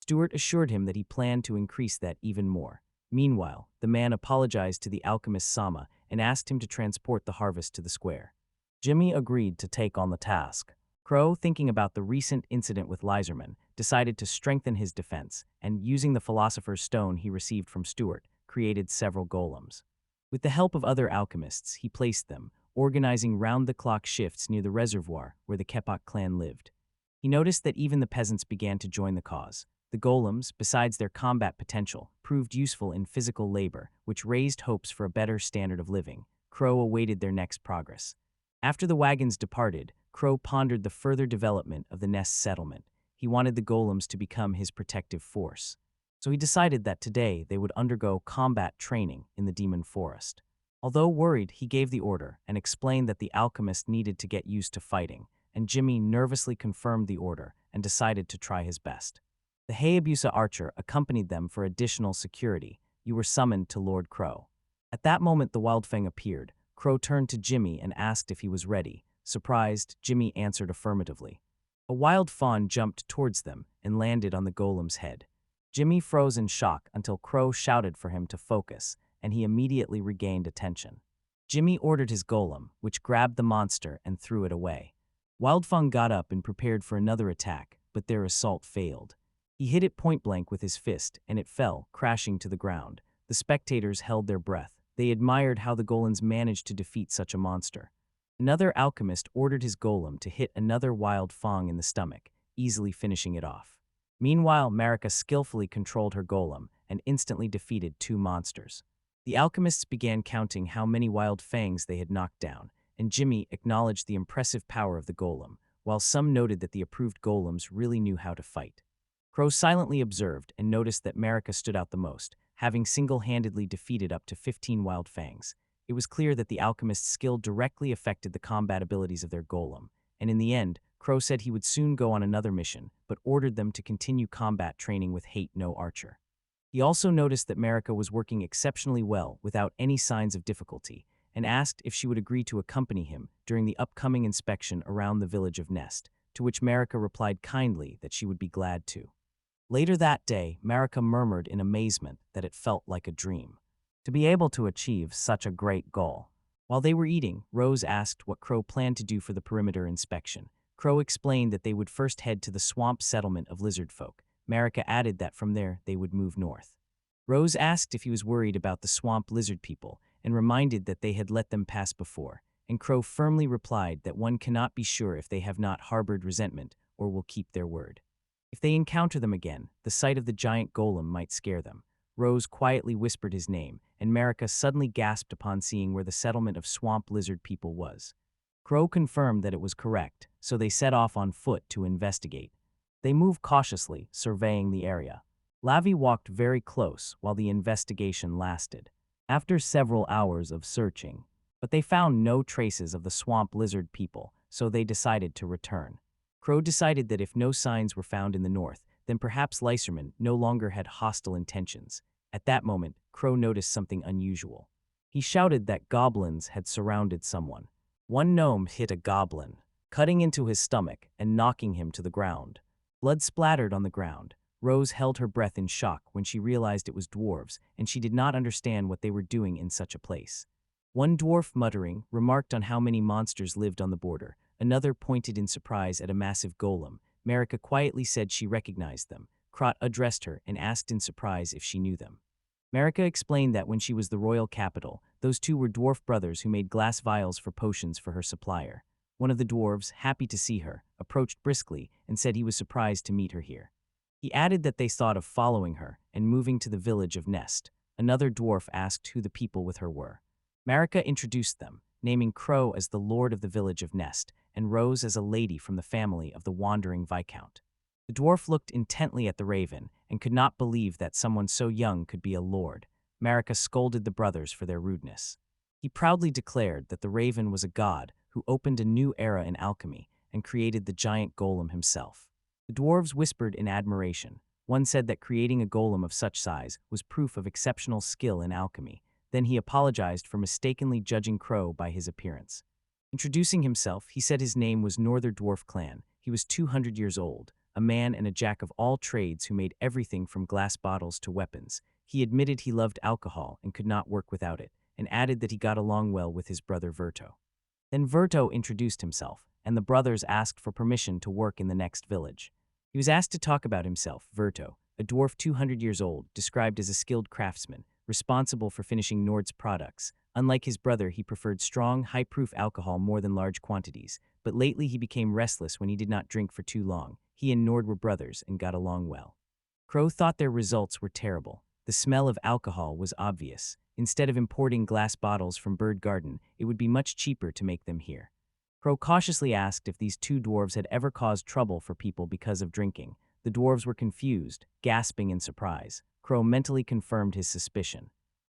Stuart assured him that he planned to increase that even more. Meanwhile, the man apologized to the Alchemist Sama and asked him to transport the harvest to the square. Jimmy agreed to take on the task. Crow, thinking about the recent incident with Lizerman, decided to strengthen his defense, and using the Philosopher's Stone he received from Stuart, created several golems. With the help of other alchemists, he placed them, organizing round-the-clock shifts near the reservoir where the Kepak clan lived. He noticed that even the peasants began to join the cause. The golems, besides their combat potential, proved useful in physical labor, which raised hopes for a better standard of living. Crow awaited their next progress. After the wagons departed, Crow pondered the further development of the Nest settlement. He wanted the golems to become his protective force. So he decided that today they would undergo combat training in the demon forest. Although worried, he gave the order and explained that the alchemist needed to get used to fighting, and Jimmy nervously confirmed the order and decided to try his best. The Hayabusa archer accompanied them for additional security. You were summoned to Lord Crow. At that moment, the Wildfang appeared. Crow turned to Jimmy and asked if he was ready. Surprised, Jimmy answered affirmatively. A wild fawn jumped towards them and landed on the golem's head. Jimmy froze in shock until Crow shouted for him to focus, and he immediately regained attention. Jimmy ordered his golem, which grabbed the monster and threw it away. Wildfang got up and prepared for another attack, but their assault failed. He hit it point-blank with his fist, and it fell, crashing to the ground. The spectators held their breath. They admired how the golems managed to defeat such a monster. Another alchemist ordered his golem to hit another wild fang in the stomach, easily finishing it off. Meanwhile, Marika skillfully controlled her golem and instantly defeated two monsters. The alchemists began counting how many wild fangs they had knocked down, and Jimmy acknowledged the impressive power of the golem, while some noted that the approved golems really knew how to fight. Crow silently observed and noticed that Marika stood out the most, having single-handedly defeated up to 15 wild fangs. It was clear that the alchemist's skill directly affected the combat abilities of their golem, and in the end, Crow said he would soon go on another mission, but ordered them to continue combat training with Hate No Archer. He also noticed that Marika was working exceptionally well without any signs of difficulty, and asked if she would agree to accompany him during the upcoming inspection around the village of Nest, to which Marika replied kindly that she would be glad to. Later that day, Marika murmured in amazement that it felt like a dream. To be able to achieve such a great goal. While they were eating, Rose asked what Crow planned to do for the perimeter inspection. Crow explained that they would first head to the swamp settlement of lizard folk. Marika added that from there they would move north. Rose asked if he was worried about the swamp lizard people and reminded that they had let them pass before, and Crow firmly replied that one cannot be sure if they have not harbored resentment or will keep their word. If they encounter them again, the sight of the giant golem might scare them. Rose quietly whispered his name, and Marika suddenly gasped upon seeing where the settlement of swamp lizard people was. Crow confirmed that it was correct, so they set off on foot to investigate. They moved cautiously, surveying the area. Lavi walked very close while the investigation lasted. After several hours of searching, but they found no traces of the swamp lizard people, so they decided to return. Crow decided that if no signs were found in the north, then perhaps Lyserman no longer had hostile intentions. At that moment, Crow noticed something unusual. He shouted that goblins had surrounded someone. One gnome hit a goblin, cutting into his stomach and knocking him to the ground. Blood splattered on the ground. Rose held her breath in shock when she realized it was dwarves, and she did not understand what they were doing in such a place. One dwarf, muttering, remarked on how many monsters lived on the border. Another pointed in surprise at a massive golem. Marika quietly said she recognized them. Krot addressed her and asked in surprise if she knew them. Marika explained that when she was the royal capital, those two were dwarf brothers who made glass vials for potions for her supplier. One of the dwarves, happy to see her, approached briskly and said he was surprised to meet her here. He added that they thought of following her and moving to the village of Nest. Another dwarf asked who the people with her were. Marika introduced them, naming Crow as the lord of the village of Nest and Rose as a lady from the family of the wandering viscount. The dwarf looked intently at the raven and could not believe that someone so young could be a lord. Marika scolded the brothers for their rudeness. He proudly declared that the raven was a god who opened a new era in alchemy and created the giant golem himself. The dwarves whispered in admiration. One said that creating a golem of such size was proof of exceptional skill in alchemy. Then he apologized for mistakenly judging Crow by his appearance. Introducing himself, he said his name was Northern Dwarf Clan. He was 200 years old, a man and a jack of all trades who made everything from glass bottles to weapons. He admitted he loved alcohol and could not work without it, and added that he got along well with his brother Verto. Then Verto introduced himself, and the brothers asked for permission to work in the next village. He was asked to talk about himself. Verto, a dwarf 200 years old, described as a skilled craftsman, responsible for finishing Nord's products. Unlike his brother, he preferred strong, high-proof alcohol more than large quantities, but lately he became restless when he did not drink for too long. He and Nord were brothers and got along well. Crow thought their results were terrible. The smell of alcohol was obvious. Instead of importing glass bottles from Bird Garden, it would be much cheaper to make them here. Crow cautiously asked if these two dwarves had ever caused trouble for people because of drinking. The dwarves were confused, gasping in surprise. Crow mentally confirmed his suspicion.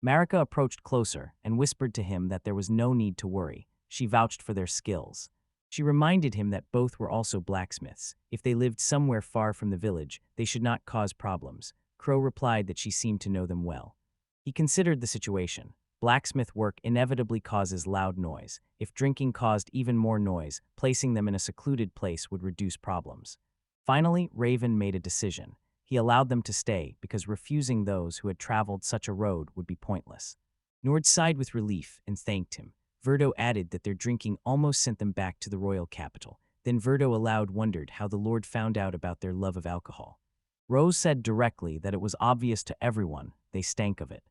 Marika approached closer and whispered to him that there was no need to worry. She vouched for their skills. She reminded him that both were also blacksmiths. If they lived somewhere far from the village, they should not cause problems. Crow replied that she seemed to know them well. He considered the situation. Blacksmith work inevitably causes loud noise. If drinking caused even more noise, placing them in a secluded place would reduce problems. Finally, Raven made a decision. He allowed them to stay because refusing those who had traveled such a road would be pointless. Nord sighed with relief and thanked him. Verto added that their drinking almost sent them back to the royal capital. Then Verdo aloud wondered how the Lord found out about their love of alcohol. Rose said directly that it was obvious to everyone, they stank of it.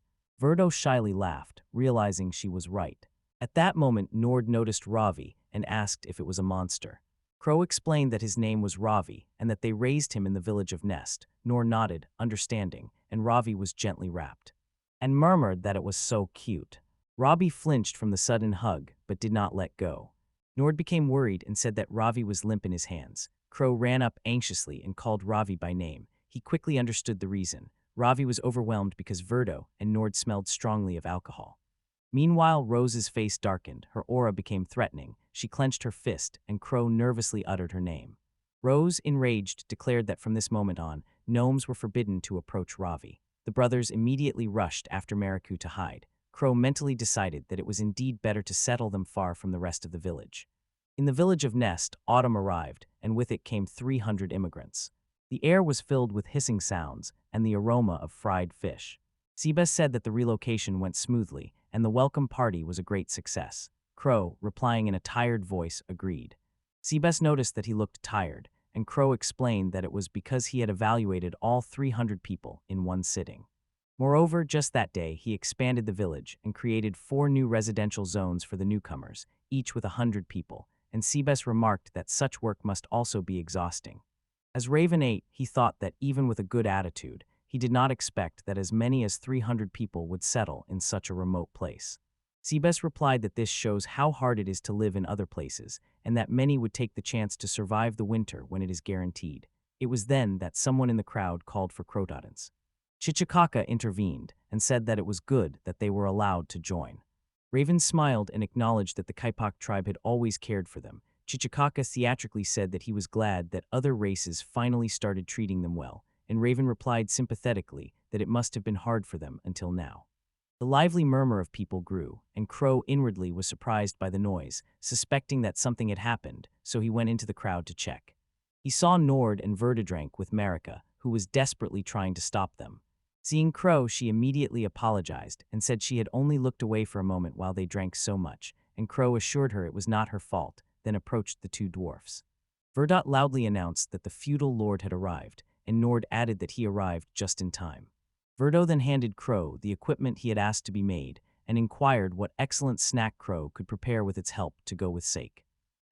Verdo shyly laughed, realizing she was right. At that moment, Nord noticed Ravi and asked if it was a monster. Crow explained that his name was Ravi and that they raised him in the village of Nest. Nord nodded, understanding, and Ravi was gently wrapped, and murmured that it was so cute. Ravi flinched from the sudden hug, but did not let go. Nord became worried and said that Ravi was limp in his hands. Crow ran up anxiously and called Ravi by name. He quickly understood the reason. Ravi was overwhelmed because Verdo and Nord smelled strongly of alcohol. Meanwhile, Rose's face darkened, her aura became threatening. She clenched her fist, and Crow nervously uttered her name. Rose, enraged, declared that from this moment on, gnomes were forbidden to approach Ravi. The brothers immediately rushed after Mikaeu to hide. Crow mentally decided that it was indeed better to settle them far from the rest of the village. In the village of Nest, autumn arrived, and with it came 300 immigrants. The air was filled with hissing sounds and the aroma of fried fish. Seabes said that the relocation went smoothly, and the welcome party was a great success. Crow, replying in a tired voice, agreed. Seabes noticed that he looked tired, and Crow explained that it was because he had evaluated all 300 people in one sitting. Moreover, just that day, he expanded the village and created 4 new residential zones for the newcomers, each with 100 people, and Seabes remarked that such work must also be exhausting. As Raven ate, he thought that even with a good attitude, he did not expect that as many as 300 people would settle in such a remote place. Seabes replied that this shows how hard it is to live in other places, and that many would take the chance to survive the winter when it is guaranteed. It was then that someone in the crowd called for Crotodons. Chichikaka intervened and said that it was good that they were allowed to join. Raven smiled and acknowledged that the Kaipak tribe had always cared for them. Chichikaka theatrically said that he was glad that other races finally started treating them well, and Raven replied sympathetically that it must have been hard for them until now. The lively murmur of people grew, and Crow inwardly was surprised by the noise, suspecting that something had happened, so he went into the crowd to check. He saw Nord and Verdadrank with Marika, who was desperately trying to stop them. Seeing Crow, she immediately apologized and said she had only looked away for a moment while they drank so much, and Crow assured her it was not her fault, then approached the 2 dwarfs. Verdot loudly announced that the feudal lord had arrived, and Nord added that he arrived just in time. Verdo then handed Crow the equipment he had asked to be made, and inquired what excellent snack Crow could prepare with its help to go with Seik.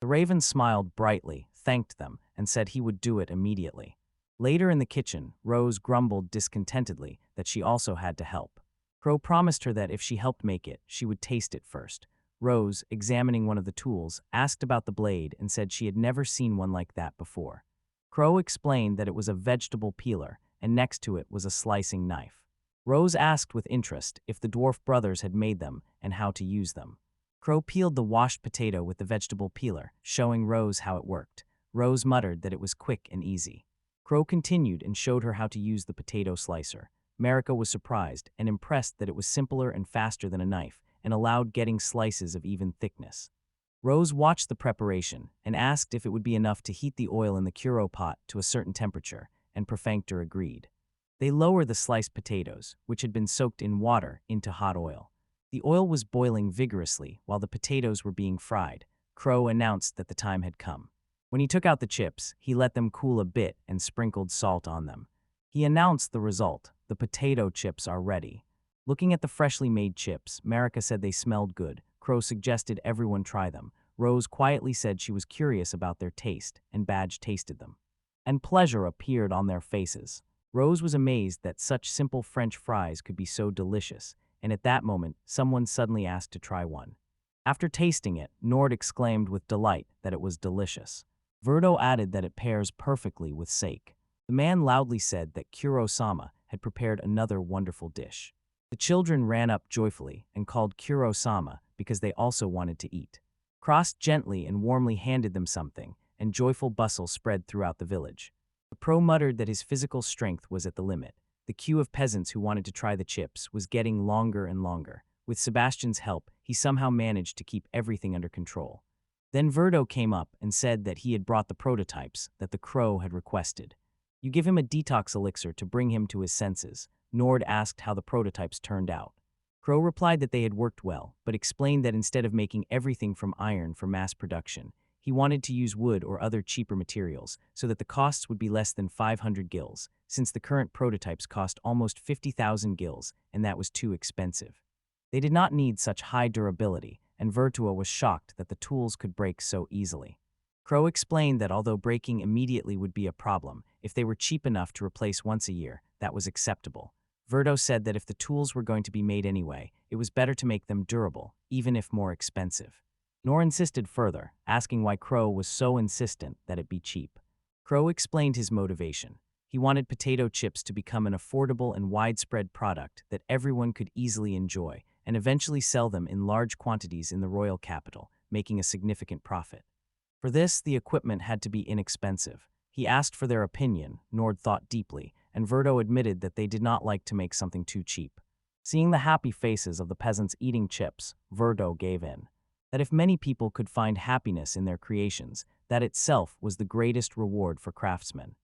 The raven smiled brightly, thanked them, and said he would do it immediately. Later in the kitchen, Rose grumbled discontentedly that she also had to help. Crow promised her that if she helped make it, she would taste it first. Rose, examining one of the tools, asked about the blade and said she had never seen one like that before. Crow explained that it was a vegetable peeler, and next to it was a slicing knife. Rose asked with interest if the dwarf brothers had made them and how to use them. Crow peeled the washed potato with the vegetable peeler, showing Rose how it worked. Rose muttered that it was quick and easy. Crow continued and showed her how to use the potato slicer. Marika was surprised and impressed that it was simpler and faster than a knife, and allowed getting slices of even thickness. Rose watched the preparation and asked if it would be enough to heat the oil in the Kuro pot to a certain temperature, and Perfector agreed. They lowered the sliced potatoes, which had been soaked in water, into hot oil. The oil was boiling vigorously while the potatoes were being fried. Crow announced that the time had come. When he took out the chips, he let them cool a bit and sprinkled salt on them. He announced the result. The potato chips are ready. Looking at the freshly made chips, Marika said they smelled good. Crow suggested everyone try them. Rose quietly said she was curious about their taste, and Badge tasted them. And pleasure appeared on their faces. Rose was amazed that such simple French fries could be so delicious, and at that moment, someone suddenly asked to try one. After tasting it, Nord exclaimed with delight that it was delicious. Verdo added that it pairs perfectly with Seik. The man loudly said that Kuro-sama had prepared another wonderful dish. The children ran up joyfully and called Kuro-sama because they also wanted to eat. Cross gently and warmly handed them something, and joyful bustle spread throughout the village. The pro muttered that his physical strength was at the limit. The queue of peasants who wanted to try the chips was getting longer and longer. With Sebastian's help, he somehow managed to keep everything under control. Then Verdo came up and said that he had brought the prototypes that the crow had requested. You give him a detox elixir to bring him to his senses. Nord asked how the prototypes turned out. Crow replied that they had worked well, but explained that instead of making everything from iron for mass production, He wanted to use wood or other cheaper materials so that the costs would be less than 500 gils, since the current prototypes cost almost 50,000 gils, and that was too expensive. They did not need such high durability, and Virtua was shocked that the tools could break so easily. Crow explained that although breaking immediately would be a problem, if they were cheap enough to replace once a year, that was acceptable. Virto said that if the tools were going to be made anyway, it was better to make them durable, even if more expensive. Nor insisted further, asking why Crow was so insistent that it be cheap. Crow explained his motivation. He wanted potato chips to become an affordable and widespread product that everyone could easily enjoy, and eventually sell them in large quantities in the royal capital, making a significant profit. For this, the equipment had to be inexpensive. He asked for their opinion, Nord thought deeply, and Virto admitted that they did not like to make something too cheap. Seeing the happy faces of the peasants eating chips, Virto gave in. That if many people could find happiness in their creations, that itself was the greatest reward for craftsmen.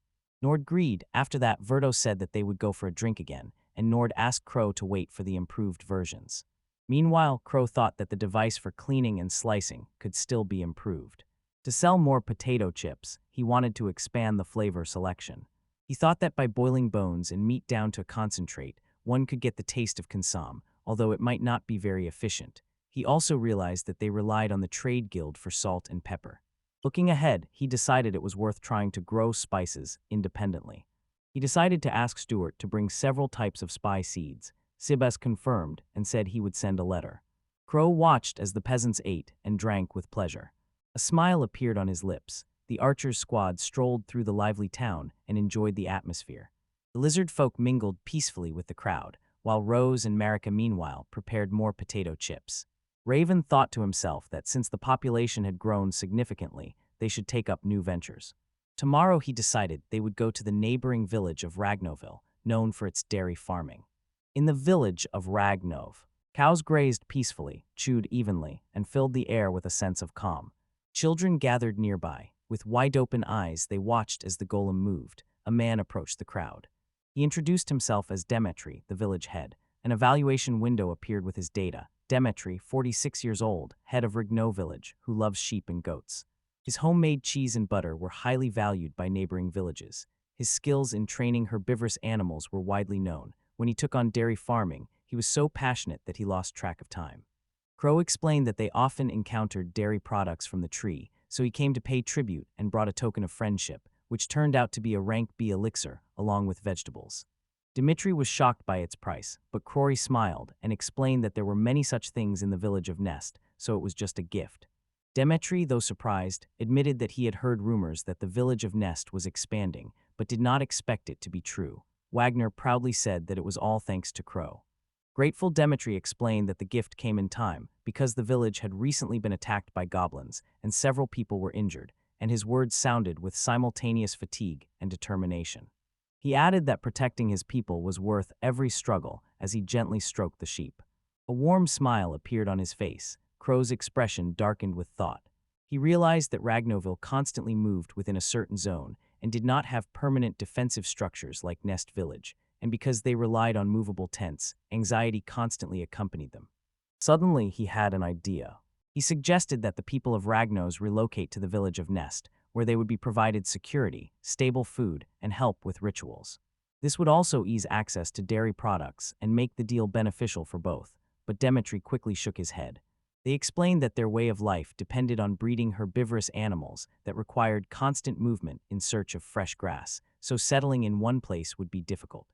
Nord agreed. After that, Virto said that they would go for a drink again, and Nord asked Crow to wait for the improved versions. Meanwhile, Crow thought that the device for cleaning and slicing could still be improved. To sell more potato chips, he wanted to expand the flavor selection. He thought that by boiling bones and meat down to a concentrate, one could get the taste of consomme, although it might not be very efficient. He also realized that they relied on the trade guild for salt and pepper. Looking ahead, he decided it was worth trying to grow spices independently. He decided to ask Stuart to bring several types of spice seeds. Sibes confirmed and said he would send a letter. Crow watched as the peasants ate and drank with pleasure. A smile appeared on his lips. The archers' squad strolled through the lively town and enjoyed the atmosphere. The lizard folk mingled peacefully with the crowd, while Rose and Marika meanwhile prepared more potato chips. Raven thought to himself that since the population had grown significantly, they should take up new ventures. Tomorrow he decided they would go to the neighboring village of Ragnoville, known for its dairy farming. In the village of Ragnov, cows grazed peacefully, chewed evenly, and filled the air with a sense of calm. Children gathered nearby. With wide-open eyes, they watched as the golem moved. A man approached the crowd. He introduced himself as Demetri, the village head. An evaluation window appeared with his data. Demetri, 46 years old, head of Rigno village, who loves sheep and goats. His homemade cheese and butter were highly valued by neighboring villages. His skills in training herbivorous animals were widely known. When he took on dairy farming, he was so passionate that he lost track of time. Crow explained that they often encountered dairy products from the tree, so he came to pay tribute and brought a token of friendship, which turned out to be a rank B elixir, along with vegetables. Dimitri was shocked by its price, but Crory smiled and explained that there were many such things in the village of Nest, so it was just a gift. Demetri, though surprised, admitted that he had heard rumors that the village of Nest was expanding, but did not expect it to be true. Wagner proudly said that it was all thanks to Crow. Grateful Demetri explained that the gift came in time because the village had recently been attacked by goblins and several people were injured, and his words sounded with simultaneous fatigue and determination. He added that protecting his people was worth every struggle as he gently stroked the sheep. A warm smile appeared on his face. Crow's expression darkened with thought. He realized that Ragnoville constantly moved within a certain zone and did not have permanent defensive structures like Nest Village, and because they relied on movable tents, anxiety constantly accompanied them. Suddenly, he had an idea. He suggested that the people of Ragnos relocate to the village of Nest, where they would be provided security, stable food, and help with rituals. This would also ease access to dairy products and make the deal beneficial for both, but Demetri quickly shook his head. They explained that their way of life depended on breeding herbivorous animals that required constant movement in search of fresh grass, so settling in one place would be difficult.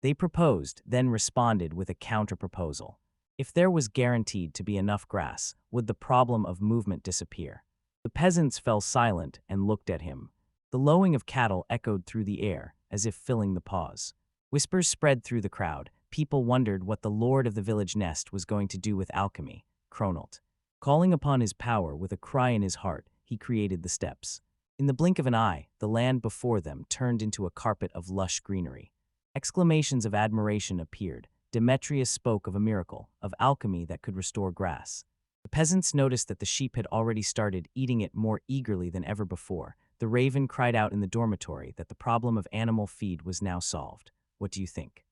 They proposed, then responded with a counter-proposal. If there was guaranteed to be enough grass, would the problem of movement disappear? The peasants fell silent and looked at him. The lowing of cattle echoed through the air, as if filling the pause. Whispers spread through the crowd. People wondered what the lord of the village Nest was going to do with alchemy, Chronolt. Calling upon his power with a cry in his heart, he created the steps. In the blink of an eye, the land before them turned into a carpet of lush greenery. Exclamations of admiration appeared. Demetrius spoke of a miracle, of alchemy that could restore grass. The peasants noticed that the sheep had already started eating it more eagerly than ever before. The raven cried out in the dormitory that the problem of animal feed was now solved. What do you think?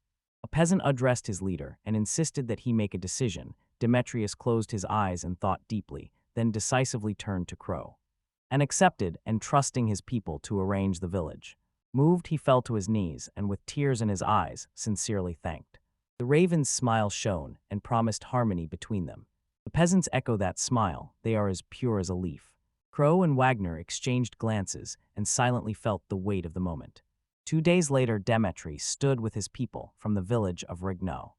A peasant addressed his leader and insisted that he make a decision. Demetrius closed his eyes and thought deeply, then decisively turned to Crow. and accepted and trusting his people to arrange the village. Moved, he fell to his knees and with tears in his eyes, sincerely thanked. The raven's smile shone and promised harmony between them. The peasants echo that smile, they are as pure as a leaf. Crow and Wagner exchanged glances and silently felt the weight of the moment. 2 days later, Demetri stood with his people from the village of Rigno.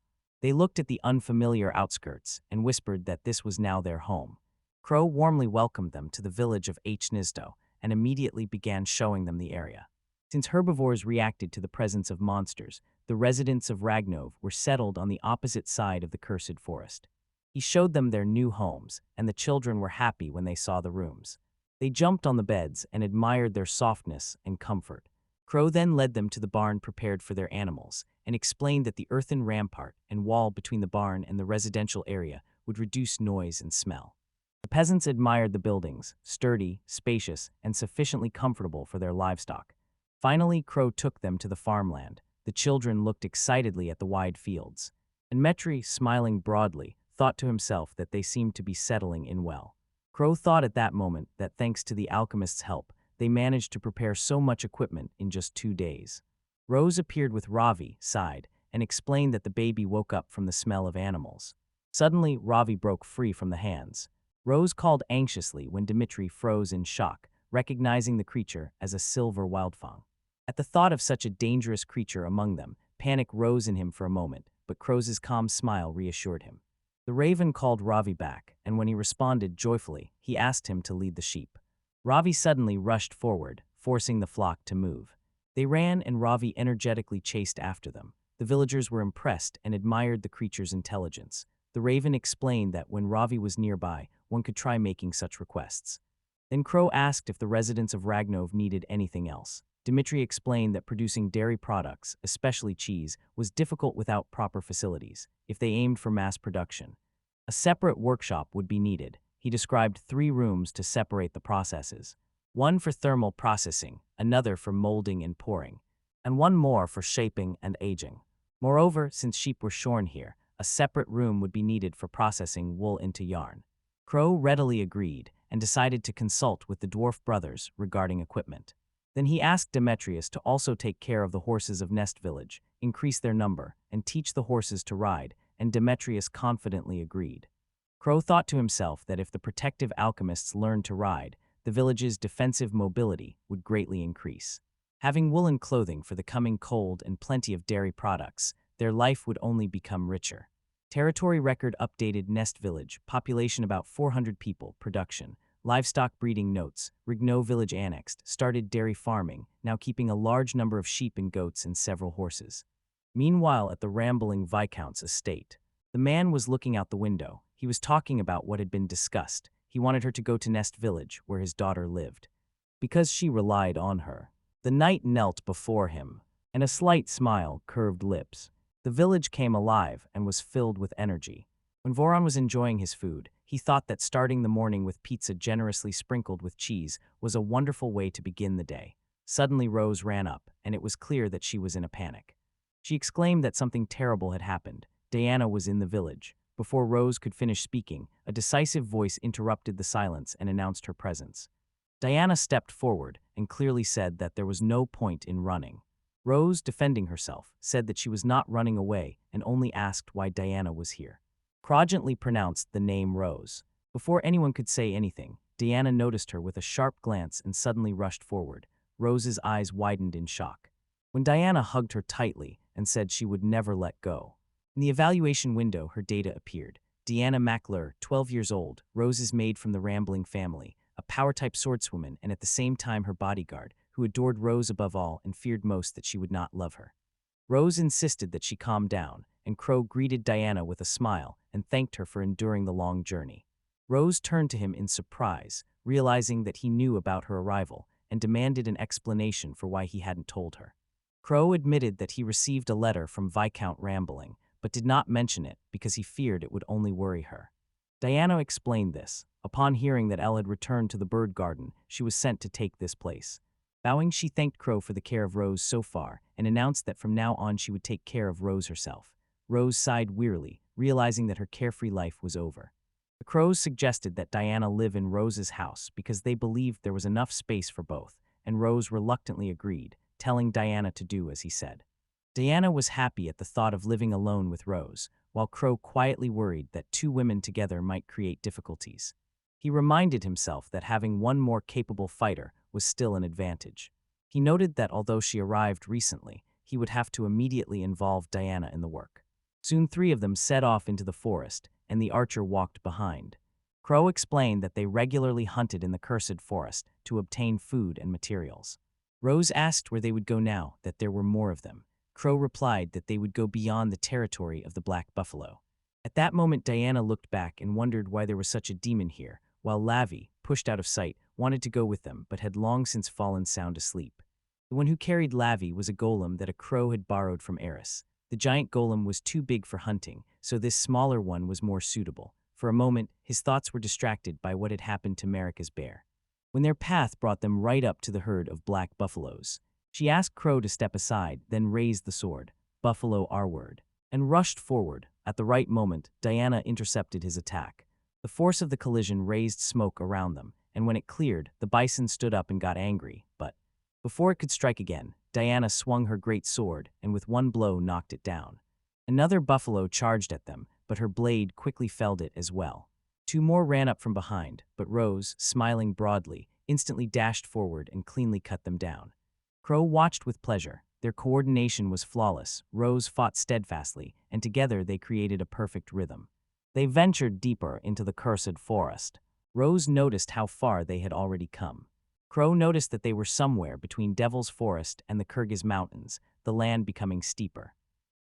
They looked at the unfamiliar outskirts and whispered that this was now their home. Crow warmly welcomed them to the village of Hnizdo and immediately began showing them the area. Since herbivores reacted to the presence of monsters, the residents of Ragnov were settled on the opposite side of the cursed forest. He showed them their new homes, and the children were happy when they saw the rooms. They jumped on the beds and admired their softness and comfort. Crow then led them to the barn prepared for their animals and explained that the earthen rampart and wall between the barn and the residential area would reduce noise and smell. The peasants admired the buildings, sturdy, spacious, and sufficiently comfortable for their livestock. Finally, Crow took them to the farmland. The children looked excitedly at the wide fields. And Metri, smiling broadly, thought to himself that they seemed to be settling in well. Crow thought at that moment that thanks to the alchemist's help, they managed to prepare so much equipment in just 2 days. Rose appeared with Ravi, sighed, and explained that the baby woke up from the smell of animals. Suddenly, Ravi broke free from the hands. Rose called anxiously when Dmitri froze in shock, recognizing the creature as a silver wildfang. At the thought of such a dangerous creature among them, panic rose in him for a moment, but Crow's calm smile reassured him. The raven called Ravi back, and when he responded joyfully, he asked him to lead the sheep. Ravi suddenly rushed forward, forcing the flock to move. They ran and Ravi energetically chased after them. The villagers were impressed and admired the creature's intelligence. The raven explained that when Ravi was nearby, one could try making such requests. Then Crow asked if the residents of Ragnov needed anything else. Dmitri explained that producing dairy products, especially cheese, was difficult without proper facilities, if they aimed for mass production. A separate workshop would be needed. He described 3 rooms to separate the processes. One for thermal processing, another for molding and pouring, and one more for shaping and aging. Moreover, since sheep were shorn here, a separate room would be needed for processing wool into yarn. Crow readily agreed and decided to consult with the dwarf brothers regarding equipment. Then he asked Demetrius to also take care of the horses of Nest Village, increase their number, and teach the horses to ride, and Demetrius confidently agreed. Crow thought to himself that if the protective alchemists learned to ride, the village's defensive mobility would greatly increase. Having woolen clothing for the coming cold and plenty of dairy products, their life would only become richer. Territory record updated Nest Village, population about 400 people, production. Livestock breeding notes, Rigno village annexed, started dairy farming, now keeping a large number of sheep and goats and several horses. Meanwhile, at the rambling Viscount's estate, the man was looking out the window. He was talking about what had been discussed. He wanted her to go to Nest Village, where his daughter lived, because she relied on her. The knight knelt before him, and a slight smile curved lips. The village came alive and was filled with energy. When Voron was enjoying his food, he thought that starting the morning with pizza generously sprinkled with cheese was a wonderful way to begin the day. Suddenly Rose ran up, and it was clear that she was in a panic. She exclaimed that something terrible had happened. Diana was in the village. Before Rose could finish speaking, a decisive voice interrupted the silence and announced her presence. Diana stepped forward and clearly said that there was no point in running. Rose, defending herself, said that she was not running away and only asked why Diana was here. Crogently pronounced the name Rose. Before anyone could say anything, Diana noticed her with a sharp glance and suddenly rushed forward. Rose's eyes widened in shock. When Diana hugged her tightly and said she would never let go. In the evaluation window, her data appeared. Deanna Mackler, 12 years old, Rose's maid from the Rambling family, a power-type swordswoman and at the same time her bodyguard, who adored Rose above all and feared most that she would not love her. Rose insisted that she calm down, and Crow greeted Diana with a smile and thanked her for enduring the long journey. Rose turned to him in surprise, realizing that he knew about her arrival, and demanded an explanation for why he hadn't told her. Crow admitted that he received a letter from Viscount Rambling, but did not mention it because he feared it would only worry her. Diana explained this. Upon hearing that Elle had returned to the bird garden, she was sent to take this place. Bowing, she thanked Crow for the care of Rose so far and announced that from now on she would take care of Rose herself. Rose sighed wearily, realizing that her carefree life was over. The crows suggested that Diana live in Rose's house because they believed there was enough space for both, and Rose reluctantly agreed, telling Diana to do as he said. Diana was happy at the thought of living alone with Rose, while Crow quietly worried that two women together might create difficulties. He reminded himself that having one more capable fighter was still an advantage. He noted that although she arrived recently, he would have to immediately involve Diana in the work. Soon three of them set off into the forest, and the archer walked behind. Crow explained that they regularly hunted in the cursed forest to obtain food and materials. Rose asked where they would go now that there were more of them. Crow replied that they would go beyond the territory of the black buffalo. At that moment, Diana looked back and wondered why there was such a demon here, while Lavi, pushed out of sight, wanted to go with them but had long since fallen sound asleep. The one who carried Lavi was a golem that a crow had borrowed from Eris. The giant golem was too big for hunting, so this smaller one was more suitable. For a moment, his thoughts were distracted by what had happened to Marika's bear. When their path brought them right up to the herd of black buffaloes, she asked Crow to step aside, then raised the sword, Buffalo R-word, and rushed forward. At the right moment, Diana intercepted his attack. The force of the collision raised smoke around them, and when it cleared, the bison stood up and got angry, but before it could strike again, Diana swung her great sword and with one blow knocked it down. Another buffalo charged at them, but her blade quickly felled it as well. Two more ran up from behind, but Rose, smiling broadly, instantly dashed forward and cleanly cut them down. Crow watched with pleasure. Their coordination was flawless. Rose fought steadfastly, and together they created a perfect rhythm. They ventured deeper into the cursed forest. Rose noticed how far they had already come. Crow noticed that they were somewhere between Devil's Forest and the Kyrgyz Mountains, the land becoming steeper.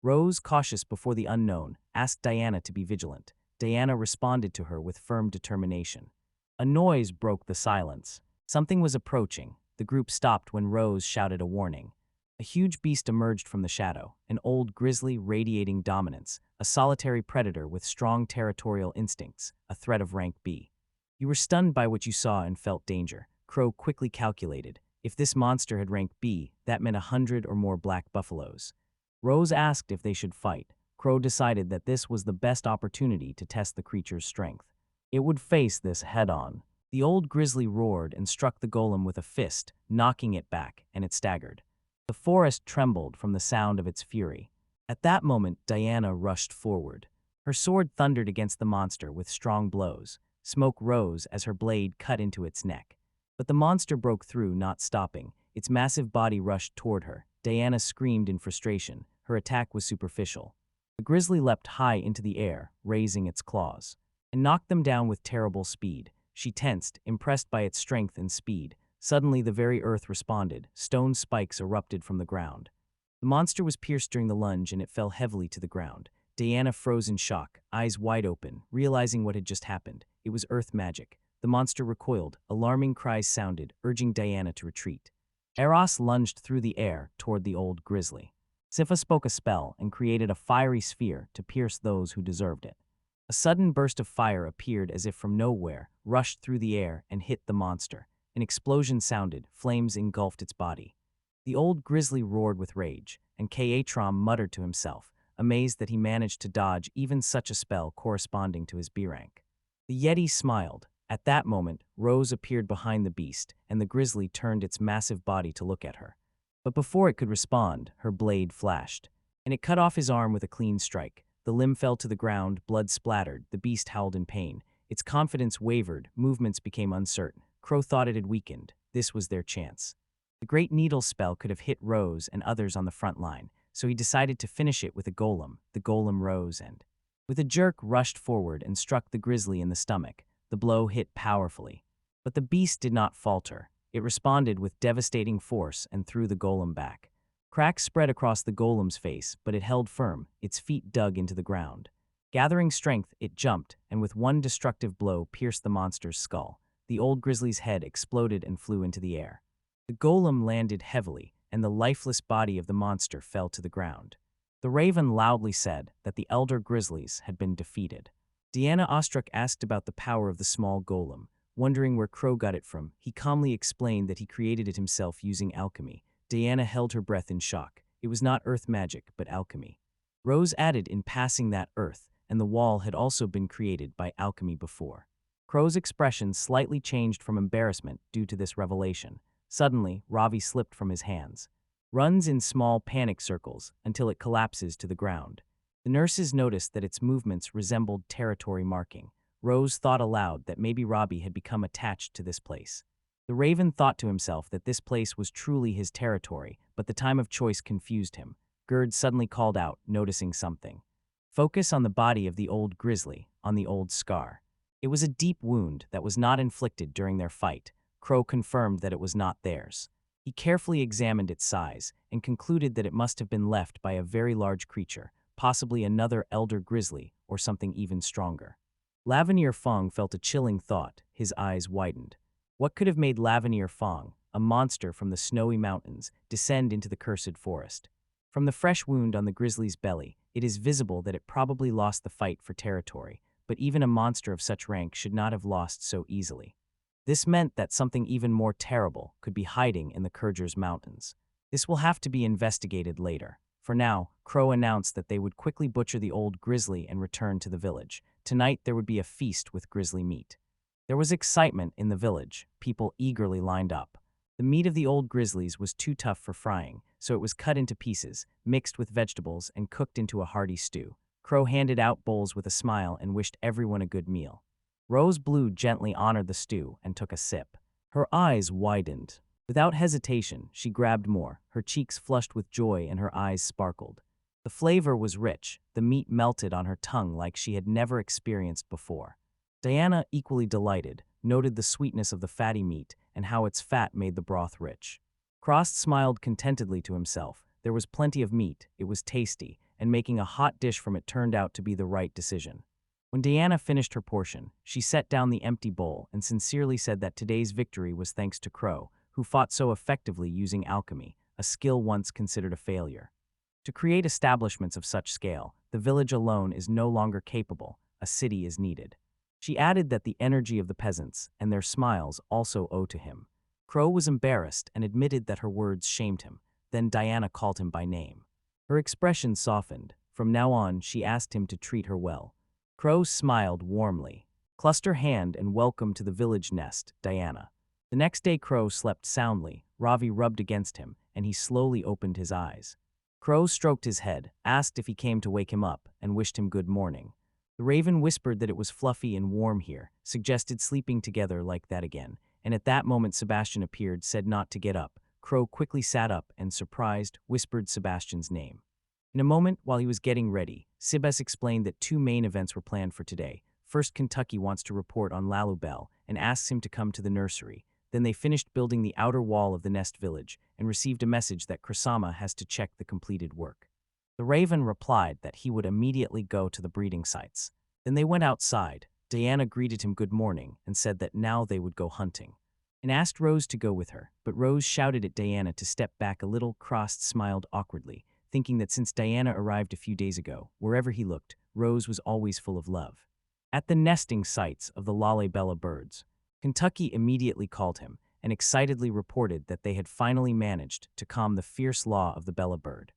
Rose, cautious before the unknown, asked Diana to be vigilant. Diana responded to her with firm determination. A noise broke the silence. Something was approaching. The group stopped when Rose shouted a warning. A huge beast emerged from the shadow, an old grizzly radiating dominance, a solitary predator with strong territorial instincts, a threat of rank B. You were stunned by what you saw and felt danger. Crow quickly calculated. If this monster had rank B, that meant 100 or more black buffaloes. Rose asked if they should fight. Crow decided that this was the best opportunity to test the creature's strength. It would face this head-on. The old grizzly roared and struck the golem with a fist, knocking it back, and it staggered. The forest trembled from the sound of its fury. At that moment, Diana rushed forward. Her sword thundered against the monster with strong blows. Smoke rose as her blade cut into its neck. But the monster broke through, not stopping. Its massive body rushed toward her. Diana screamed in frustration. Her attack was superficial. The grizzly leapt high into the air, raising its claws, and knocked them down with terrible speed. She tensed, impressed by its strength and speed. Suddenly, the very earth responded. Stone spikes erupted from the ground. The monster was pierced during the lunge, and it fell heavily to the ground. Diana froze in shock, eyes wide open, realizing what had just happened. It was earth magic. The monster recoiled. Alarming cries sounded, urging Diana to retreat. Eros lunged through the air toward the old grizzly. Sifa spoke a spell and created a fiery sphere to pierce those who deserved it. A sudden burst of fire appeared as if from nowhere, rushed through the air and hit the monster. An explosion sounded, flames engulfed its body. The old grizzly roared with rage, and Kaatram muttered to himself, amazed that he managed to dodge even such a spell corresponding to his B rank. The Yeti smiled. At that moment, Rose appeared behind the beast, and the grizzly turned its massive body to look at her. But before it could respond, her blade flashed, and it cut off his arm with a clean strike. The limb fell to the ground, blood splattered, the beast howled in pain. Its confidence wavered, movements became uncertain. Crow thought it had weakened. This was their chance. The Great Needle spell could have hit Rose and others on the front line, so he decided to finish it with a golem. The golem rose and, with a jerk, rushed forward and struck the grizzly in the stomach. The blow hit powerfully. But the beast did not falter. It responded with devastating force and threw the golem back. Cracks spread across the golem's face, but it held firm. Its feet dug into the ground. Gathering strength, it jumped, and with one destructive blow pierced the monster's skull. The old grizzly's head exploded and flew into the air. The golem landed heavily, and the lifeless body of the monster fell to the ground. The raven loudly said that the elder grizzlies had been defeated. Diana Ostruck asked about the power of the small golem. Wondering where Crow got it from, he calmly explained that he created it himself using alchemy. Diana held her breath in shock. It was not earth magic, but alchemy. Rose added, in passing that earth, and the wall had also been created by alchemy before. Crow's expression slightly changed from embarrassment due to this revelation. Suddenly, Ravi slipped from his hands. Runs in small panic circles until it collapses to the ground. The nurses noticed that its movements resembled territory marking. Rose thought aloud that maybe Ravi had become attached to this place. The Raven thought to himself that this place was truly his territory, but the time of choice confused him. Gerd suddenly called out, noticing something. Focus on the body of the old grizzly, on the old scar. It was a deep wound that was not inflicted during their fight. Crow confirmed that it was not theirs. He carefully examined its size and concluded that it must have been left by a very large creature, possibly another elder grizzly or something even stronger. Lavenier Fong felt a chilling thought. His eyes widened. What could have made Lavenier Fong, a monster from the snowy mountains, descend into the cursed forest? From the fresh wound on the grizzly's belly, it is visible that it probably lost the fight for territory, but even a monster of such rank should not have lost so easily. This meant that something even more terrible could be hiding in the Kurger's mountains. This will have to be investigated later. For now, Crow announced that they would quickly butcher the old grizzly and return to the village. Tonight there would be a feast with grizzly meat. There was excitement in the village. People eagerly lined up. The meat of the old grizzlies was too tough for frying, so it was cut into pieces, mixed with vegetables, and cooked into a hearty stew. Crow handed out bowls with a smile and wished everyone a good meal. Rose Blue gently honored the stew and took a sip. Her eyes widened. Without hesitation, she grabbed more. Her cheeks flushed with joy and her eyes sparkled. The flavor was rich. The meat melted on her tongue like she had never experienced before. Diana, equally delighted, noted the sweetness of the fatty meat and how its fat made the broth rich. Crost smiled contentedly to himself. There was plenty of meat, it was tasty, and making a hot dish from it turned out to be the right decision. When Diana finished her portion, she set down the empty bowl and sincerely said that today's victory was thanks to Crow, who fought so effectively using alchemy, a skill once considered a failure. To create establishments of such scale, the village alone is no longer capable, a city is needed. She added that the energy of the peasants and their smiles also owe to him. Crow was embarrassed and admitted that her words shamed him. Then Diana called him by name. Her expression softened. From now on, she asked him to treat her well. Crow smiled warmly. Cluster hand and welcome to the village nest, Diana. The next day Crow slept soundly. Ravi rubbed against him, and he slowly opened his eyes. Crow stroked his head, asked if he came to wake him up, and wished him good morning. The raven whispered that it was fluffy and warm here, suggested sleeping together like that again, and at that moment Sebastian appeared, said not to get up. Crow quickly sat up and, surprised, whispered Sebastian's name. In a moment, while he was getting ready, Sibes explained that two main events were planned for today. First, Kentucky wants to report on Lalubel and asks him to come to the nursery. Then they finished building the outer wall of the nest village and received a message that Kusama has to check the completed work. The raven replied that he would immediately go to the breeding sites. Then they went outside. Diana greeted him good morning and said that now they would go hunting, and asked Rose to go with her, but Rose shouted at Diana to step back a little. Crost smiled awkwardly, thinking that since Diana arrived a few days ago, wherever he looked, Rose was always full of love. At the nesting sites of the Lalibela birds, Kentucky immediately called him and excitedly reported that they had finally managed to calm the fierce law of the Bella bird.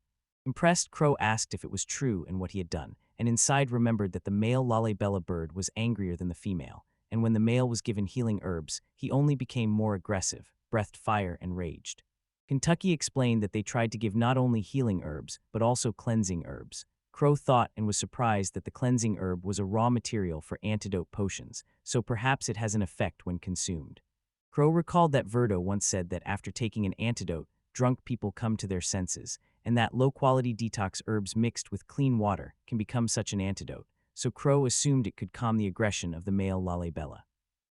Impressed, Crow asked if it was true and what he had done, and inside remembered that the male Lalibela bird was angrier than the female, and when the male was given healing herbs, he only became more aggressive, breathed fire and raged. Kentucky explained that they tried to give not only healing herbs, but also cleansing herbs. Crow thought and was surprised that the cleansing herb was a raw material for antidote potions, so perhaps it has an effect when consumed. Crow recalled that Verdo once said that after taking an antidote, drunk people come to their senses, and that low-quality detox herbs mixed with clean water can become such an antidote, so Crow assumed it could calm the aggression of the male Lalibela.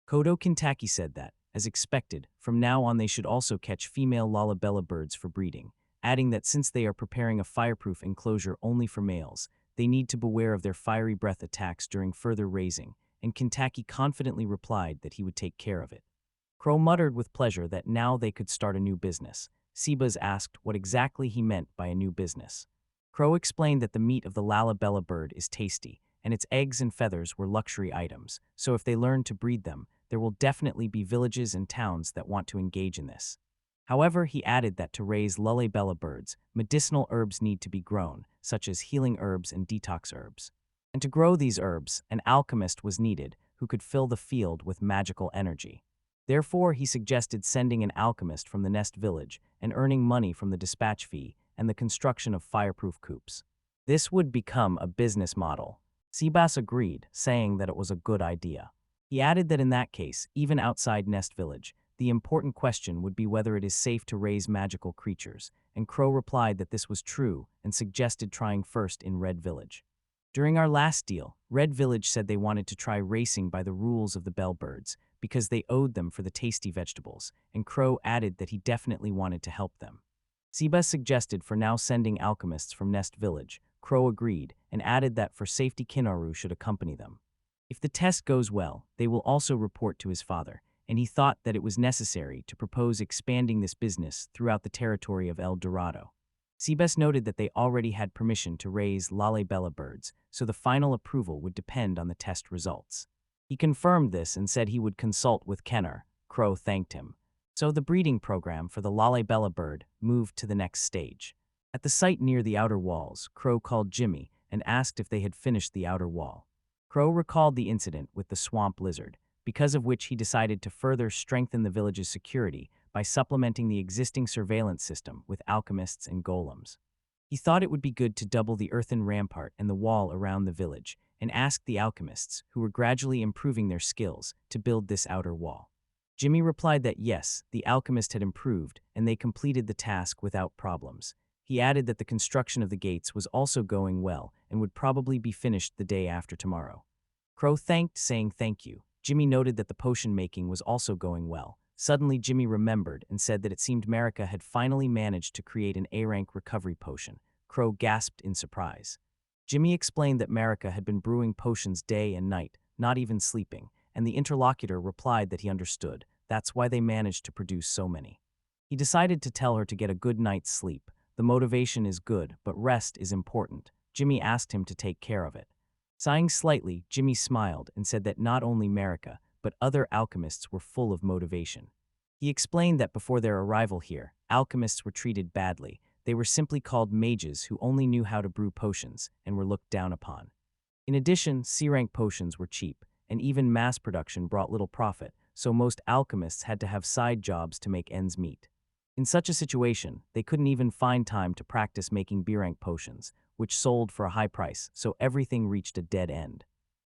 Koto Kentucky said that, as expected, from now on they should also catch female Lalibela birds for breeding, adding that since they are preparing a fireproof enclosure only for males, they need to beware of their fiery breath attacks during further raising, and Kentucky confidently replied that he would take care of it. Crow muttered with pleasure that now they could start a new business. Sebas asked what exactly he meant by a new business. Crow explained that the meat of the Lalibela bird is tasty, and its eggs and feathers were luxury items, so if they learn to breed them, there will definitely be villages and towns that want to engage in this. However, he added that to raise Lalibela birds, medicinal herbs need to be grown, such as healing herbs and detox herbs. And to grow these herbs, an alchemist was needed who could fill the field with magical energy. Therefore, he suggested sending an alchemist from the Nest village and earning money from the dispatch fee and the construction of fireproof coops. This would become a business model. Sebas agreed, saying that it was a good idea. He added that in that case, even outside Nest village, the important question would be whether it is safe to raise magical creatures, and Crow replied that this was true and suggested trying first in Red Village. During our last deal, Red Village said they wanted to try racing by the rules of the bellbirds because they owed them for the tasty vegetables, and Crow added that he definitely wanted to help them. Sebas suggested for now sending alchemists from Nest Village. Crow agreed and added that for safety Kinaru should accompany them. If the test goes well, they will also report to his father, and he thought that it was necessary to propose expanding this business throughout the territory of El Dorado. Sebas noted that they already had permission to raise Lalibela birds, so the final approval would depend on the test results. He confirmed this and said he would consult with Kenner. Crow thanked him. So the breeding program for the Lalibela bird moved to the next stage. At the site near the outer walls, Crow called Jimmy and asked if they had finished the outer wall. Crow recalled the incident with the swamp lizard, because of which he decided to further strengthen the village's security by supplementing the existing surveillance system with alchemists and golems. He thought it would be good to double the earthen rampart and the wall around the village, and asked the alchemists, who were gradually improving their skills, to build this outer wall. Jimmy replied that yes, the alchemist had improved, and they completed the task without problems. He added that the construction of the gates was also going well and would probably be finished the day after tomorrow. Crow thanked, saying thank you. Jimmy noted that the potion making was also going well. Suddenly, Jimmy remembered and said that it seemed Marika had finally managed to create an A-rank recovery potion. Crow gasped in surprise. Jimmy explained that Marika had been brewing potions day and night, not even sleeping, and the interlocutor replied that he understood. That's why they managed to produce so many. He decided to tell her to get a good night's sleep. The motivation is good, but rest is important. Jimmy asked him to take care of it. Sighing slightly, Jimmy smiled and said that not only Marika, but other alchemists were full of motivation. He explained that before their arrival here, alchemists were treated badly. They were simply called mages who only knew how to brew potions and were looked down upon. In addition, C-rank potions were cheap, and even mass production brought little profit, so most alchemists had to have side jobs to make ends meet. In such a situation, they couldn't even find time to practice making B-rank potions, which sold for a high price, so everything reached a dead end.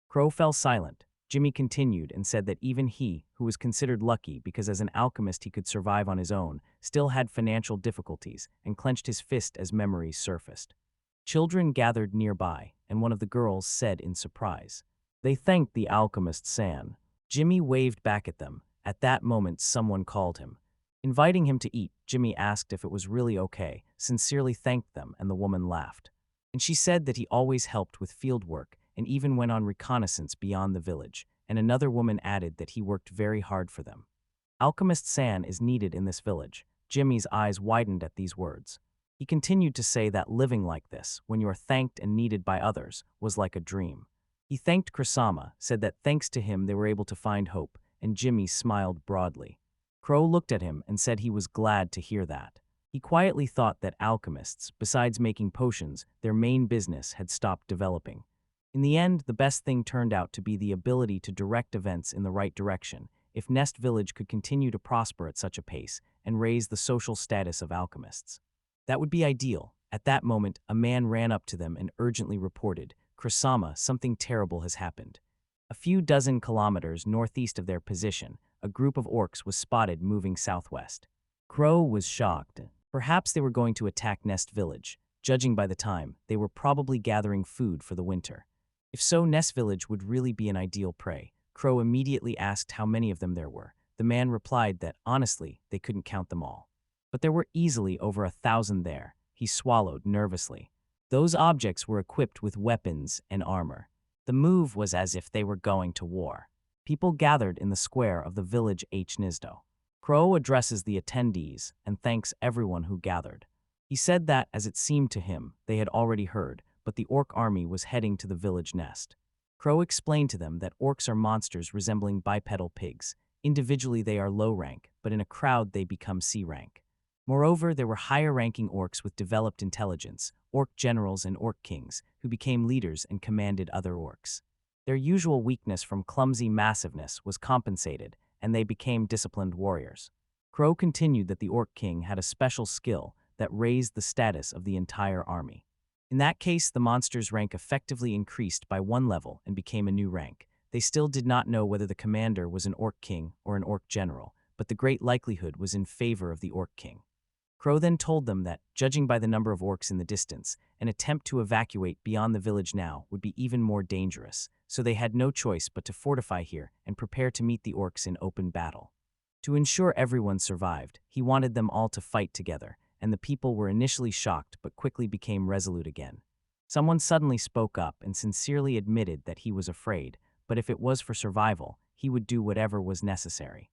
Crow fell silent. Jimmy continued and said that even he, who was considered lucky because as an alchemist he could survive on his own, still had financial difficulties and clenched his fist as memories surfaced. Children gathered nearby, and one of the girls said in surprise, "They thanked the alchemist San." Jimmy waved back at them. At that moment, someone called him. Inviting him to eat, Jimmy asked if it was really okay, sincerely thanked them, and the woman laughed. And she said that he always helped with field work and even went on reconnaissance beyond the village, and another woman added that he worked very hard for them. Alchemist San is needed in this village. Jimmy's eyes widened at these words. He continued to say that living like this, when you are thanked and needed by others, was like a dream. He thanked Kusama, said that thanks to him they were able to find hope, and Jimmy smiled broadly. Crow looked at him and said he was glad to hear that. He quietly thought that alchemists, besides making potions, their main business had stopped developing. In the end, the best thing turned out to be the ability to direct events in the right direction, if Nest Village could continue to prosper at such a pace and raise the social status of alchemists. That would be ideal. At that moment, a man ran up to them and urgently reported, "Kusama, something terrible has happened." A few dozen kilometers northeast of their position, a group of orcs was spotted moving southwest. Crow was shocked. Perhaps they were going to attack Nest Village. Judging by the time, they were probably gathering food for the winter. If so, Nest Village would really be an ideal prey. Crow immediately asked how many of them there were. The man replied that, honestly, they couldn't count them all. But there were easily over 1,000 there. He swallowed nervously. Those objects were equipped with weapons and armor. The move was as if they were going to war. People gathered in the square of the village H. Nizdo. Crow addresses the attendees and thanks everyone who gathered. He said that, as it seemed to him, they had already heard, but the orc army was heading to the village nest. Crow explained to them that orcs are monsters resembling bipedal pigs. Individually they are low rank, but in a crowd they become C rank. Moreover, there were higher ranking orcs with developed intelligence, orc generals and orc kings, who became leaders and commanded other orcs. Their usual weakness from clumsy massiveness was compensated, and they became disciplined warriors. Crow continued that the orc king had a special skill that raised the status of the entire army. In that case, the monster's rank effectively increased by 1 level and became a new rank. They still did not know whether the commander was an orc king or an orc general, but the great likelihood was in favor of the orc king. Crow then told them that, judging by the number of orcs in the distance, an attempt to evacuate beyond the village now would be even more dangerous, so they had no choice but to fortify here and prepare to meet the orcs in open battle. To ensure everyone survived, he wanted them all to fight together, and the people were initially shocked but quickly became resolute again. Someone suddenly spoke up and sincerely admitted that he was afraid, but if it was for survival, he would do whatever was necessary.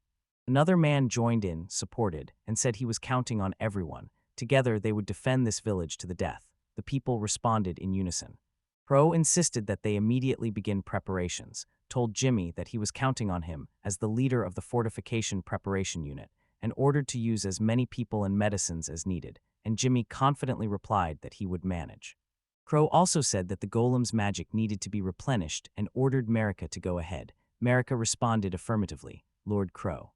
Another man joined in, supported, and said he was counting on everyone. Together they would defend this village to the death. The people responded in unison. Crow insisted that they immediately begin preparations, told Jimmy that he was counting on him as the leader of the fortification preparation unit, and ordered to use as many people and medicines as needed, and Jimmy confidently replied that he would manage. Crow also said that the golem's magic needed to be replenished and ordered Marika to go ahead. Marika responded affirmatively, Lord Crow.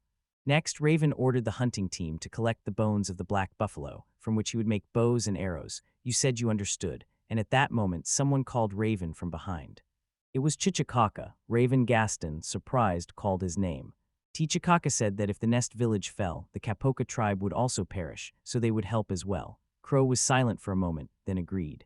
Next, Raven ordered the hunting team to collect the bones of the black buffalo, from which he would make bows and arrows. You said you understood, and at that moment someone called Raven from behind. It was Chichikaka. Raven Gaston, surprised, called his name. Chichikaka said that if the Nest village fell, the Kapoka tribe would also perish, so they would help as well. Crow was silent for a moment, then agreed.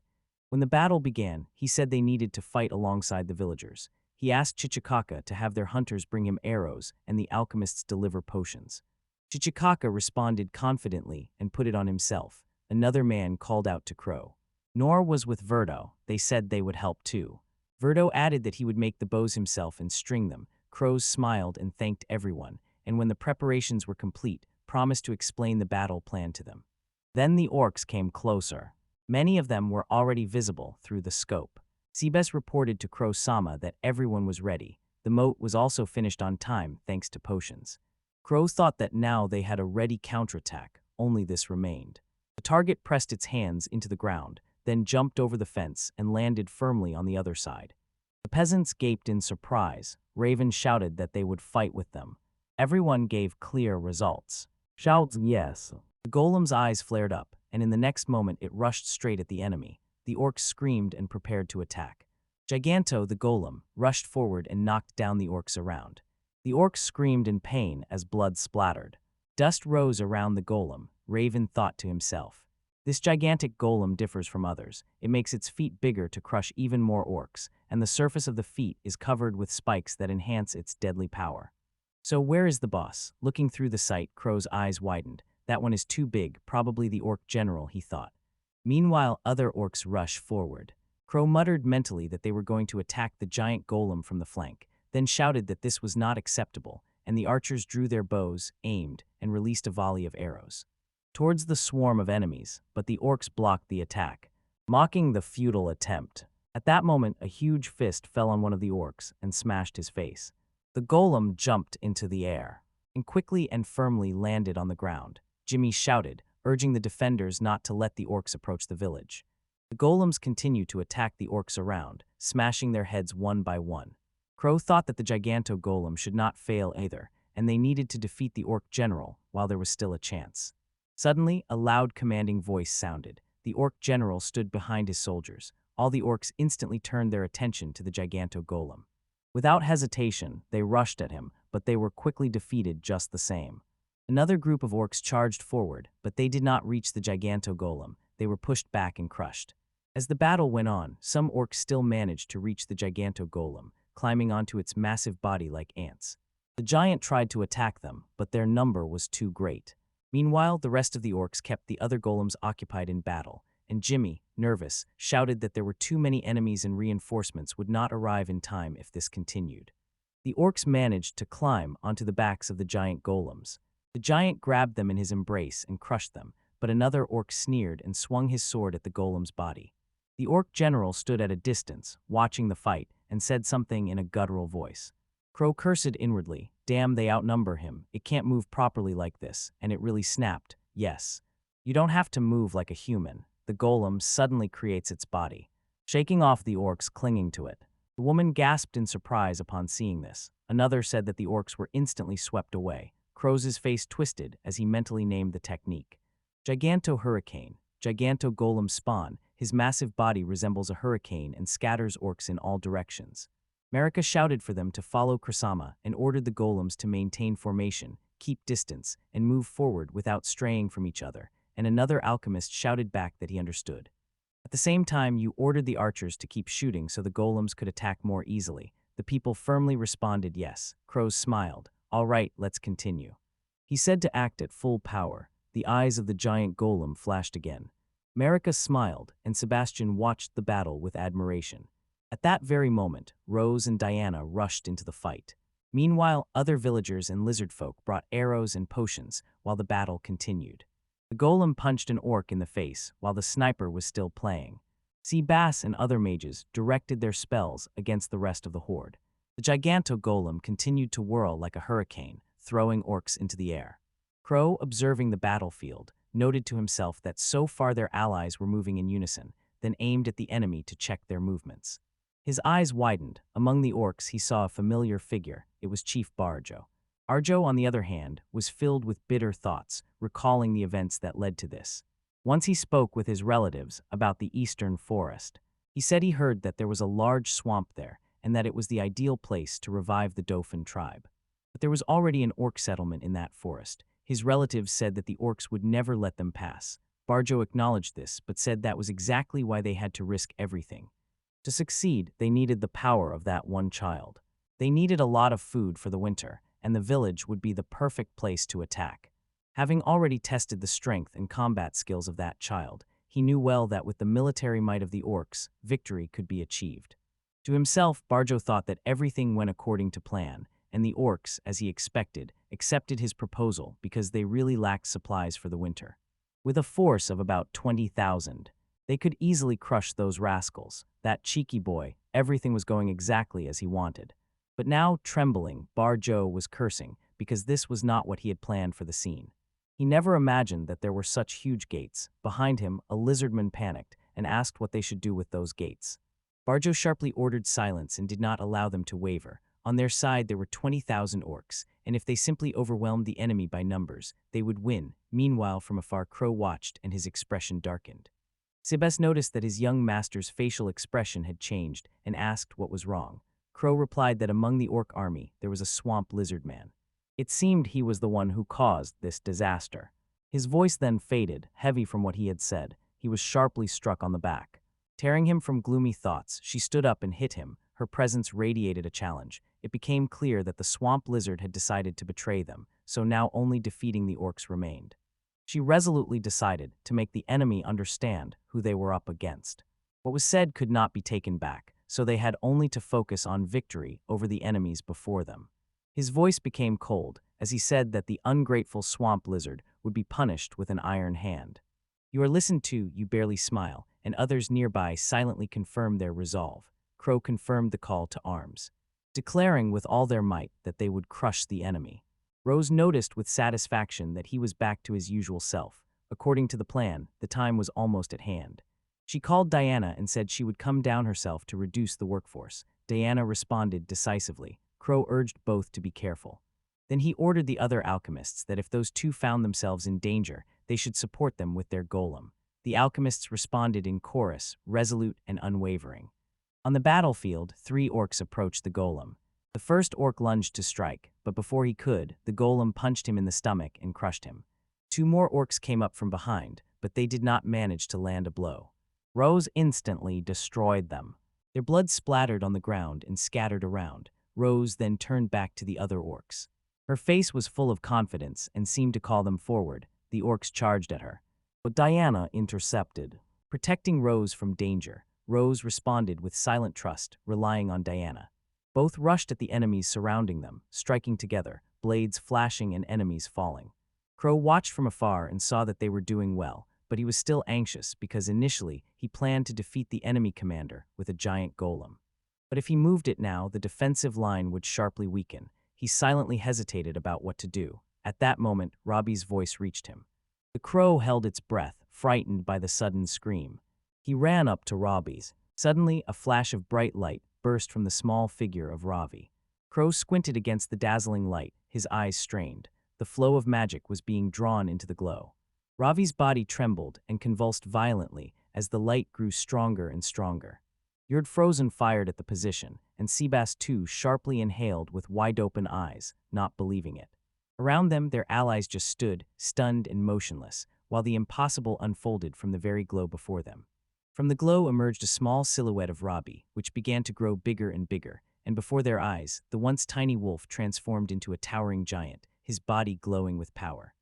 When the battle began, he said they needed to fight alongside the villagers. He asked Chichikaka to have their hunters bring him arrows and the alchemists deliver potions. Chichikaka responded confidently and put it on himself. Another man called out to Crow. Nor was with Verdo. They said they would help too. Verdo added that he would make the bows himself and string them. Crows smiled and thanked everyone, and when the preparations were complete, promised to explain the battle plan to them. Then the orcs came closer. Many of them were already visible through the scope. Seabes reported to Crow-sama that everyone was ready. The moat was also finished on time thanks to potions. Crow thought that now they had a ready counterattack, only this remained. The target pressed its hands into the ground, then jumped over the fence and landed firmly on the other side. The peasants gaped in surprise. Raven shouted that they would fight with them. Everyone gave clear results. Shouts yes. The golem's eyes flared up, and in the next moment it rushed straight at the enemy. The orcs screamed and prepared to attack. Giganto, the golem, rushed forward and knocked down the orcs around. The orcs screamed in pain as blood splattered. Dust rose around the golem. Raven thought to himself. This gigantic golem differs from others. It makes its feet bigger to crush even more orcs, and the surface of the feet is covered with spikes that enhance its deadly power. So where is the boss? Looking through the sight, Crow's eyes widened. That one is too big, probably the orc general, he thought. Meanwhile, other orcs rushed forward. Crow muttered mentally that they were going to attack the giant golem from the flank, then shouted that this was not acceptable, and the archers drew their bows, aimed, and released a volley of arrows towards the swarm of enemies, but the orcs blocked the attack, mocking the futile attempt. At that moment, a huge fist fell on one of the orcs and smashed his face. The golem jumped into the air and quickly and firmly landed on the ground. Jimmy shouted, urging the defenders not to let the orcs approach the village. The golems continued to attack the orcs around, smashing their heads one by one. Crow thought that the Giganto golem should not fail either, and they needed to defeat the orc general while there was still a chance. Suddenly, a loud commanding voice sounded. The orc general stood behind his soldiers. All the orcs instantly turned their attention to the Giganto golem. Without hesitation, they rushed at him, but they were quickly defeated just the same. Another group of orcs charged forward, but they did not reach the Giganto golem. They were pushed back and crushed. As the battle went on, some orcs still managed to reach the Giganto golem, climbing onto its massive body like ants. The giant tried to attack them, but their number was too great. Meanwhile, the rest of the orcs kept the other golems occupied in battle, and Jimmy, nervous, shouted that there were too many enemies and reinforcements would not arrive in time if this continued. The orcs managed to climb onto the backs of the giant golems. The giant grabbed them in his embrace and crushed them, but another orc sneered and swung his sword at the golem's body. The orc general stood at a distance, watching the fight, and said something in a guttural voice. Crow cursed inwardly. Damn, they outnumber him. It can't move properly like this, and it really snapped. Yes. You don't have to move like a human. the golem suddenly creates its body, shaking off the orcs clinging to it. The woman gasped in surprise upon seeing this. Another said that the orcs were instantly swept away. Crow's face twisted as he mentally named the technique. Giganto Hurricane. Giganto Golem spawn. His massive body resembles a hurricane and scatters orcs in all directions. Marika shouted for them to follow Kusama and ordered the golems to maintain formation, keep distance, and move forward without straying from each other, and another alchemist shouted back that he understood. At the same time, you ordered the archers to keep shooting so the golems could attack more easily. The people firmly responded yes. Crow smiled. All right, let's continue. He said to act at full power. The eyes of the giant golem flashed again. Marika smiled, and Sebastian watched the battle with admiration. At that very moment, Rose and Diana rushed into the fight. Meanwhile, other villagers and lizard folk brought arrows and potions while the battle continued. The golem punched an orc in the face while the sniper was still playing. Seabass and other mages directed their spells against the rest of the horde. The giganto golem continued to whirl like a hurricane, throwing orcs into the air. Crow, observing the battlefield, noted to himself that so far their allies were moving in unison, then aimed at the enemy to check their movements. His eyes widened. Among the orcs he saw a familiar figure. It was Chief Barjo. Arjo, on the other hand, was filled with bitter thoughts, recalling the events that led to this. Once he spoke with his relatives about the eastern forest. He said he heard that there was a large swamp there, and that it was the ideal place to revive the Dauphin tribe. But there was already an orc settlement in that forest. His relatives said that the orcs would never let them pass. Barjo acknowledged this, but said that was exactly why they had to risk everything. To succeed, they needed the power of that one child. They needed a lot of food for the winter, and the village would be the perfect place to attack. Having already tested the strength and combat skills of that child, he knew well that with the military might of the orcs, victory could be achieved. To himself, Barjo thought that everything went according to plan, and the orcs, as he expected, accepted his proposal because they really lacked supplies for the winter. With a force of about 20,000, they could easily crush those rascals. That cheeky boy, everything was going exactly as he wanted. But now, trembling, Barjo was cursing because this was not what he had planned for the scene. He never imagined that there were such huge gates. Behind him, a lizardman panicked and asked what they should do with those gates. Barjo sharply ordered silence and did not allow them to waver. On their side there were 20,000 orcs, and if they simply overwhelmed the enemy by numbers, they would win. Meanwhile, from afar, Crow watched and his expression darkened. Sebes noticed that his young master's facial expression had changed and asked what was wrong. Crow replied that among the orc army there was a swamp lizard man. It seemed he was the one who caused this disaster. His voice then faded, heavy from what he had said. He was sharply struck on the back. Tearing him from gloomy thoughts, she stood up and hit him. Her presence radiated a challenge. It became clear that the swamp lizard had decided to betray them, so now only defeating the orcs remained. She resolutely decided to make the enemy understand who they were up against. What was said could not be taken back, so they had only to focus on victory over the enemies before them. His voice became cold as he said that the ungrateful swamp lizard would be punished with an iron hand. You are listened to, you barely smile, and others nearby silently confirmed their resolve. Crow confirmed the call to arms, declaring with all their might that they would crush the enemy. Rose noticed with satisfaction that he was back to his usual self. According to the plan, the time was almost at hand. She called Diana and said she would come down herself to reduce the workforce. Diana responded decisively. Crow urged both to be careful. Then he ordered the other alchemists that if those two found themselves in danger, they should support them with their golem. The alchemists responded in chorus, resolute and unwavering. On the battlefield, 3 orcs approached the golem. The first orc lunged to strike, but before he could, the golem punched him in the stomach and crushed him. 2 more orcs came up from behind, but they did not manage to land a blow. Rose instantly destroyed them. Their blood splattered on the ground and scattered around. Rose then turned back to the other orcs. Her face was full of confidence and seemed to call them forward. The orcs charged at her, but Diana intercepted. Protecting Rose from danger, Rose responded with silent trust, relying on Diana. Both rushed at the enemies surrounding them, striking together, blades flashing and enemies falling. Crow watched from afar and saw that they were doing well, but he was still anxious because initially he planned to defeat the enemy commander with a giant golem. But if he moved it now, the defensive line would sharply weaken. He silently hesitated about what to do. At that moment, Robbie's voice reached him. The crow held its breath, frightened by the sudden scream. He ran up to Ravi's. Suddenly, a flash of bright light burst from the small figure of Ravi. Crow squinted against the dazzling light, his eyes strained. The flow of magic was being drawn into the glow. Ravi's body trembled and convulsed violently as the light grew stronger and stronger. Yurd frozen fired at the position, and Seabass too sharply inhaled with wide-open eyes, not believing it. Around them, their allies just stood, stunned and motionless, while the impossible unfolded from the very glow before them. From the glow emerged a small silhouette of Ravi, which began to grow bigger and bigger, and before their eyes, the once tiny wolf transformed into a towering giant, his body glowing with power.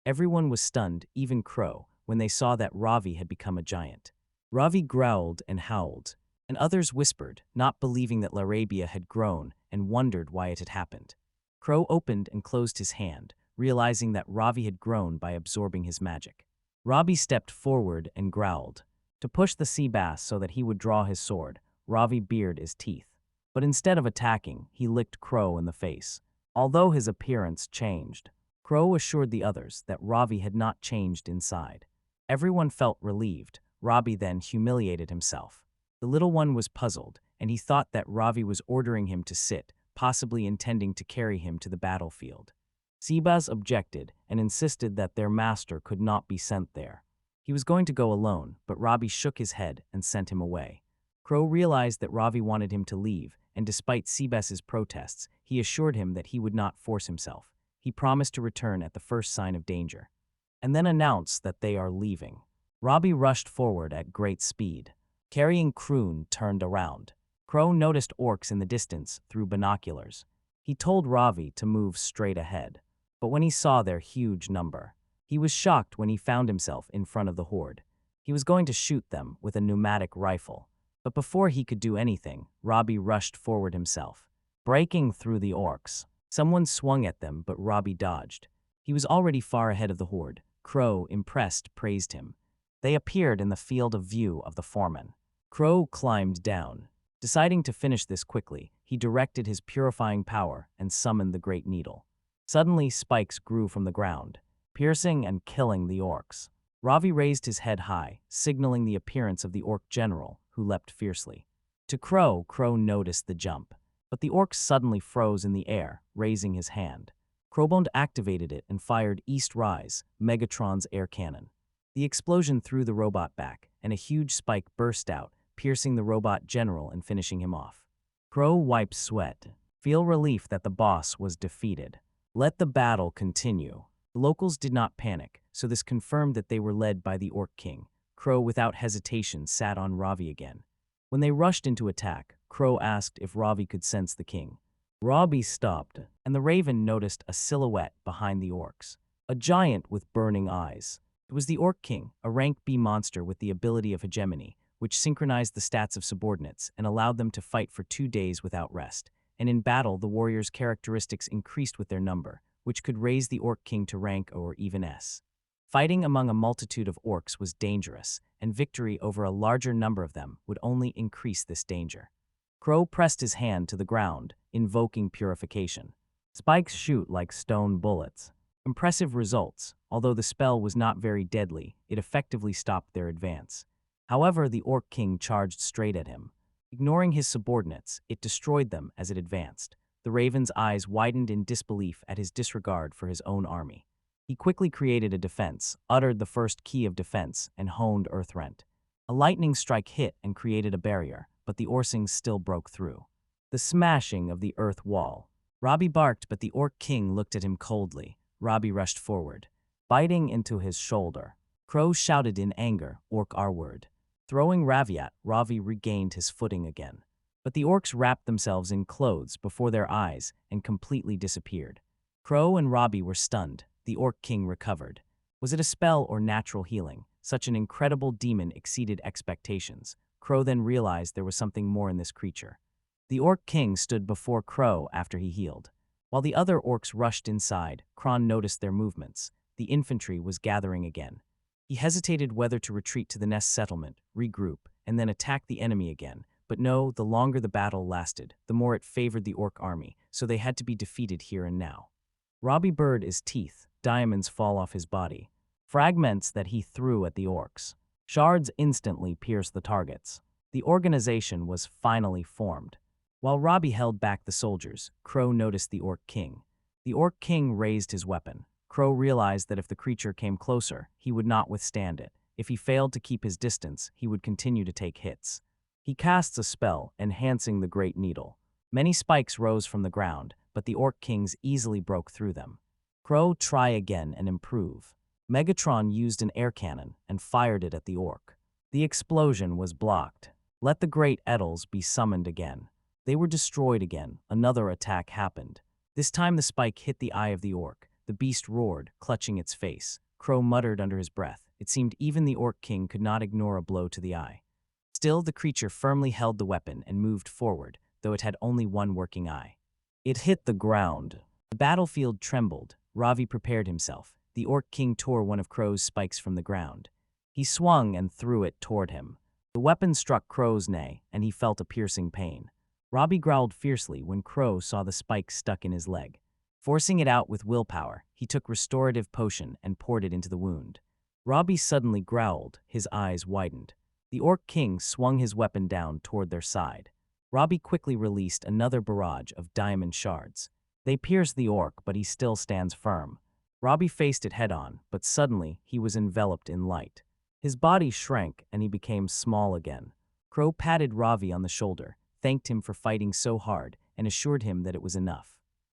Everyone was stunned, even Crow, when they saw that Ravi had become a giant. Ravi growled and howled, and others whispered, not believing that Larabia had grown, and wondered why it had happened. Crow opened and closed his hand, realizing that Ravi had grown by absorbing his magic. Ravi stepped forward and growled. To push the sea bass so that he would draw his sword, Ravi bared his teeth. But instead of attacking, he licked Crow in the face. Although his appearance changed, Crow assured the others that Ravi had not changed inside. Everyone felt relieved. Ravi then humiliated himself. The little one was puzzled, and he thought that Ravi was ordering him to sit, possibly intending to carry him to the battlefield. Seabaz objected and insisted that their master could not be sent there. He was going to go alone, but Ravi shook his head and sent him away. Crow realized that Ravi wanted him to leave, and despite Seabaz's protests, he assured him that he would not force himself. He promised to return at the first sign of danger, and then announced that they are leaving. Ravi rushed forward at great speed. Carrying Kroon turned around. Crow noticed orcs in the distance through binoculars. He told Ravi to move straight ahead, but when he saw their huge number, he was shocked when he found himself in front of the horde. He was going to shoot them with a pneumatic rifle, but before he could do anything, Ravi rushed forward himself. Breaking through the orcs, someone swung at them, but Ravi dodged. He was already far ahead of the horde. Crow, impressed, praised him. They appeared in the field of view of the foreman. Crow climbed down. Deciding to finish this quickly, he directed his purifying power and summoned the Great Needle. Suddenly, spikes grew from the ground, piercing and killing the orcs. Ravi raised his head high, signaling the appearance of the orc general, who leapt fiercely. To Crow, Crow noticed the jump, but the orc suddenly froze in the air, raising his hand. Crowbone activated it and fired East Rise, Megatron's air cannon. The explosion threw the robot back, and a huge spike burst out, piercing the robot general and finishing him off. Crow wiped sweat. Feel relief that the boss was defeated. Let the battle continue. The locals did not panic, so this confirmed that they were led by the Orc King. Crow, without hesitation, sat on Ravi again. When they rushed into attack, Crow asked if Ravi could sense the king. Ravi stopped, and the raven noticed a silhouette behind the orcs. A giant with burning eyes. It was the Orc King, a rank B monster with the ability of hegemony, which synchronized the stats of subordinates and allowed them to fight for 2 days without rest. And in battle, the warriors' characteristics increased with their number, which could raise the Orc King to rank O or even S. Fighting among a multitude of orcs was dangerous, and victory over a larger number of them would only increase this danger. Crow pressed his hand to the ground, invoking purification. Spikes shoot like stone bullets. Impressive results. Although the spell was not very deadly, it effectively stopped their advance. However, the Orc King charged straight at him. Ignoring his subordinates, it destroyed them as it advanced. The raven's eyes widened in disbelief at his disregard for his own army. He quickly created a defense, uttered the first key of defense, and honed Earthrent. A lightning strike hit and created a barrier, but the Orsings still broke through. The smashing of the earth wall. Ravi barked, but the Orc King looked at him coldly. Ravi rushed forward, biting into his shoulder. Crow shouted in anger, "Orc R-word." Throwing Ravi at, Ravi regained his footing again. But the orcs wrapped themselves in clothes before their eyes and completely disappeared. Crow and Ravi were stunned. The Orc King recovered. Was it a spell or natural healing? Such an incredible demon exceeded expectations. Crow then realized there was something more in this creature. The Orc King stood before Crow after he healed. While the other orcs rushed inside, Kron noticed their movements. The infantry was gathering again. He hesitated whether to retreat to the nest settlement, regroup, and then attack the enemy again. But no, the longer the battle lasted, the more it favored the orc army, so they had to be defeated here and now. Ravi bared his teeth. Diamonds fall off his body. fragments that he threw at the orcs. Shards instantly pierced the targets. The organization was finally formed. While Robbie held back the soldiers, Crow noticed the Orc King. The Orc King raised his weapon. Crow realized that if the creature came closer, he would not withstand it. If he failed to keep his distance, he would continue to take hits. He casts a spell, enhancing the Great Needle. Many spikes rose from the ground, but the Orc Kings easily broke through them. Crow try again and improve. Megatron used an air cannon and fired it at the orc. The explosion was blocked. Let the Great Edels be summoned again. They were destroyed again. Another attack happened. This time the spike hit the eye of the orc. The beast roared, clutching its face. Crow muttered under his breath. It seemed even the Orc King could not ignore a blow to the eye. Still, the creature firmly held the weapon and moved forward, though it had only one working eye. It hit the ground. The battlefield trembled. Ravi prepared himself. The Orc King tore one of Crow's spikes from the ground. He swung and threw it toward him. The weapon struck Crow's knee, and he felt a piercing pain. Robbie growled fiercely when Crow saw the spike stuck in his leg. Forcing it out with willpower, he took restorative potion and poured it into the wound. Robbie suddenly growled, his eyes widened. The Orc King swung his weapon down toward their side. Robbie quickly released another barrage of diamond shards. They pierced the orc, but he still stands firm. Robbie faced it head-on, but suddenly he was enveloped in light. His body shrank and he became small again. Crow patted Ravi on the shoulder, thanked him for fighting so hard, and assured him that it was enough.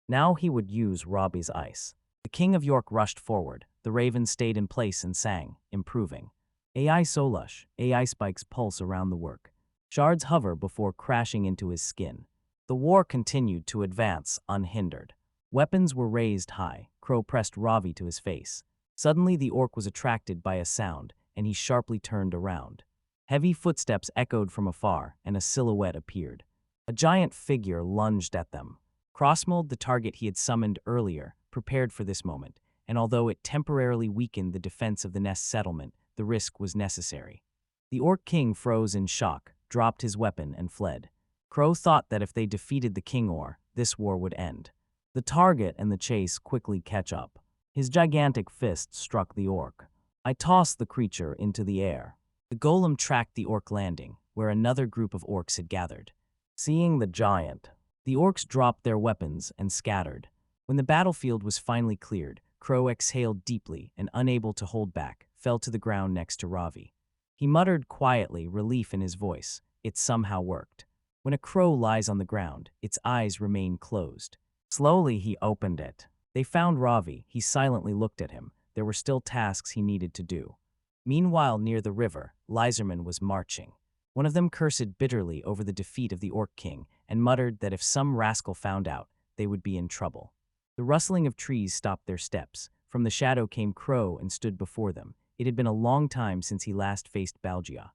Now he would use Robbie's ice. The King of York rushed forward. The raven stayed in place and sang, improving. AI so lush, AI spikes pulse around the work. Shards hover before crashing into his skin. The war continued to advance unhindered. Weapons were raised high. Crow pressed Ravi to his face. Suddenly the orc was attracted by a sound, and he sharply turned around. Heavy footsteps echoed from afar, and a silhouette appeared. A giant figure lunged at them. Crossmold, the target he had summoned earlier, prepared for this moment, and although it temporarily weakened the defense of the Nest settlement, the risk was necessary. The Orc King froze in shock, dropped his weapon, and fled. Crow thought that if they defeated the King Or, this war would end. The target and the chase quickly catch up. His gigantic fist struck the orc. I tossed the creature into the air. The golem tracked the orc landing, where another group of orcs had gathered. Seeing the giant, the orcs dropped their weapons and scattered. When the battlefield was finally cleared, Crow exhaled deeply and, unable to hold back, fell to the ground next to Ravi. He muttered quietly, relief in his voice. It somehow worked. When a crow lies on the ground, its eyes remain closed. Slowly he opened it. They found Ravi. He silently looked at him. There were still tasks he needed to do. Meanwhile, near the river, Lyserman was marching. One of them cursed bitterly over the defeat of the Orc King and muttered that if some rascal found out, they would be in trouble. The rustling of trees stopped their steps. From the shadow came Crow and stood before them. It had been a long time since he last faced Balgia.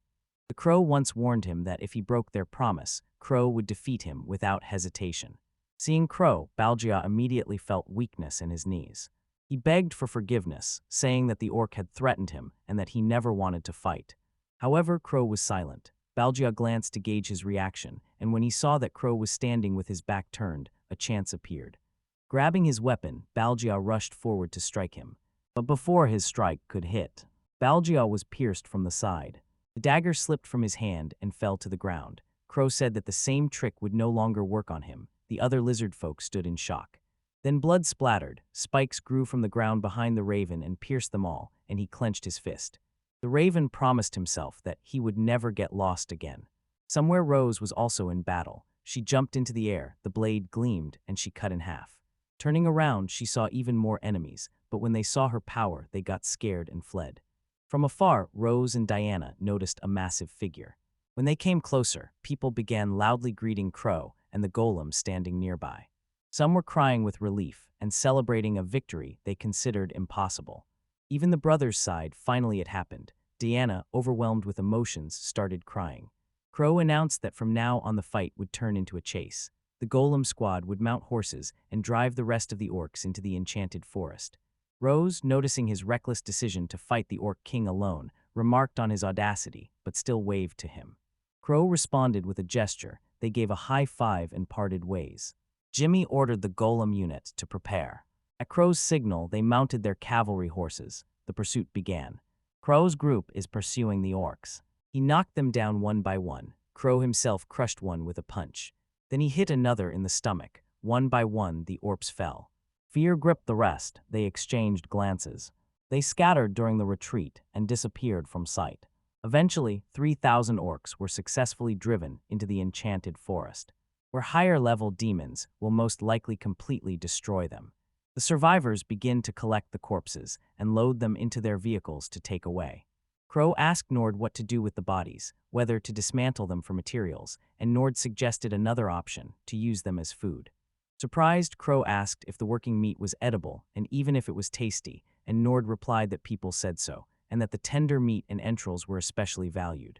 The Crow once warned him that if he broke their promise, Crow would defeat him without hesitation. Seeing Crow, Balgia immediately felt weakness in his knees. He begged for forgiveness, saying that the orc had threatened him and that he never wanted to fight. However, Crow was silent. Balgia glanced to gauge his reaction, and when he saw that Crow was standing with his back turned, a chance appeared. Grabbing his weapon, Balgia rushed forward to strike him. But before his strike could hit, Balgia was pierced from the side. The dagger slipped from his hand and fell to the ground. Crow said that the same trick would no longer work on him. The other lizard folk stood in shock. Then blood splattered, spikes grew from the ground behind the raven and pierced them all, and he clenched his fist. The raven promised himself that he would never get lost again. Somewhere Rose was also in battle. She jumped into the air, the blade gleamed, and she cut in half. Turning around, she saw even more enemies, but when they saw her power, they got scared and fled. From afar, Rose and Diana noticed a massive figure. When they came closer, people began loudly greeting Crow and the golem standing nearby. Some were crying with relief and celebrating a victory they considered impossible. Even the brothers sighed. Finally it happened. Diana, overwhelmed with emotions, started crying. Crow announced that from now on the fight would turn into a chase. The golem squad would mount horses and drive the rest of the orcs into the enchanted forest. Rose, noticing his reckless decision to fight the Orc King alone, remarked on his audacity, but still waved to him. Crow responded with a gesture. They gave a high five and parted ways. Jimmy ordered the golem unit to prepare. At Crow's signal, they mounted their cavalry horses. the pursuit began. Crow's group is pursuing the orcs. He knocked them down one by one. Crow himself crushed one with a punch. Then he hit another in the stomach. One by one, the orcs fell. Fear gripped the rest. They exchanged glances. They scattered during the retreat and disappeared from sight. Eventually, 3,000 orcs were successfully driven into the enchanted forest, where higher-level demons will most likely completely destroy them. The survivors begin to collect the corpses and load them into their vehicles to take away. Crow asked Nord what to do with the bodies, whether to dismantle them for materials, and Nord suggested another option, to use them as food. Surprised, Crow asked if the working meat was edible and even if it was tasty, and Nord replied that people said so, and that the tender meat and entrails were especially valued.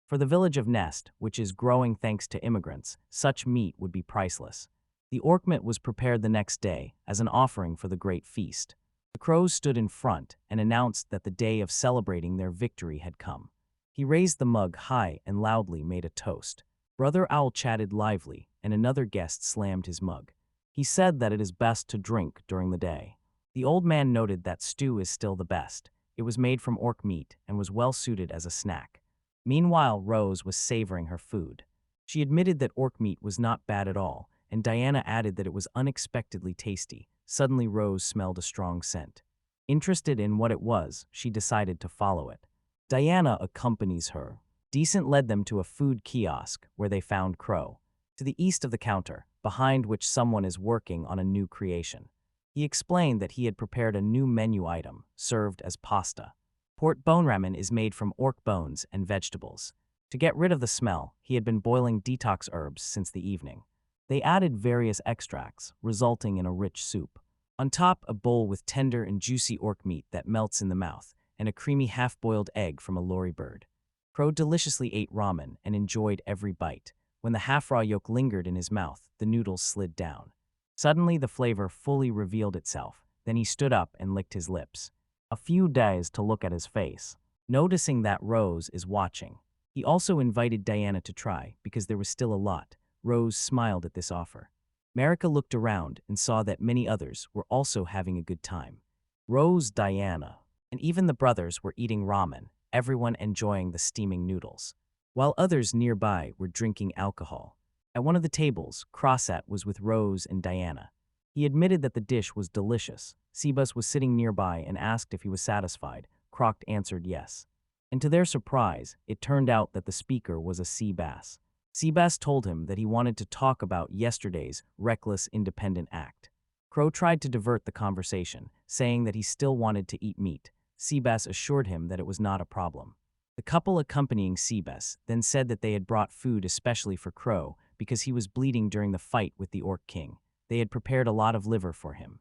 For the village of Nest, which is growing thanks to immigrants, such meat would be priceless. The orc meat was prepared the next day as an offering for the great feast. The crows stood in front and announced that the day of celebrating their victory had come. He raised the mug high and loudly made a toast. Brother Owl chatted lively, and another guest slammed his mug. He said that it is best to drink during the day. The old man noted that stew is still the best. It was made from orc meat and was well suited as a snack. Meanwhile, Rose was savoring her food. She admitted that orc meat was not bad at all, and Diana added that it was unexpectedly tasty. Suddenly, Rose smelled a strong scent. Interested in what it was, she decided to follow it. Diana accompanies her. Decent led them to a food kiosk where they found Crow. To the east of the counter, behind which someone is working on a new creation. He explained that he had prepared a new menu item, served as pasta. Port bone ramen is made from orc bones and vegetables. To get rid of the smell, he had been boiling detox herbs since the evening. They added various extracts, resulting in a rich soup. On top, a bowl with tender and juicy orc meat that melts in the mouth, and a creamy half-boiled egg from a lori bird. Crow deliciously ate ramen and enjoyed every bite. When the half-raw yolk lingered in his mouth, the noodles slid down. Suddenly, the flavor fully revealed itself. Then he stood up and licked his lips. A few days to look at his face. Noticing that Rose is watching, he also invited Diana to try, because there was still a lot. Rose smiled at this offer. Marika looked around and saw that many others were also having a good time. Rose, Diana, and even the brothers were eating ramen, everyone enjoying the steaming noodles, while others nearby were drinking alcohol. At one of the tables, Crossat was with Rose and Diana. He admitted that the dish was delicious. Seabass was sitting nearby and asked if he was satisfied. Croc answered yes. And to their surprise, it turned out that the speaker was a sea bass. Seabass told him that he wanted to talk about yesterday's reckless independent act. Crow tried to divert the conversation, saying that he still wanted to eat meat. Seabass assured him that it was not a problem. The couple accompanying Seabass then said that they had brought food especially for Crow because he was bleeding during the fight with the Orc King. They had prepared a lot of liver for him.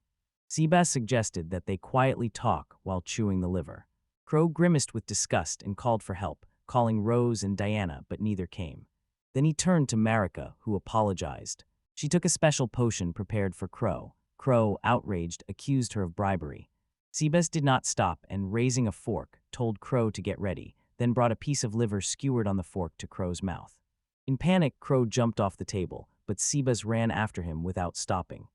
Seabass suggested that they quietly talk while chewing the liver. Crow grimaced with disgust and called for help, calling Rose and Diana, but neither came. Then he turned to Marika, who apologized. She took a special potion prepared for Crow. Crow, outraged, accused her of bribery. Seabass did not stop and, raising a fork, told Crow to get ready, then brought a piece of liver skewered on the fork to Crow's mouth. In panic, Crow jumped off the table, but Seabass ran after him without stopping.